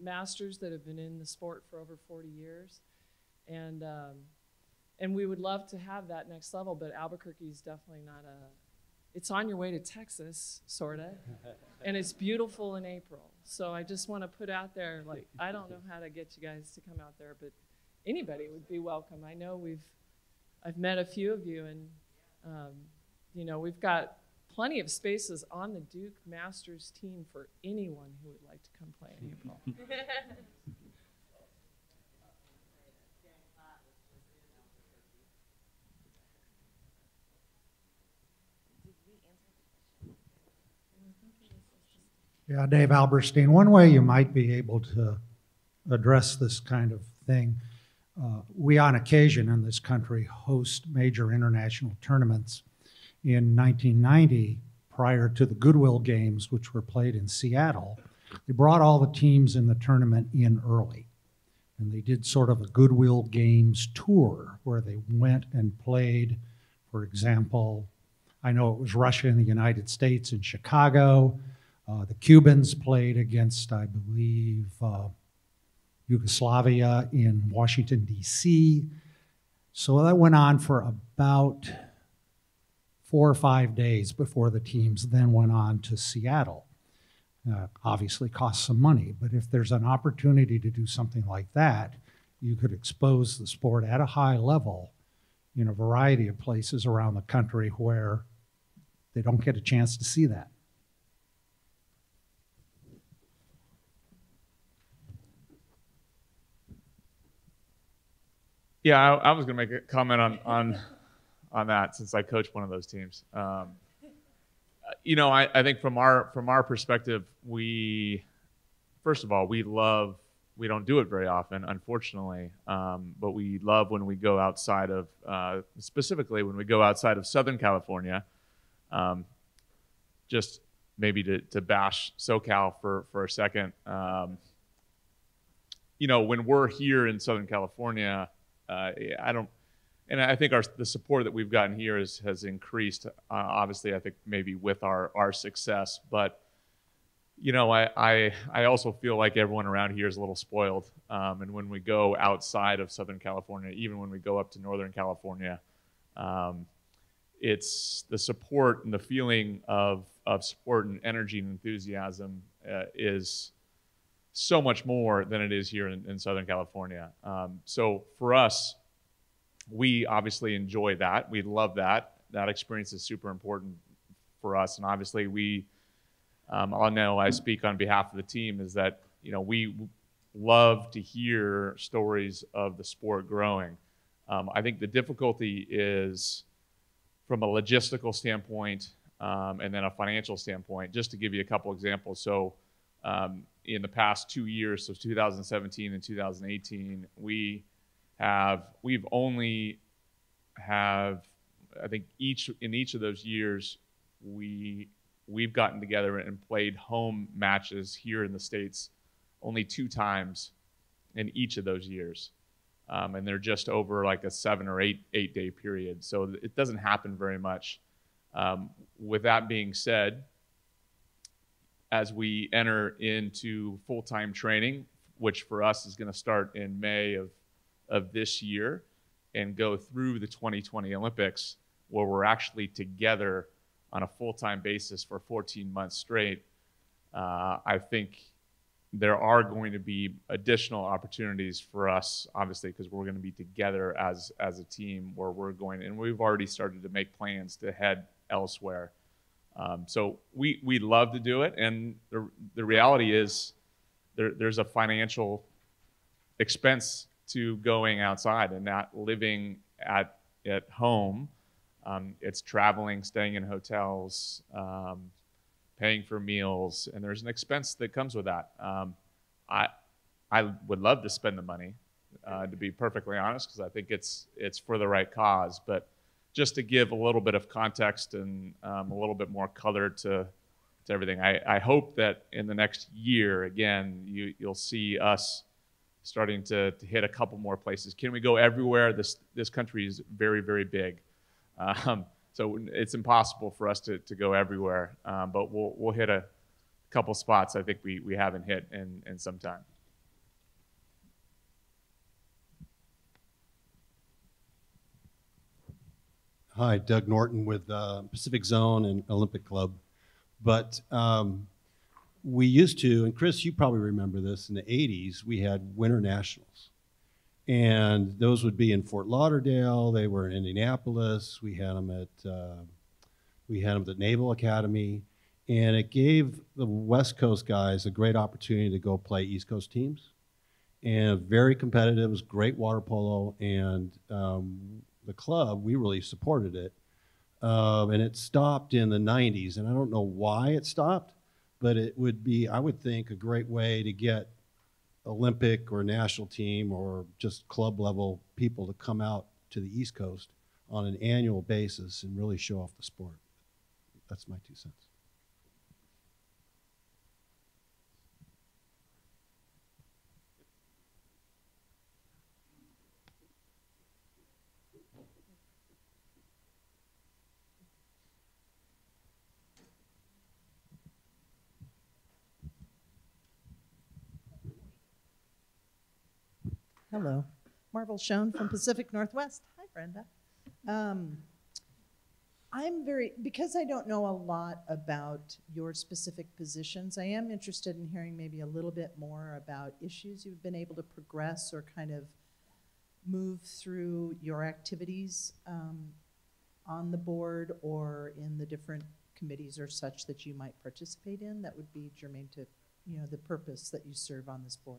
masters that have been in the sport for over 40 years. And we would love to have that next level, but Albuquerque is definitely not it's on your way to Texas, sort of. And it's beautiful in April. So I just want to put out there, like, I don't know how to get you guys to come out there, but anybody would be welcome. I know I've met a few of you, and, you know, we've got plenty of spaces on the Duke Masters team for anyone who would like to come play in April. Yeah, Dave Alberstein. One way you might be able to address this kind of thing, we on occasion in this country host major international tournaments. In 1990, prior to the Goodwill Games, which were played in Seattle, they brought all the teams in the tournament in early. And they did sort of a Goodwill Games tour where they went and played, for example, I know it was Russia and the United States in Chicago. The Cubans played against, I believe, Yugoslavia in Washington, D.C. So that went on for about 4 or 5 days before the teams then went on to Seattle. Obviously costs some money, but if there's an opportunity to do something like that, you could expose the sport at a high level in a variety of places around the country where they don't get a chance to see that. Yeah, I was going to make a comment on that since I coach one of those teams. You know, I think from our perspective, first of all, we don't do it very often, unfortunately, but we love when we go outside of, specifically when we go outside of Southern California, just maybe to bash SoCal for a second. You know, when we're here in Southern California, and I think the support that we've gotten here has increased. Obviously, I think maybe with our success, but you know, I also feel like everyone around here is a little spoiled. And when we go outside of Southern California, even when we go up to Northern California, it's the support and the feeling of support and energy and enthusiasm is so much more than it is here in Southern California. So for us, we obviously enjoy that. We love that. That experience is super important for us. And obviously I know I speak on behalf of the team, is that, you know, we love to hear stories of the sport growing. I think the difficulty is from a logistical standpoint and then a financial standpoint. Just to give you a couple examples. So in the past 2 years, so 2017 and 2018, we've only have, I think in each of those years, we've gotten together and played home matches here in the States only 2 times in each of those years. And they're just over like a 7 or 8 day period. So it doesn't happen very much. With that being said, as we enter into full-time training, which for us is going to start in May of this year and go through the 2020 Olympics, where we're actually together on a full-time basis for 14 months straight, I think there are going to be additional opportunities for us, obviously, because we're going to be together as a team where we're going, and we've already started to make plans to head elsewhere. So we love to do it, and the reality is there's a financial expense to going outside and not living at home. It's traveling, staying in hotels, paying for meals, and there's an expense that comes with that. I would love to spend the money, to be perfectly honest, because I think it's for the right cause. But just to give a little bit of context and a little bit more color to everything, I hope that in the next year, again, you'll see us starting to hit a couple more places. Can we go everywhere? This country is very, very big. So it's impossible for us to go everywhere, but we'll hit a couple spots I think we haven't hit in some time. Hi, Doug Norton with Pacific Zone and Olympic Club. But we used to, and Chris, you probably remember this, in the 80s, we had winter nationals. And those would be in Fort Lauderdale, they were in Indianapolis, we had them at the Naval Academy, and it gave the West Coast guys a great opportunity to go play East Coast teams. And very competitive, it was great water polo, and the club, we really supported it. And it stopped in the 90s, and I don't know why it stopped, but it would be, I would think, a great way to get Olympic or national team or just club level people to come out to the East Coast on an annual basis and really show off the sport. That's my 2 cents. Hello, Marvel Schoen from Pacific Northwest. Hi, Brenda. Because I don't know a lot about your specific positions, I am interested in hearing maybe a little bit more about issues you've been able to progress or kind of move through your activities on the board or in the different committees or such that you might participate in that would be germane to, the purpose that you serve on this board.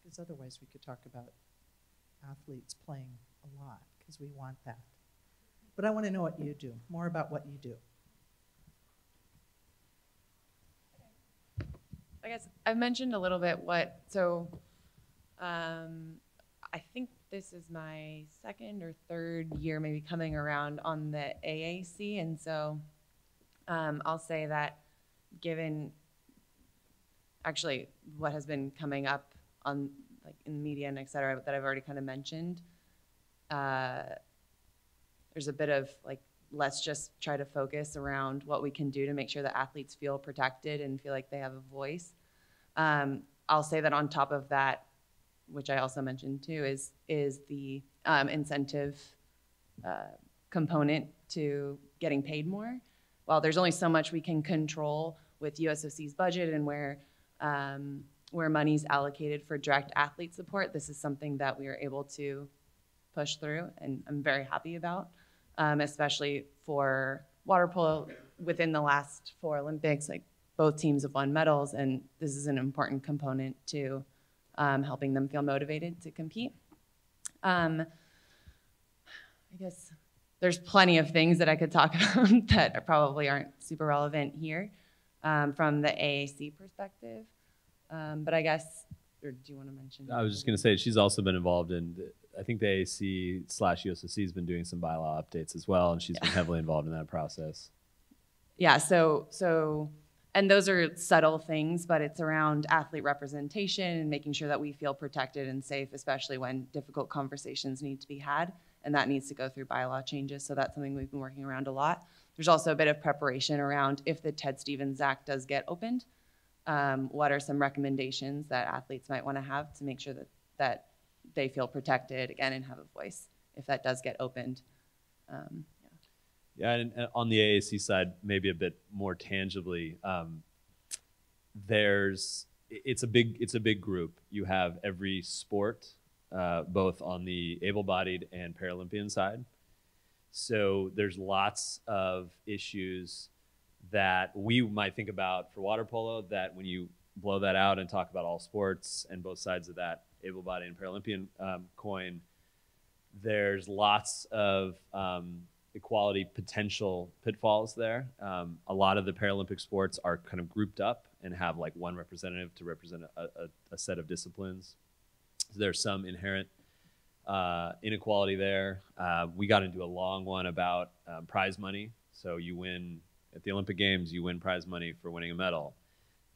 Because otherwise we could talk about athletes playing a lot, because we want that. But I want to know what you do, more about what you do. I guess I've mentioned a little bit I think this is my 2nd or 3rd year maybe coming around on the AAC, and so I'll say that given actually what has been coming up on like in the media and et cetera that I've already kind of mentioned, there's a bit of like, let's just try to focus around what we can do to make sure that athletes feel protected and feel like they have a voice. I'll say that on top of that, which I also mentioned too, is the incentive component to getting paid more. While there's only so much we can control with USOC's budget and where money's allocated for direct athlete support, this is something that we are able to push through, and I'm very happy about, especially for water polo. Within the last 4 Olympics, like both teams have won medals, and this is an important component to helping them feel motivated to compete. I guess there's plenty of things that I could talk about that probably aren't super relevant here from the AAC perspective. But I guess, or do you want to mention? I was just going to say she's also been involved in, I think the AAC/USOC has been doing some bylaw updates as well, and she's been heavily involved in that process. Yeah, and those are subtle things, but it's around athlete representation and making sure that we feel protected and safe, especially when difficult conversations need to be had, and that needs to go through bylaw changes. So that's something we've been working around a lot. There's also a bit of preparation around if the Ted Stevens Act does get opened, what are some recommendations that athletes might want to have to make sure that they feel protected again and have a voice if that does get opened. Yeah, and on the AAC side, maybe a bit more tangibly, it's a big group. You have every sport, both on the able-bodied and Paralympian side. So there's lots of issues that we might think about for water polo that when you blow that out and talk about all sports and both sides of that able-bodied and Paralympian coin, there's lots of equality potential pitfalls there. A lot of the Paralympic sports are kind of grouped up and have like one representative to represent a set of disciplines. So there's some inherent inequality there. We got into a long one about prize money. So you win at the Olympic Games, you win prize money for winning a medal.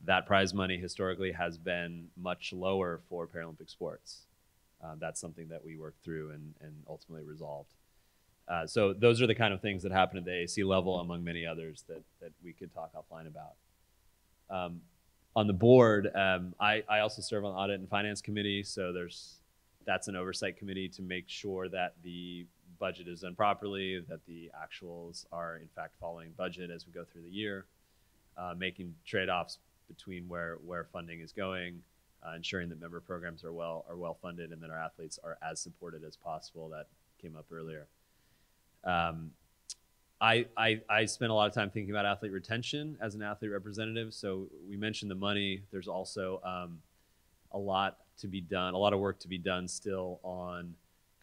That prize money historically has been much lower for Paralympic sports. That's something that we worked through and ultimately resolved. So those are the kind of things that happen at the AAC level, among many others that we could talk offline about. On the board, I also serve on the Audit and Finance Committee, so that's an oversight committee to make sure that the budget is done properly, that the actuals are in fact following budget as we go through the year, making trade-offs between where funding is going, ensuring that member programs are well funded, and that our athletes are as supported as possible. That came up earlier. I spent a lot of time thinking about athlete retention as an athlete representative. So we mentioned the money. There's also a lot to be done, a lot of work to be done still on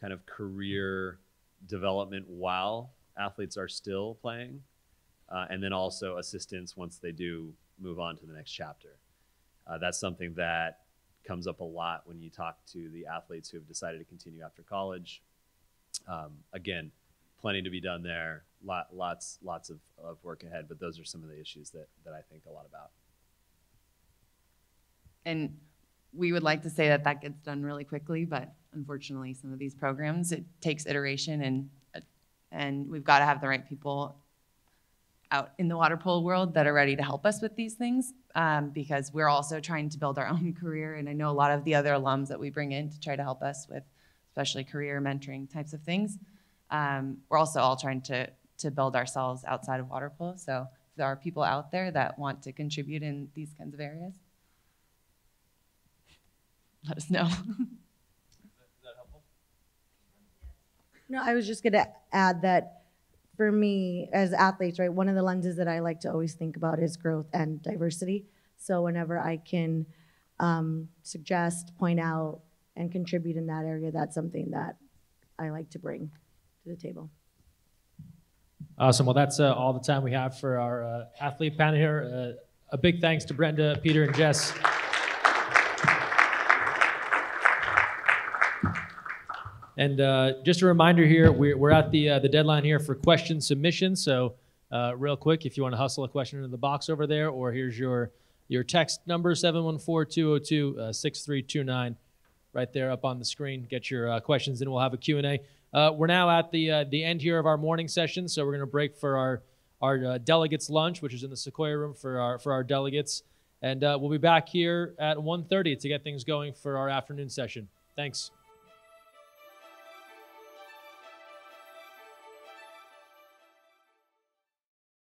kind of career development while athletes are still playing, and then also assistance once they do move on to the next chapter. That's something that comes up a lot when you talk to the athletes who have decided to continue after college. Again, plenty to be done there, lots of work ahead, but those are some of the issues that I think a lot about. And we would like to say that that gets done really quickly, but unfortunately some of these programs, it takes iteration, and we've got to have the right people out in the water polo world that are ready to help us with these things, because we're also trying to build our own career. And I know a lot of the other alums that we bring in to try to help us with, especially career mentoring types of things. We're also all trying to build ourselves outside of water polo. So if there are people out there that want to contribute in these kinds of areas, let us know. No, I was just going to add that for me as athletes, right, one of the lenses that I like to always think about is growth and diversity. So whenever I can suggest, point out, and contribute in that area, that's something that I like to bring to the table. Awesome. Well, that's all the time we have for our athlete panel here. A big thanks to Brenda, Peter, and Jess. And just a reminder here, we're at the deadline here for question submission. So real quick, if you want to hustle a question into the box over there, or here's your text number, 714-202-6329, right there up on the screen. Get your questions in. We'll have a Q&A. We're now at the end here of our morning session, so we're going to break for our delegates lunch, which is in the Sequoia room for our delegates. And we'll be back here at 1:30 to get things going for our afternoon session. Thanks.